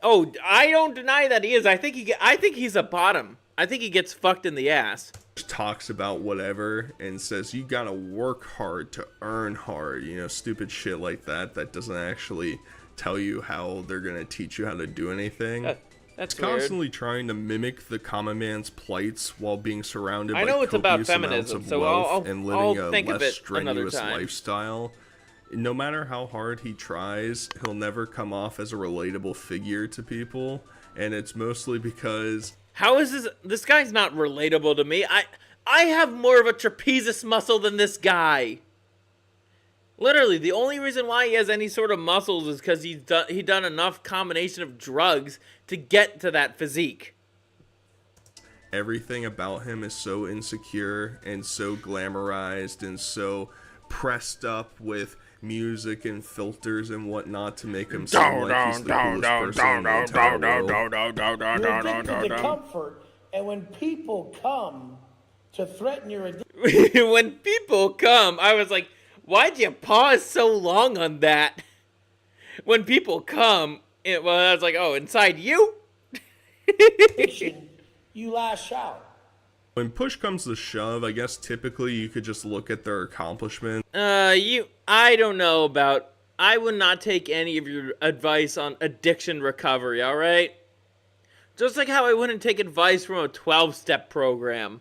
Oh, I don't deny that he is. I think he's a bottom. I think he gets fucked in the ass. Talks about whatever and says you gotta work hard to earn hard. You know, stupid shit like that. That doesn't actually tell you how they're gonna teach you how to do anything. That's it's constantly trying to mimic the common man's plights while being surrounded by it's about copious amounts feminism, of so wealth and living I'll a think of less it another strenuous time. lifestyle. No matter how hard he tries, he'll never come off as a relatable figure to people, and it's mostly because... How is this guy's not relatable to me? I have more of a trapezius muscle than this guy. Literally, the only reason why he has any sort of muscles is because he done enough combination of drugs to get to that physique. Everything about him is so insecure and so glamorized and so pressed up with music and filters and whatnot to make him seem like he's the coolest person in the entire world. You're addicted to comfort, and when people come to threaten your addiction... When people come, I was like, why'd you pause so long on that? when people come, well, I was like, oh, inside you? You lash out. When push comes to shove, I guess typically you could just look at their accomplishments. I don't know about, I would not take any of your advice on addiction recovery, alright? Just like how I wouldn't take advice from a 12-step program.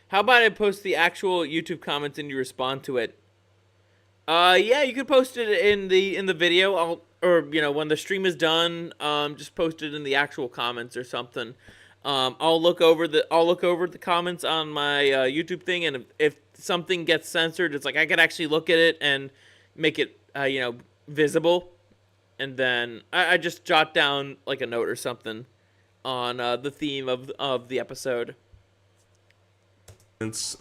How about I post the actual YouTube comments and you respond to it? Yeah, you could post it in the video, or you know, when the stream is done, just post it in the actual comments or something. I'll look over the comments on my YouTube thing, and if something gets censored, it's like I could actually look at it and make it you know, visible, and then I just jot down like a note or something on the theme of the episode.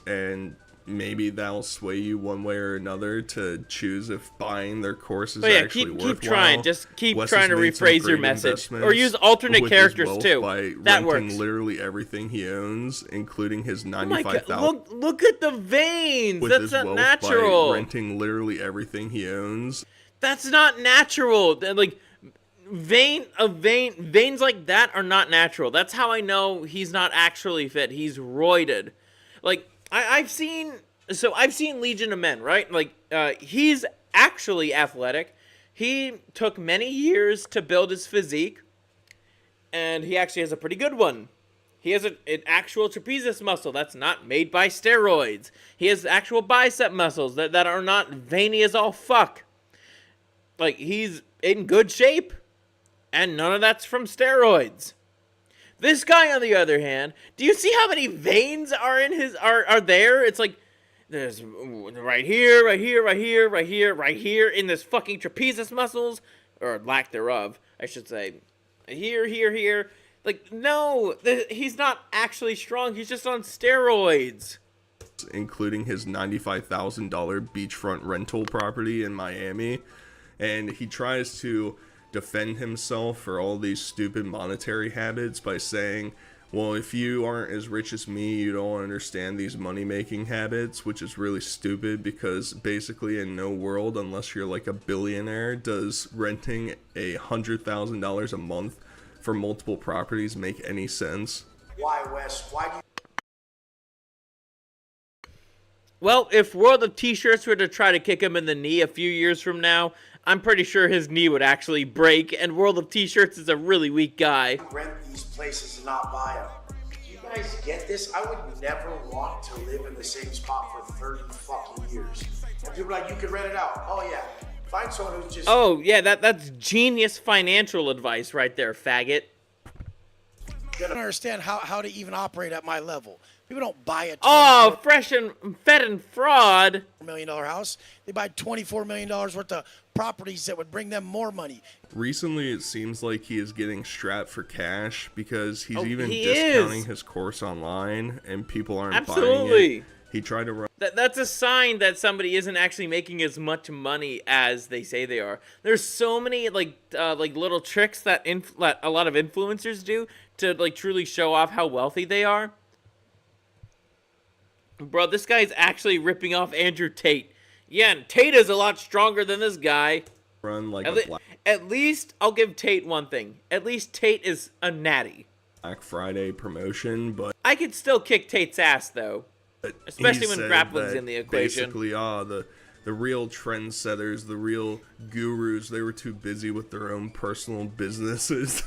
And maybe that'll sway you one way or another to choose if buying their course is actually worthwhile. Keep trying. Just keep Wes trying to has made some rephrase your great message, or investments use alternate with his characters wealth too. by That renting works. literally everything he owns, including his Oh my God, $95,000. look at the veins. With That's his not wealth natural. by renting literally everything he owns. That's not natural. Like veins like that are not natural. That's how I know he's not actually fit. He's roided. Like I've seen Legion of Men, right? Like he's actually athletic. He took many years to build his physique, and he actually has a pretty good one. He has an actual trapezius muscle that's not made by steroids. He has actual bicep muscles that are not veiny as all fuck. Like, he's in good shape, and none of that's from steroids. This guy, on the other hand, do you see how many veins are in his are there? It's like there's right here, right here, right here, right here, right here in this fucking trapezius muscles, or lack thereof, I should say. Here, here, here. Like, no, he's not actually strong. He's just on steroids. Including his $95,000 beachfront rental property in Miami. And he tries to defend himself for all these stupid monetary habits by saying, well, if you aren't as rich as me, you don't understand these money-making habits, which is really stupid because basically in no world, unless you're like a billionaire, does renting $100,000 a month for multiple properties make any sense. Why, Wes? Why do you... Well, if World of T-Shirts were to try to kick him in the knee a few years from now, I'm pretty sure his knee would actually break, and World of T-Shirts is a really weak guy. Rent these places and not buy them. Do you guys get this? I would never want to live in the same spot for 30 fucking years. And people are like, you can rent it out. Oh yeah. Find someone who's just... Oh, yeah, that's genius financial advice right there, faggot. I don't understand how to even operate at my level. People don't buy a fresh and fed and fraud $1 million house. They buy $24 million worth of properties that would bring them more money. Recently, it seems like he is getting strapped for cash because he's he discounting is. his course online and people aren't buying Absolutely. it. He tried to run... That's a sign that somebody isn't actually making as much money as they say they are. There's so many like little tricks that a lot of influencers do to like truly show off how wealthy they are. Bro, this guy's actually ripping off Andrew Tate. Yeah, and Tate is a lot stronger than this guy. Run like at least I'll give Tate one thing. At least Tate is a natty. Black Friday promotion, but I could still kick Tate's ass though. Especially he when said grappling's that in the equation. Basically, the real trendsetters, the real gurus, they were too busy with their own personal businesses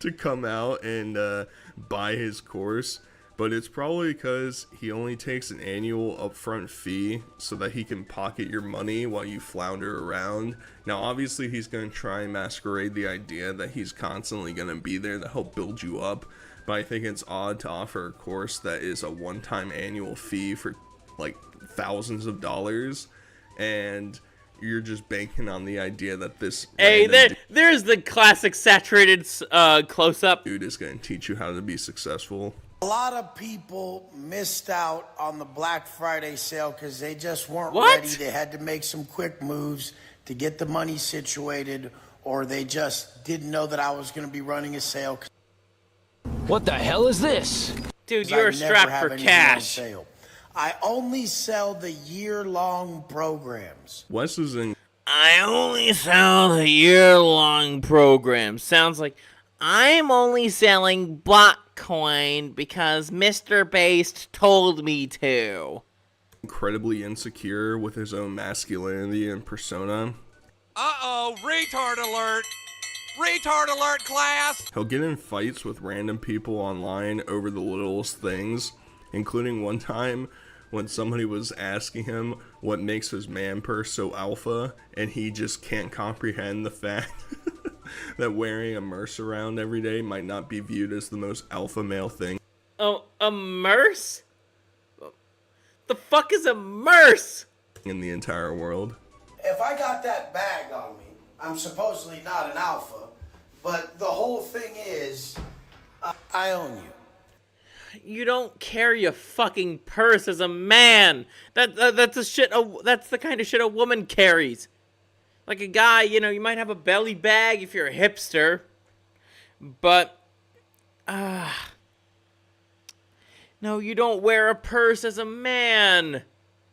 to come out and buy his course. But it's probably because he only takes an annual upfront fee so that he can pocket your money while you flounder around. Now, obviously, he's going to try and masquerade the idea that he's constantly going to be there to help build you up. But I think it's odd to offer a course that is a one-time annual fee for like thousands of dollars, and you're just banking on the idea that this there's the classic saturated close-up. Dude is going to teach you how to be successful. A lot of people missed out on the Black Friday sale because they just weren't What? ready. They had to make some quick moves to get the money situated, or they just didn't know that I was going to be running a sale. What the hell is this? Dude, I you're never strapped have for anything on cash. sale. I only sell the year-long programs. Wes is in. I only sell the year-long program. Sounds like I'm only selling Bitcoin because Mr. Beast told me to. Incredibly insecure with his own masculinity and persona. Uh-oh, retard alert! Retard alert, class! He'll get in fights with random people online over the littlest things, including one time when somebody was asking him what makes his man purse so alpha, and he just can't comprehend the fact that wearing a Merce around every day might not be viewed as the most alpha male thing. Oh, a Merce? The fuck is a Merce? In the entire world. If I got that bag on me, I'm supposedly not an alpha, but the whole thing is, I own you. You don't carry a fucking purse as a man. That's the kind of shit a woman carries. Like a guy, you know, you might have a belly bag if you're a hipster, but no, you don't wear a purse as a man.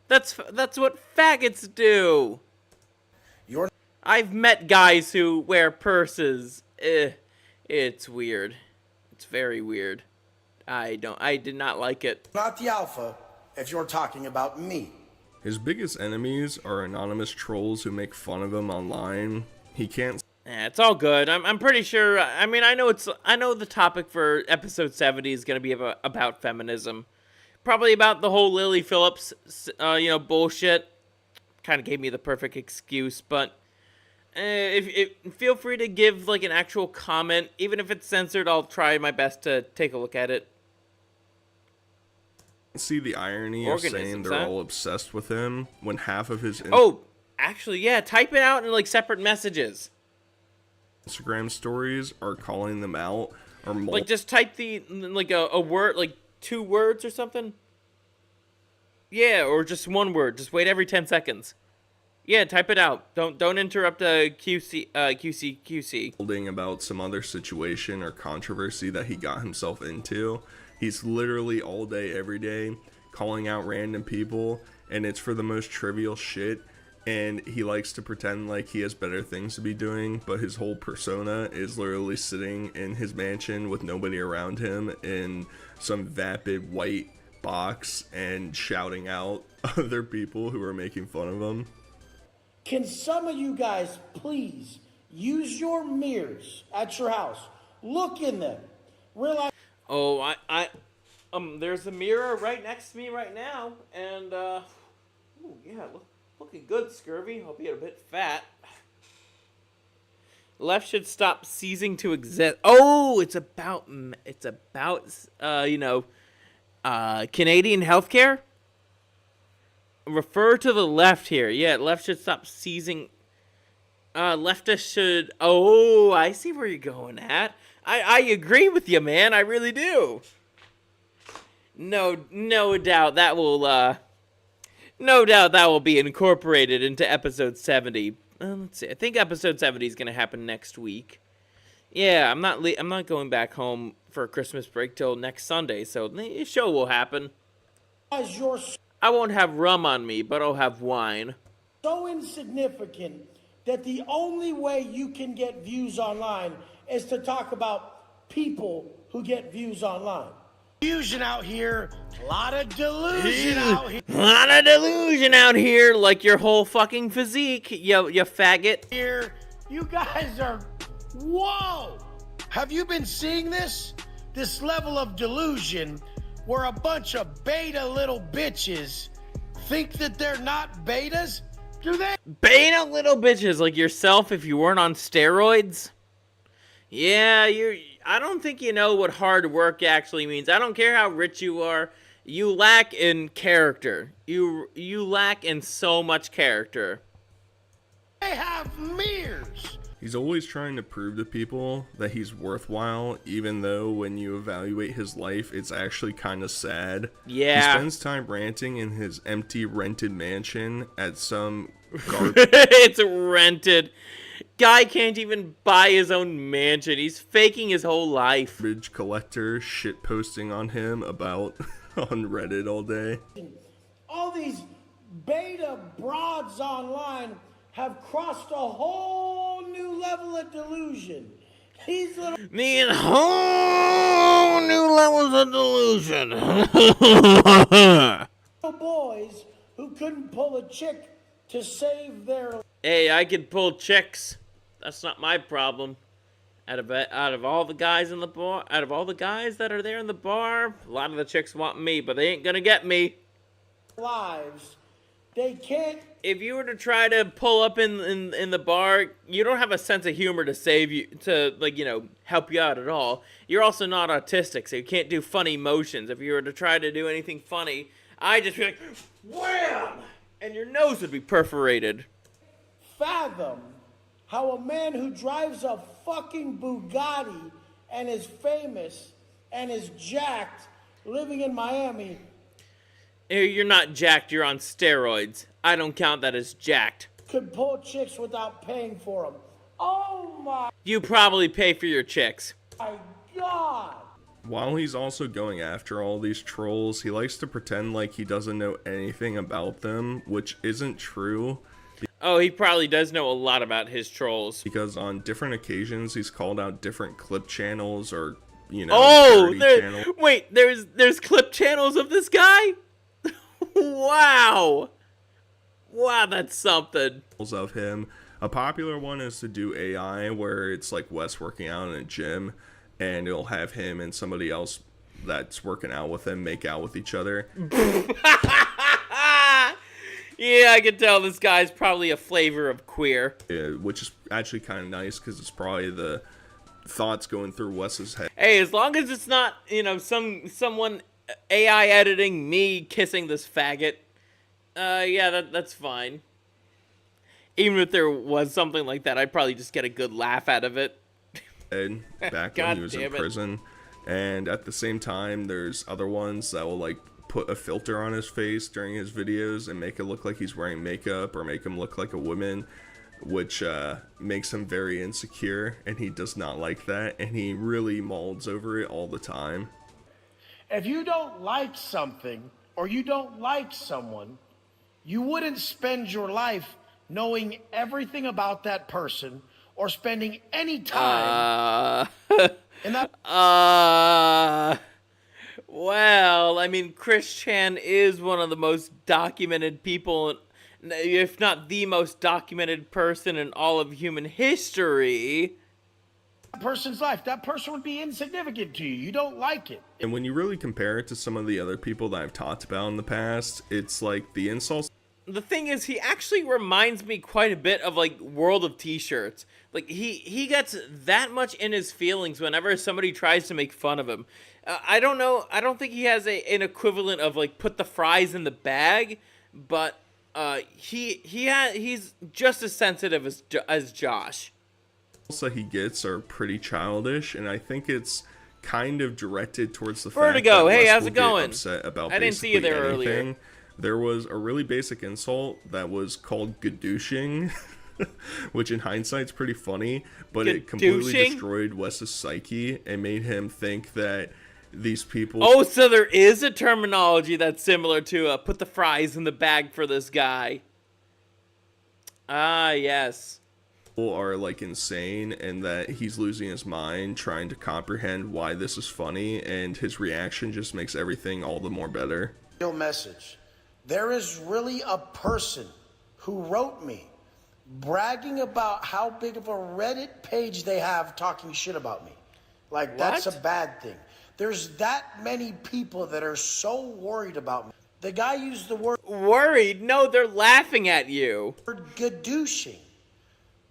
That's what faggots do. I've met guys who wear purses. It's weird. It's very weird. I did not like it. Not the alpha, if you're talking about me. His biggest enemies are anonymous trolls who make fun of him online. He can't. It's all good. I'm pretty sure. I mean, I know the topic for episode 70 is gonna be about feminism, probably about the whole Lily Phillips, bullshit. Kind of gave me the perfect excuse, but if feel free to give like an actual comment, even if it's censored. I'll try my best to take a look at it. See the irony of saying they're all obsessed with him when half of his actually, yeah, type it out in like separate messages. Instagram stories are calling them out, or like just type a word, like 2 words or something. Yeah, or just 1 word. Just wait every 10 seconds. Yeah, type it out. Don't interrupt QC. Holding about some other situation or controversy that he got himself into. He's literally all day, every day, calling out random people, and it's for the most trivial shit, and he likes to pretend like he has better things to be doing, but his whole persona is literally sitting in his mansion with nobody around him in some vapid white box and shouting out other people who are making fun of him. Can some of you guys please use your mirrors at your house? Look in them. Realize. Oh, there's a mirror right next to me right now, and looking good, Scurvy. Albeit a bit fat. Left should stop ceasing to exist. Oh, it's about Canadian healthcare. Refer to the left here. Yeah, left should stop seizing. Leftist should. Oh, I see where you're going at. I agree with you, man. I really do. No doubt that will. No doubt that will be incorporated into episode 70. Let's see. I think episode 70 is gonna happen next week. Yeah, I'm not going back home for Christmas break till next Sunday, so the show will happen. I won't have rum on me, but I'll have wine. So insignificant that the only way you can get views online is to talk about people who get views online. Delusion out here, a lot of delusion out here. A lot of delusion out here, like your whole fucking physique, you faggot. Here, you guys are, whoa! Have you been seeing this? This level of delusion where a bunch of beta little bitches think that they're not betas? Do they? Beta little bitches like yourself if you weren't on steroids? Yeah, I don't think you know what hard work actually means. I don't care how rich you are. You lack in character. You lack in so much character. They have mirrors. He's always trying to prove to people that he's worthwhile, even though when you evaluate his life, it's actually kind of sad. Yeah. He spends time ranting in his empty rented mansion at some It's rented. Guy can't even buy his own mansion. He's faking his whole life. Garbage collector shit posting on him about on Reddit all day. these beta broads online have crossed a whole new level of delusion. These little whole new levels of delusion. boys who couldn't pull a chick to save their. Hey, I can pull chicks. That's not my problem. Out of all the guys in the bar, out of all the guys that are there in the bar, a lot of the chicks want me, but they ain't gonna get me. Lives, they can't. If you were to try to pull up in the bar, you don't have a sense of humor to save you, to, like, you know, help you out at all. You're also not autistic, so you can't do funny motions. If you were to try to do anything funny, I'd just be like, wham! And your nose would be perforated. Fathom how a man who drives a fucking Bugatti and is famous and is jacked living in Miami. You're not jacked, you're on steroids. I don't count that as jacked. Could pull chicks without paying for them. Oh my. You probably pay for your chicks. My God. While he's also going after all these trolls, he likes to pretend like he doesn't know anything about them, which isn't true. Oh, he probably does know a lot about his trolls. Because on different occasions, he's called out different clip channels or, you know, wait, there's clip channels of this guy? Wow. Wow, that's something. Of him. A popular one is to do AI, where it's like Wes working out in a gym, and it'll have him and somebody else that's working out with him make out with each other. Yeah, I can tell this guy's probably a flavor of queer. Yeah, which is actually kind of nice, because it's probably the thoughts going through Wes's head. Hey, as long as it's not, you know, someone AI editing me kissing this faggot, yeah, that's fine. Even if there was something like that, I'd probably just get a good laugh out of it. Back when he was in prison. And at the same time, there's other ones that will, like, put a filter on his face during his videos and make it look like he's wearing makeup, or make him look like a woman, which makes him very insecure, and he does not like that, and he really molds over it all the time. If you don't like something, or you don't like someone, you wouldn't spend your life knowing everything about that person, or spending any time in that. Well, I mean, Chris Chan is one of the most documented people, if not the most documented person in all of human history. Person's life, that person would be insignificant to you. You don't like it. And when you really compare it to some of the other people that I've talked about in the past, it's like the insults. The thing is, he actually reminds me quite a bit of, like, World of T-Shirts. Like, he gets that much in his feelings whenever somebody tries to make fun of him. I don't know, I don't think he has an equivalent of, like, put the fries in the bag, but he's just as sensitive as Josh. That he gets are pretty childish, and I think it's kind of directed towards the Vertigo, fact that hey, Wes how's will it going? Get upset about I didn't see you there anything. earlier. There was a really basic insult that was called gadooshing, which in hindsight's pretty funny, but it completely destroyed Wes's psyche and made him think that these people... Oh, so there is a terminology that's similar to put the fries in the bag for this guy. Ah, yes. People are, like, insane, and that he's losing his mind trying to comprehend why this is funny, and his reaction just makes everything all the more better. Real message. There is really a person who wrote me bragging about how big of a Reddit page they have talking shit about me. Like, that's a bad thing. There's that many people that are so worried about me. The guy used the word... Worried? No, they're laughing at you. Gadooshing.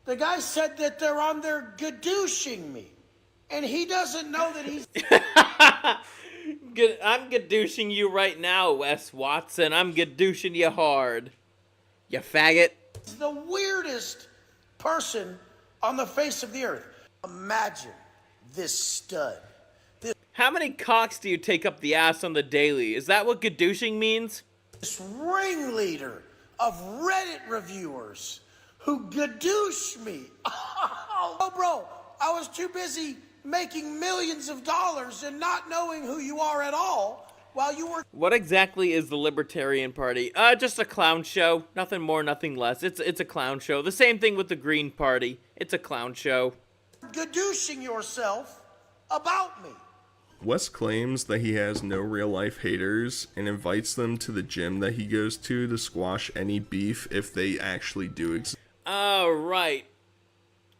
The guy said that they're on there gadooshing me. And he doesn't know that he's... I'm gadooshing you right now, Wes Watson. I'm gadooshing you hard. You faggot. He's the weirdest person on the face of the earth. Imagine this stud. How many cocks do you take up the ass on the daily? Is that what gadooshing means? This ringleader of Reddit reviewers who gadoosh me. Oh, bro, I was too busy making millions of dollars and not knowing who you are at all while you were... What exactly is the Libertarian Party? Just a clown show. Nothing more, nothing less. It's a clown show. The same thing with the Green Party. It's a clown show. Gadooshing yourself about me. Wes claims that he has no real-life haters and invites them to the gym that he goes to squash any beef if they actually do exist. Oh, right.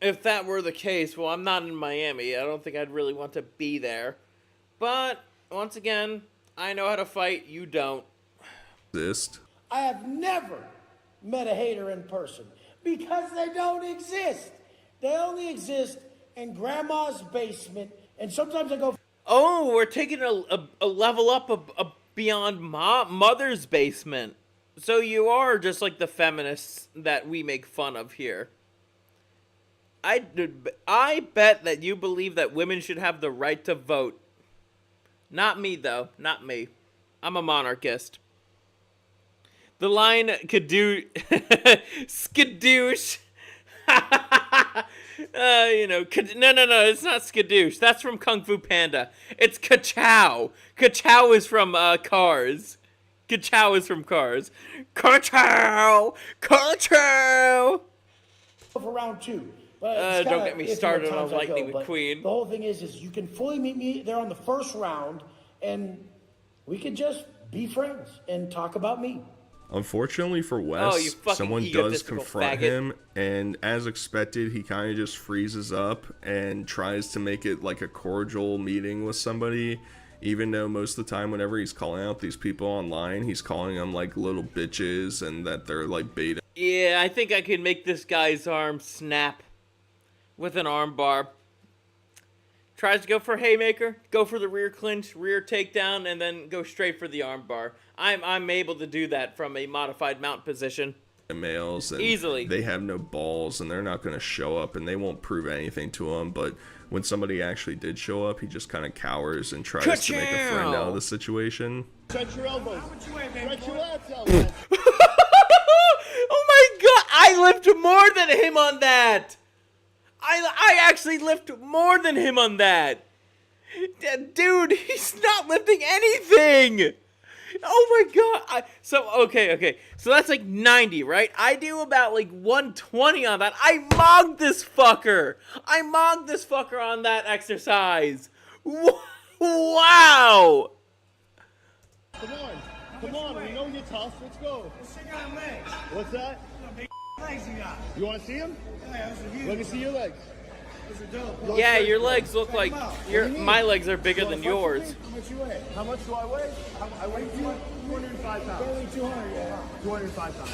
If that were the case, well, I'm not in Miami. I don't think I'd really want to be there. But, once again, I know how to fight, you don't. I have never met a hater in person because they don't exist. They only exist in grandma's basement, and sometimes I go... Oh, we're taking a level up beyond mother's basement. So you are just like the feminists that we make fun of here. I bet that you believe that women should have the right to vote. Not me, though. Not me. I'm a monarchist. The line skadoosh. No, it's not skadoosh. That's from Kung Fu Panda. It's ka-chow. Ka-chow is from Cars. Ka-chow is from Cars. Ka-chow! Ka-chow! For round 2. Don't get me started on Lightning McQueen. The whole thing is you can fully meet me there on the first round, and we could just be friends and talk about me. Unfortunately for Wes, someone does confront him, and as expected, he kind of just freezes up and tries to make it like a cordial meeting with somebody, even though most of the time whenever he's calling out these people online, he's calling them like little bitches and that they're like beta. Yeah, I think I can make this guy's arm snap with an arm bar. Tries to go for haymaker, go for the rear clinch, rear takedown, and then go straight for the arm bar. I'm able to do that from a modified mount position. Males and easily. They have no balls and they're not going to show up and they won't prove anything to him. But when somebody actually did show up, he just kind of cowers and tries to make a friend out of the situation. Stretch your elbows. Stretch your lats out, man. Oh my god, I lift more than him on that. I actually lift more than him on that. Dude, he's not lifting anything. Oh my god. Okay. So that's like 90, right? I do about like 120 on that. I mogged this fucker. On that exercise. Wow. Come on. We know you're tough. Let's go. What's that? Legs you got. You want to see him? Yeah, let me see your legs. Yeah, your legs look like my legs are bigger than yours. How much you weigh? How much do I weigh? I weigh 205 pounds. Barely 200, yeah. 205 pounds.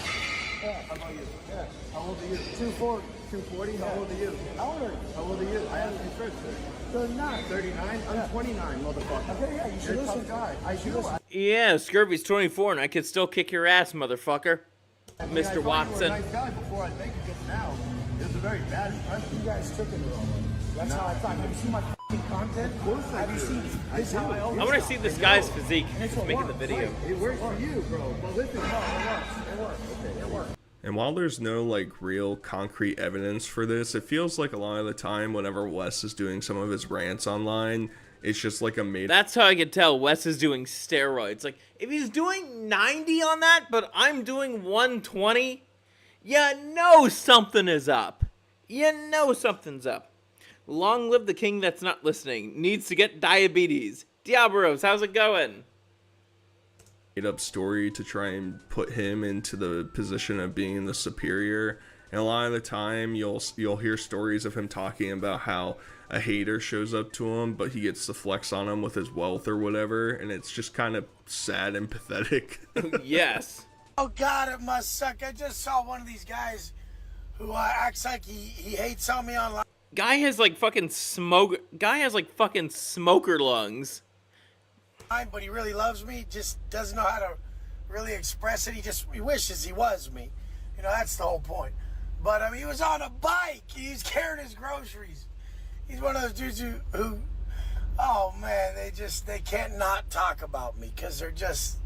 Yeah. How about you? Yeah. How old are you? 240. 240? How old are you? How old are you? How old are you? I asked you first, sir. 39. 39? I'm 29, motherfucker. Okay, yeah, you should listen. Guy. I should listen. Yeah, Scurvy's 24 and I could still kick your ass, motherfucker. Mr. Watson. I was a nice guy before I think it just now. It was a very bad impression. You guys took it wrong. That's how I thought. Have you seen my content? Of course I do. This how I always I want to see this guy's physique. He's making the video. It works for you, bro. But listen, it works. Okay, it works. And while there's no like real concrete evidence for this, it feels like a lot of the time whenever Wes is doing some of his rants online, it's just like a made. That's how I can tell Wes is doing steroids. Like, if he's doing 90 on that, but I'm doing 120, you know something is up. You know something's up. Long live the king that's not listening. Needs to get diabetes. Diablos, how's it going? Made up story to try and put him into the position of being the superior. And a lot of the time you'll hear stories of him talking about how a hater shows up to him, but he gets to flex on him with his wealth or whatever, and it's just kind of sad and pathetic. Yes. Oh God, it must suck. I just saw one of these guys who acts like he hates on me online. Guy has like fucking smoker lungs. But he really loves me, just doesn't know how to really express it. He wishes he was me. You know, that's the whole point. But I mean, he was on a bike. He's carrying his groceries. He's one of those dudes who oh man, they can't not talk about me because they're just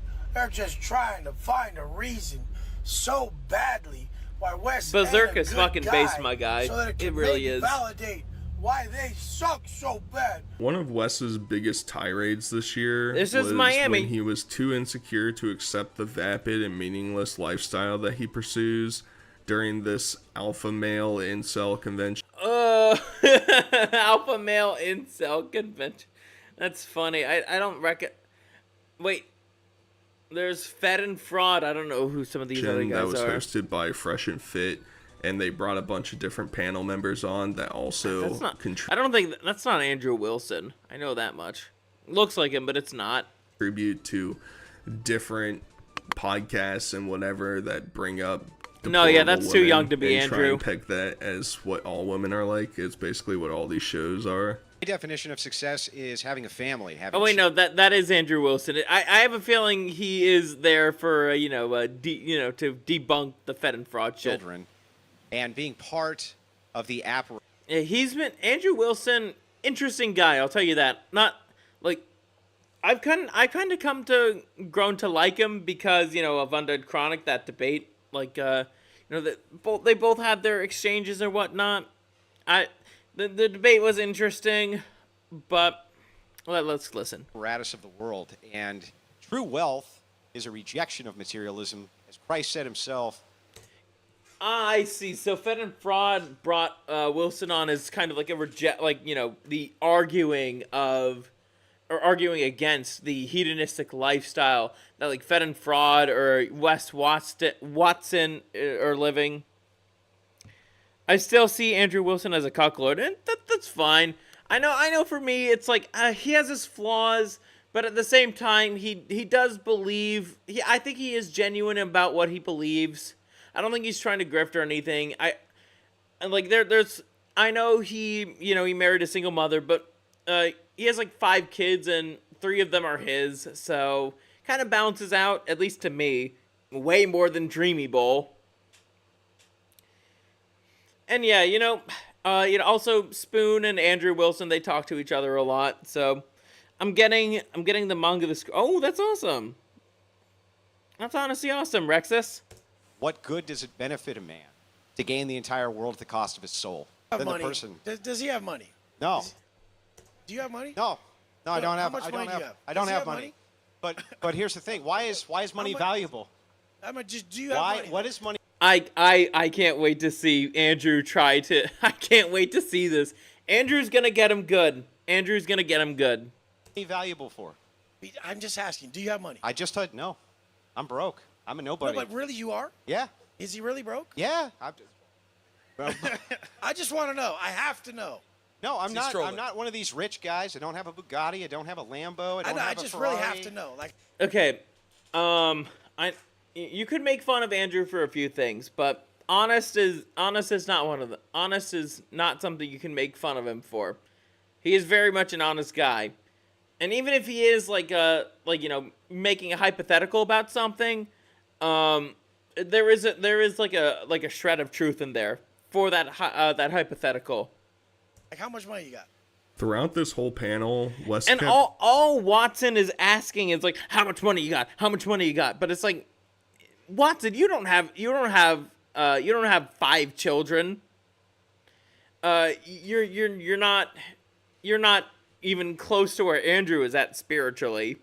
trying to find a reason so badly why Wes Berserk is good fucking guy, base, my guy. so that it really is. Validate why they suck so bad. One of Wes's biggest tirades this year This is was Miami. when he was too insecure to accept the vapid and meaningless lifestyle that he pursues during this alpha male incel convention. Alpha male incel convention. That's funny. I don't reckon. Wait. There's Fed and Fraud. I don't know who some of these other That guys was are. hosted by Fresh and Fit, and they brought a bunch of different panel members on that also That's not. I don't think that's not Andrew Wilson. I know that much. Looks like him, but it's not. contribute to different podcasts and whatever that bring up No, yeah, deplorable that's too women young to be and try Andrew. and pick that as what all women are like. It's basically what all these shows are. My definition of success is having a family. Having Oh wait, no, that is Andrew Wilson. I have a feeling he is there for to debunk the Fed and Fraud shit. children, and being part of the app. Yeah, he's been Andrew Wilson, interesting guy. I'll tell you that. Not like I kind of come to grown to like him because of Undead Chronic, that debate. Like that they both had their exchanges or whatnot. The debate was interesting, but let's listen. Apparatus of the world, and true wealth is a rejection of materialism, as Christ said himself. I see. So Fed and Fraud brought Wilson on as kind of like a the arguing against the hedonistic lifestyle that like Fed and Fraud or Wes Watson are living. I still see Andrew Wilson as a cucklord, and that's fine. I know. For me, it's like he has his flaws, but at the same time, he does believe. I think he is genuine about what he believes. I don't think he's trying to grift or anything. I know he married a single mother, but he has like 5 kids and 3 of them are his, so kind of balances out, at least to me, way more than Dreamy Bowl. And yeah, also Spoon and Andrew Wilson, they talk to each other a lot, so I'm getting the manga. Oh, that's awesome. That's honestly awesome, Rexus. What good does it benefit a man to gain the entire world at the cost of his soul? Have Then money. the person. Does he have money? No. Do you have money? No, I don't have. How much money do you have? I don't Does he have money. But here's the thing. Why is money valuable? Do you have money? What is money? I can't wait to see Andrew try to. I can't wait to see this. Andrew's gonna get him good. Valuable for? I'm just asking. Do you have money? I just said no. I'm broke. I'm a nobody. No, but really, you are? Yeah. Is he really broke? Yeah. I just want to know. I have to know. No, I'm He's not. trolling. I'm not one of these rich guys. I don't have a Bugatti. I don't have a Lambo. I just really have to know. Like. Okay, you could make fun of Andrew for a few things, but honest is not one of them. Honest is not something you can make fun of him for. He is very much an honest guy, and even if he is making a hypothetical about something, there is like a shred of truth in there for that hypothetical. Like, how much money you got? Throughout this whole panel, Wes And kept... all Watson is asking is like, how much money you got? How much money you got? But it's like, Watson, you don't have 5 children. You're not even close to where Andrew is at spiritually.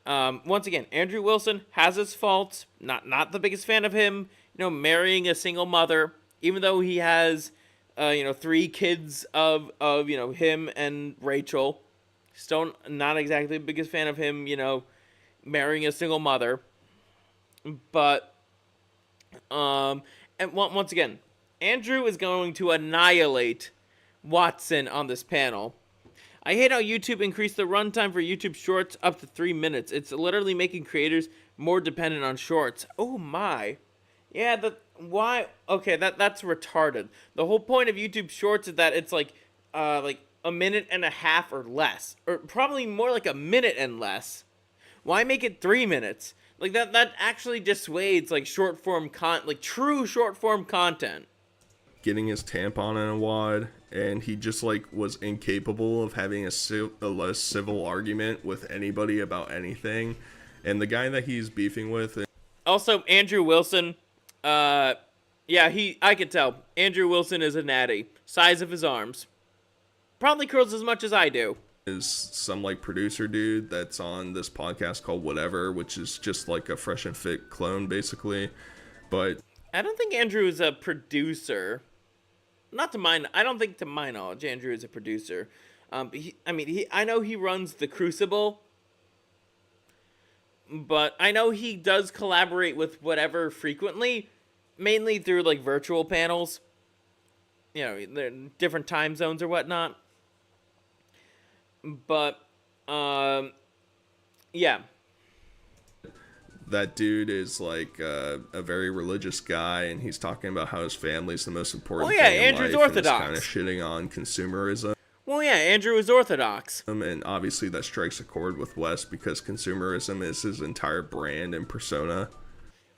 Once again, Andrew Wilson has his faults. Not the biggest fan of him. Marrying a single mother, even though he has 3 kids of him and Rachel. Still not exactly the biggest fan of him, marrying a single mother. But and once again, Andrew is going to annihilate Watson on this panel. I hate how YouTube increased the runtime for YouTube Shorts up to 3 minutes. It's literally making creators more dependent on Shorts. Oh my. Yeah, why? Okay, that's retarded. The whole point of YouTube Shorts is that it's like a minute and a half or less, or probably more like a minute and less. Why make it 3 minutes? Like that actually dissuades like true short form content. Getting his tampon in a wad, and he just was incapable of having a civil argument with anybody about anything. And the guy that he's beefing with. Also, Andrew Wilson. I could tell. Andrew Wilson is a natty. Size of his arms. probably curls as much as I do. Is some like producer dude that's on this podcast called Whatever, which is just like a Fresh and Fit clone basically. But I don't think Andrew is a producer. I don't think to my knowledge Andrew is a producer. I know he runs the Crucible, but I know he does collaborate with Whatever frequently, mainly through like virtual panels. You know, they're different time zones or whatnot. But, yeah. That dude is like a very religious guy, and he's talking about how his family's the most important thing in Andrew's life, Orthodox. and he's kind of shitting on consumerism. Well, yeah, Andrew is Orthodox. And obviously that strikes a chord with Wes because consumerism is his entire brand and persona.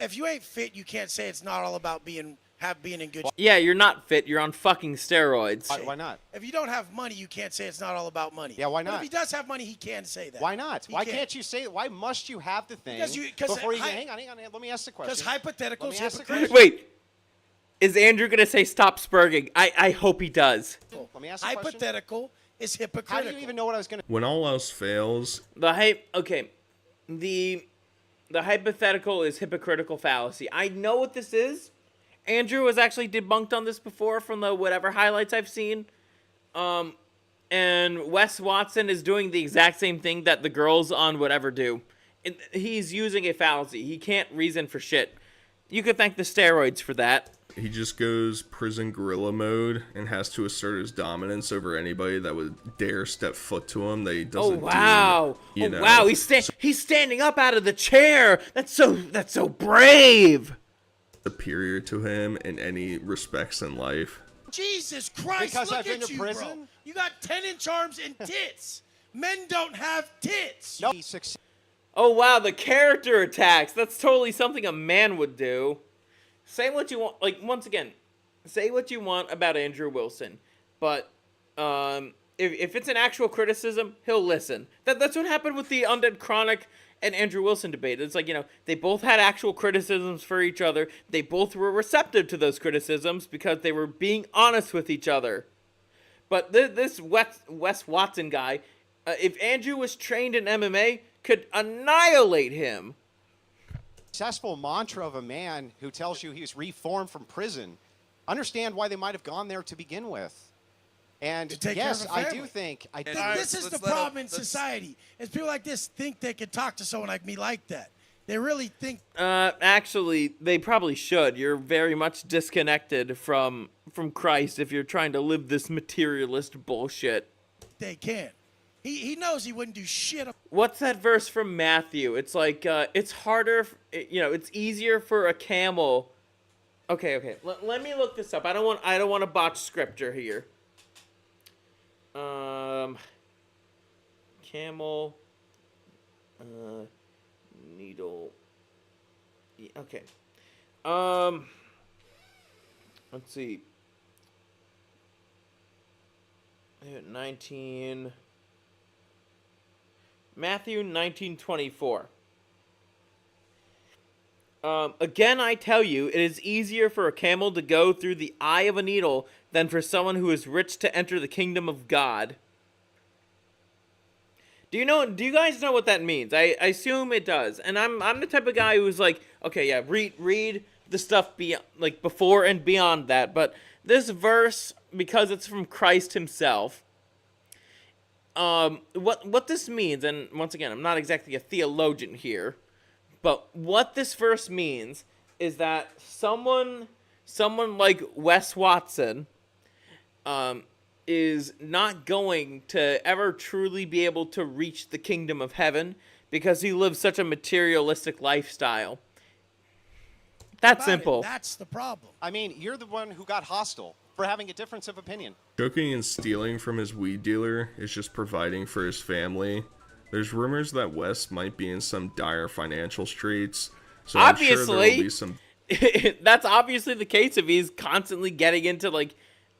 If you ain't fit, you can't say it's not all about being in good shape. Yeah, you're not fit. You're on fucking steroids. Why not? If you don't have money, you can't say it's not all about money. Yeah, why But not? if he does have money, he can say that. Why not? He Why can. can't you say it? Why must you have the thing Because before you hang on, let me ask the question. Because hypotheticals Let me ask the hypocritical. Wait, is Andrew gonna say stop spurging? I hope he does. Let me ask the question. Hypothetical is How hypocritical. do you even know what I was going to... When all else fails, The hypothetical is hypocritical fallacy. I know what this is. Andrew has actually debunked on this before from the Whatever highlights I've seen. And Wes Watson is doing the exact same thing that the girls on Whatever do. He's using a fallacy. He can't reason for shit. You could thank the steroids for that. he just goes prison gorilla mode and has to assert his dominance over anybody that would dare step foot to him that he doesn't do. Wow, he's standing up out of the chair. That's so brave. Superior to him in any respects in life. Jesus Christ, Because look I've been at to you, prison? bro. You got 10-inch arms and tits. Men don't have tits. No, he succeeded. Oh wow, the character attacks. That's totally something a man would do. Say what you want. Like, once again, say what you want about Andrew Wilson, but if it's an actual criticism, he'll listen. That's what happened with the Undead Chronic and Andrew Wilson debate. It's like, they both had actual criticisms for each other. They both were receptive to those criticisms because they were being honest with each other. But this Wes Watson guy, if Andrew was trained in MMA, could annihilate him. Successful mantra of a man who tells you he was reformed from prison. Understand why they might have gone there to begin with. And To take yes, care of a I family. do think This is the problem in society. Is people like this think they could talk to someone like me like that. They really think Actually, they probably should. You're very much disconnected from Christ if you're trying to live this materialist bullshit. they can. He knows he wouldn't do shit. What's that verse from Matthew? It's like, it's harder, it's easier for a camel. Okay. Let me look this up. I don't want to botch scripture here. Camel, needle. Okay. Let's see. 19. Matthew 19:24. Again, I tell you, it is easier for a camel to go through the eye of a needle than for someone who is rich to enter the kingdom of God. Do you guys know what that means? I assume it does. And I'm the type of guy who's like, okay, yeah, read the stuff before and beyond that. But this verse, because it's from Christ himself, what this means, and once again, I'm not exactly a theologian here, but what this verse means is that someone like Wes Watson is not going to ever truly be able to reach the kingdom of heaven because he lives such a materialistic lifestyle. That's simple. That's the problem. I mean, you're the one who got hostile for having a difference of opinion. Joking and stealing from his weed dealer is just providing for his family. There's rumors that Wes might be in some dire financial straits. So I'm sure there will be some. That's obviously the case if he's constantly getting into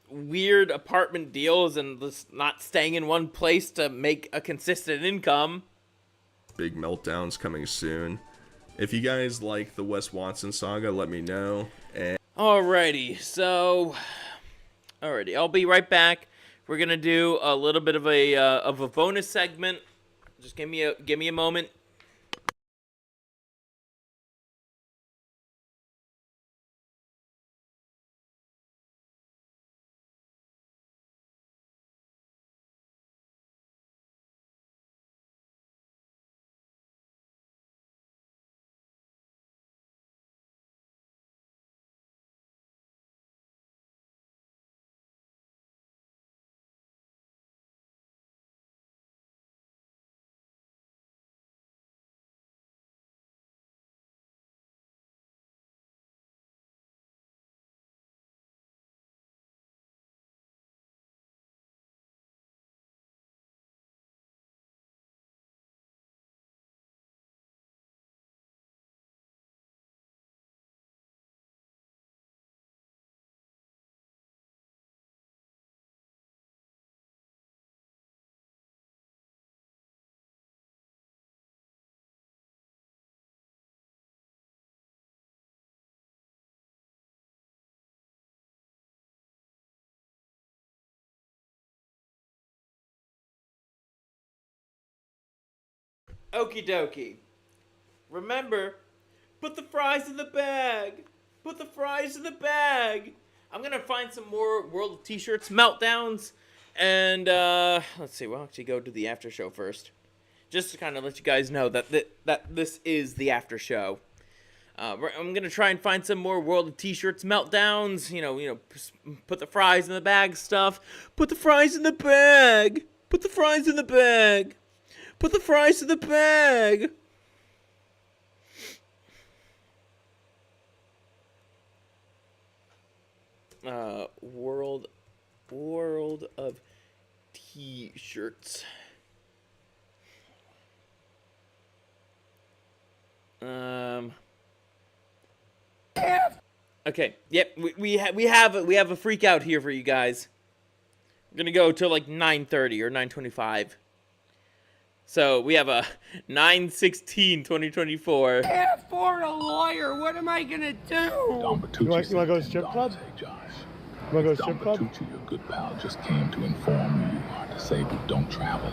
weird apartment deals and just not staying in one place to make a consistent income. Big meltdowns coming soon. If you guys like the Wes Watson saga, let me know. And Alrighty, I'll be right back we're gonna do a little bit of a bonus segment. Just give me a moment. Okie dokie. Remember, put the fries in the bag. Put the fries in the bag. I'm gonna find some more World of T-Shirts meltdowns, and let's see. We'll actually go to the after show first, just to kind of let you guys know that this is the after show. I'm gonna try and find some more World of T-Shirts meltdowns. You know, put the fries in the bag stuff. Put the fries in the bag. Put the fries in the bag. Put the fries in the bag. World of T-Shirts. Okay. Yep. We have a freak out here for you guys. We're gonna go till like 9:30 or 9:25. So we have a 9/16/2024. Can't afford a lawyer. What am I gonna do? Don Bertucci. You want to go to strip club? Hey, Josh. You want to go to strip club? Don Bertucci, your good pal, just came to inform you are disabled, don't travel,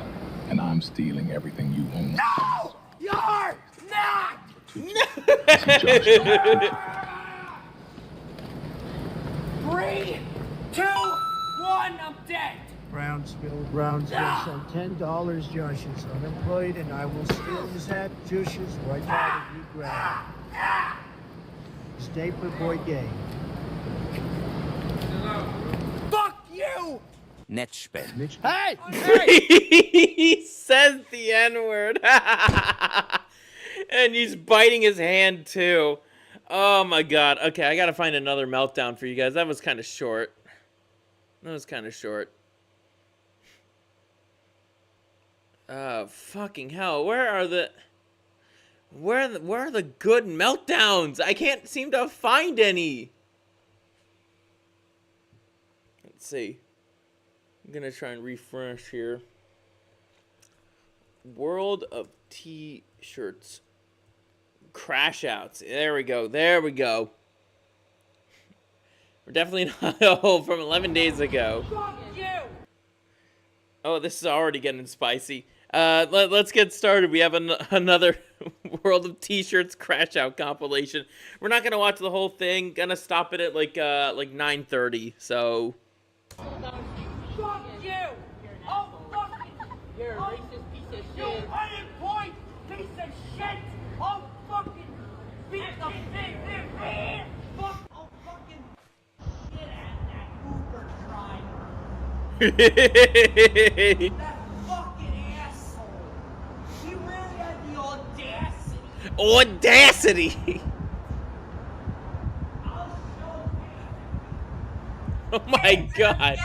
and I'm stealing everything you own. No! You're not! Listen, Josh, don't. 3, 2, 1, I'm dead. Brownsville said $10. Josh is unemployed, and I will steal his hat. Josh is right out of you grab. Stay for boy gay. Fuck you! Netspend. Hey! He says the N-word. And he's biting his hand too. Oh my god. Okay, I gotta find another meltdown for you guys. That was kind of short. Fucking hell. Where are the good meltdowns? I can't seem to find any. Let's see. I'm gonna try and refresh here. World of T-Shirts. Crash outs. There we go. We're definitely not from 11 days ago. Fuck you! Oh, this is already getting spicy. Let's get started. We have another World of T-Shirts crash out compilation. We're not gonna watch the whole thing. Gonna stop it at like 9:30. So. Fuck you! Oh, fuck you! You're a racist piece of shit. You unemployed piece of shit! Oh, fucking piece of shit! Fuck! Oh, fucking get at that Uber driver. That fucking asshole. He really had the audacity. Audacity! Oh my god.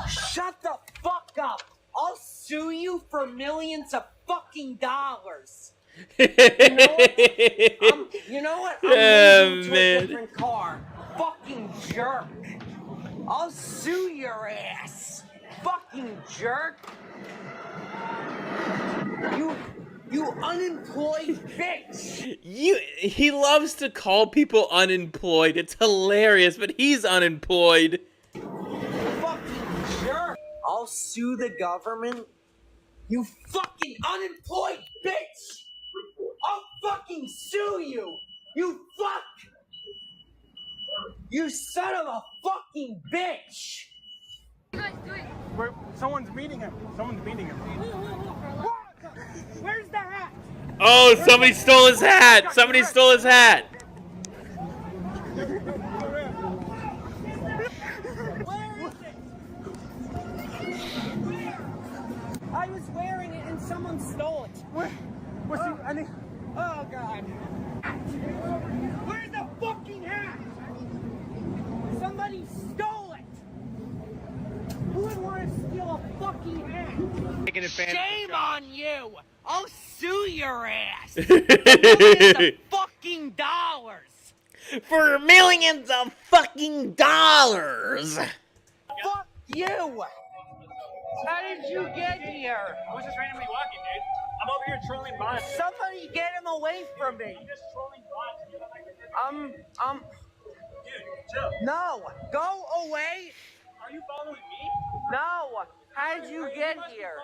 Shut the fuck up! I'll sue you for millions of fucking dollars. You know what? I'm moving to a different car. Fucking jerk. I'll sue your ass. Fucking jerk. You unemployed bitch. He loves to call people unemployed. It's hilarious, but he's unemployed. Fucking I'll sue the government. You fucking unemployed bitch! I'll fucking sue you! You fuck! You son of a fucking bitch! Someone's meeting him. Someone's meeting him. Where's the hat? Oh, somebody stole his hat! Somebody stole his hat! I was wearing it and someone stole it. Oh God. Where's the fucking hat? Somebody stole it. Who would want to steal a fucking hat? Shame on you. I'll sue your ass. For millions of fucking dollars. For millions of fucking dollars. Fuck you. How did you get here? I was just randomly walking, dude. I'm over here trolling bots. Somebody get him away from me. I'm just trolling bots, dude. Dude, chill. No, go away. Are you following me? No. How did you get here?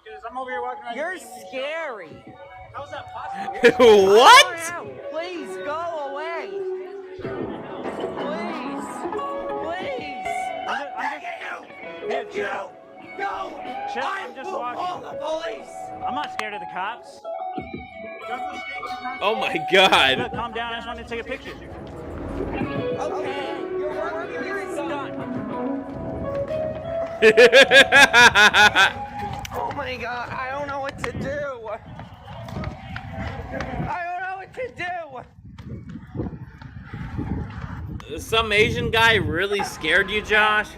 Because I'm over here walking around. You're scary. How's that possible? What? Please go away. Please. I'm begging you. Go. Chill, I'm just walking. Call the police. I'm not scared of the cops. Oh my God. Look, calm down. I just wanted to take a picture. Okay. Your work here is done. Oh my God. I don't know what to do. I don't know what to do. Some Asian guy really scared you, Josh?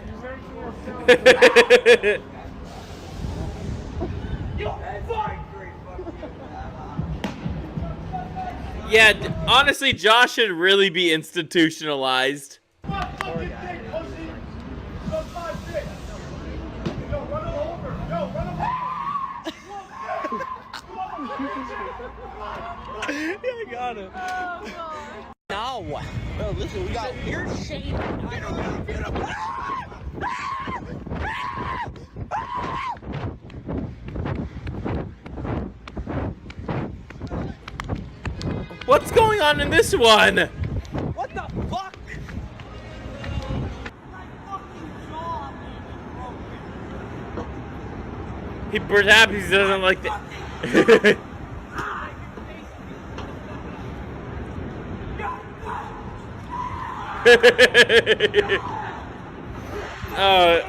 Yeah, honestly, Josh should really be institutionalized. I got him. No. No, listen, we got. You're shaming. I don't know. What's going on in this one? What the fuck? Perhaps he doesn't like the.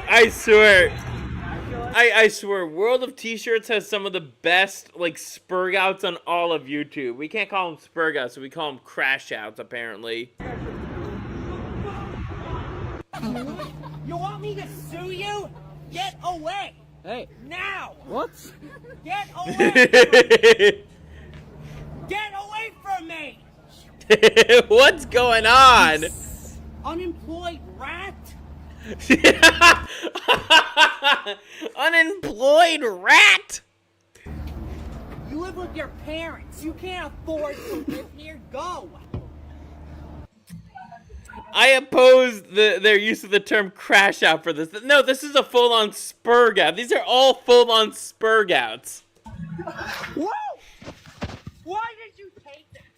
I swear. I swear, World of T-Shirts has some of the best, like, spurgouts on all of YouTube. We can't call them spurgouts, so we call them crash outs, apparently. You want me to sue you? Get away! Hey. Now! What? Get away! Get away from me! What's going on? Unemployed rat? Unemployed rat? You live with your parents. You can't afford to live here. Go! I oppose their use of the term crash out for this. No, this is a full-on spurgout. These are all full-on spurgouts. Whoa! Why did you take that?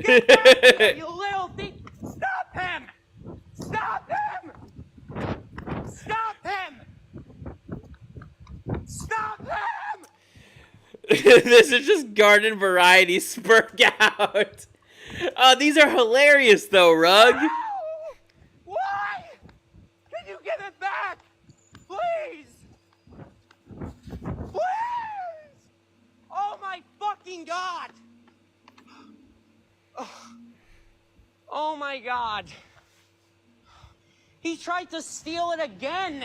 Get back here, you little thing! Stop him! Stop him! Stop him! Stop him! This is just garden variety spurgout. These are hilarious though, Rug. No! Why? Can you give it back? Please! Please! Oh my fucking God! Oh my God. He tried to steal it again.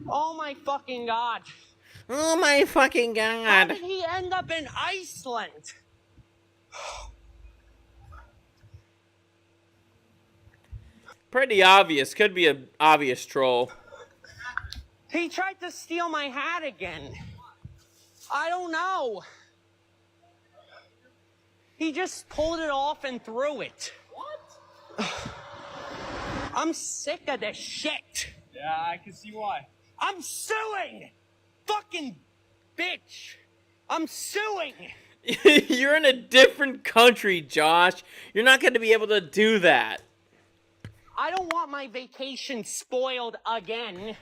Oh my fucking God. Oh my fucking How God. did he end up in Iceland? Pretty obvious. Could be an obvious troll. He tried to steal my hat again. I don't know. He just pulled it off and threw it. What? I'm sick of this shit. Yeah, I can see why. I'm suing! Fucking bitch! I'm suing! You're in a different country, Josh. You're not going to be able to do that. I don't want my vacation spoiled again.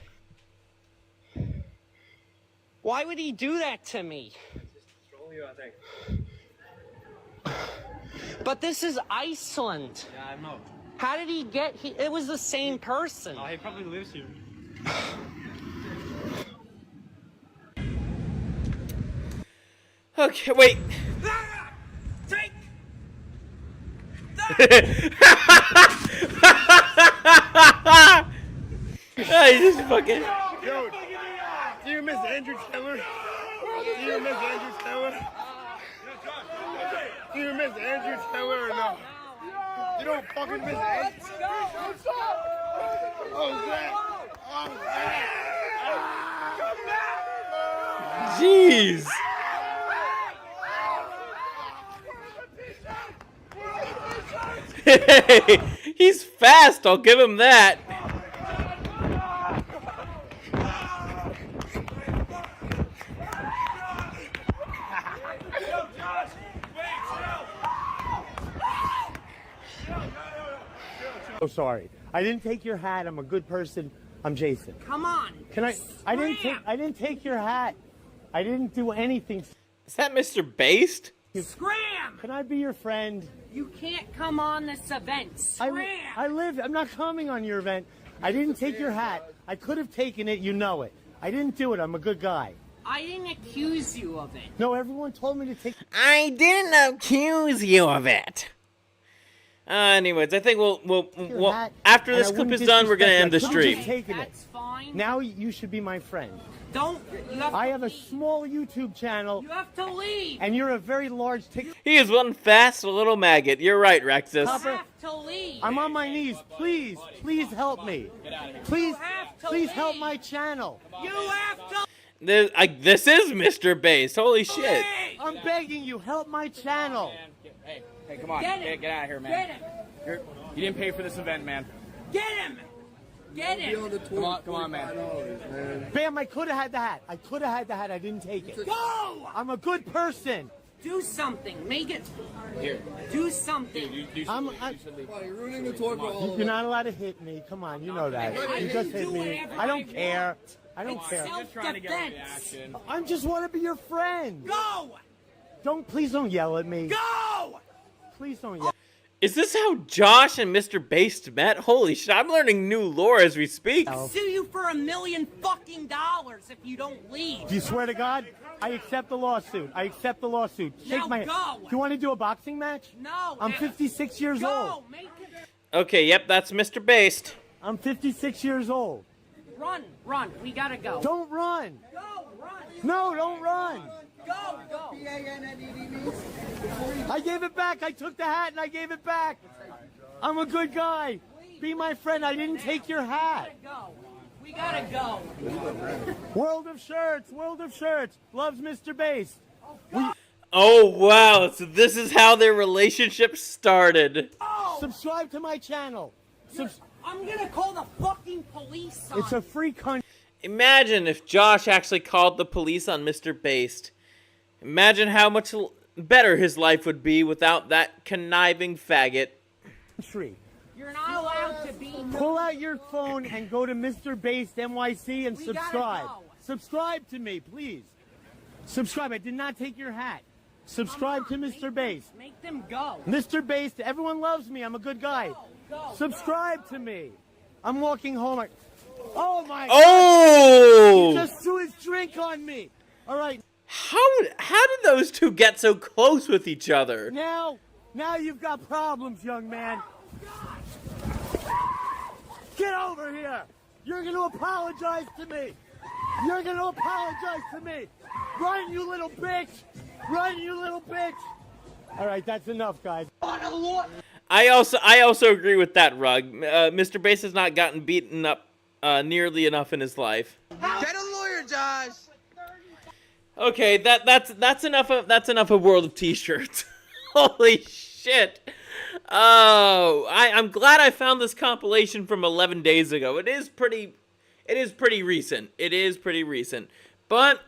Why would he do that to me? But this is Iceland. Yeah, I know. How did he get here? It was the same person. Oh, he probably lives here. Okay, wait. Take! I just fucking... Yo, do you miss Andrew Taylor? Do you miss Andrew Taylor? Do you miss Andrew Taylor or no? You don't fucking miss Andrew Taylor? Oh, Zach. Oh, Zach. Jeez. Hey, he's fast, I'll give him that. Oh, sorry. I didn't take your hat. I'm a good person. I'm Jason. Come on. Can I didn't take your hat. I didn't do anything. Is that Mr. Based? Scram! Can I be your friend? You can't come on this event. Scram! I'm not coming on your event. I didn't take your hat. I could have taken it. You know it. I didn't do it. I'm a good guy. I didn't accuse you of it. No, everyone told me to take. I didn't accuse you of it. Anyways, I think we'll after this clip is done, we're gonna end the stream. That's fine. Now you should be my friend. Don't. I have a small YouTube channel. You have to leave. And you're a very large TikTok. He is one fast little maggot. You're right, Rexus. You have to leave. I'm on my knees. Please help me. Please help my channel. You have to. This is Mr. Base. Holy shit. I'm begging you, help my channel. Hey, come on. Get out of here, man. Get him. You didn't pay for this event, man. Get him. Get him. Come on, man. Bam, I could have had the hat. I didn't take it. Go! I'm a good person. Do something. Make it. Here. Do something. You're ruining the tour for all of us. You're not allowed to hit me. Come on, you know that. You just hit me. I don't care. I don't care. Self-defense. I just want to be your friend. Go! Please don't yell at me. Go! Please don't yell. Is this how Josh and Mr. Based met? Holy shit, I'm learning new lore as we speak. I'll sue you for $1 million fucking dollars if you don't leave. Do you swear to God? I accept the lawsuit. Now go. Do you want to do a boxing match? No. I'm 56 years old. Make it. Okay, yep, that's Mr. Based. I'm 56 years old. Run. We gotta go. Don't run. Go, run. No, don't run. Go. I gave it back. I took the hat and I gave it back. I'm a good guy. Be my friend. I didn't take your hat. We gotta go. World of Shirts. Loves Mr. Bass. Oh, wow. So this is how their relationship started. Subscribe to my channel. I'm gonna call the fucking police on It's a free country. Imagine if Josh actually called the police on Mr. Based. Imagine how much better his life would be without that conniving faggot. You're not allowed to be. Pull out your phone and go to Mr. Based NYC and subscribe. Go. Subscribe to me, please. Subscribe. I did not take your hat. Subscribe to Mr. Based. Make them go. Mr. Based, everyone loves me. I'm a good guy. Go. Subscribe to me. I'm walking home. Oh my Oh! God. He just threw his drink on me. All right. How did those two get so close with each other? Now you've got problems, young man. Get over here. You're going to apologize to me. Run, you little bitch. All right, that's enough, guys. I also agree with that, Rug. Mr. Bass has not gotten beaten up nearly enough in his life. Get a lawyer, Josh. Okay, that's enough of World of T-shirts. Holy shit. shit. Oh, I'm glad I found this compilation from 11 days ago. It is pretty recent. It is pretty recent. But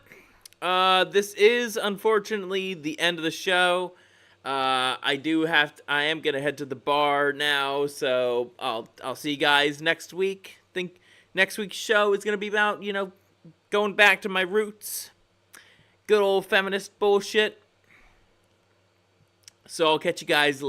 this is unfortunately the end of the show. I am gonna head to the bar now, so I'll see you guys next week. Think next week's show is gonna be about, going back to my roots. Good old feminist bullshit. So I'll catch you guys later.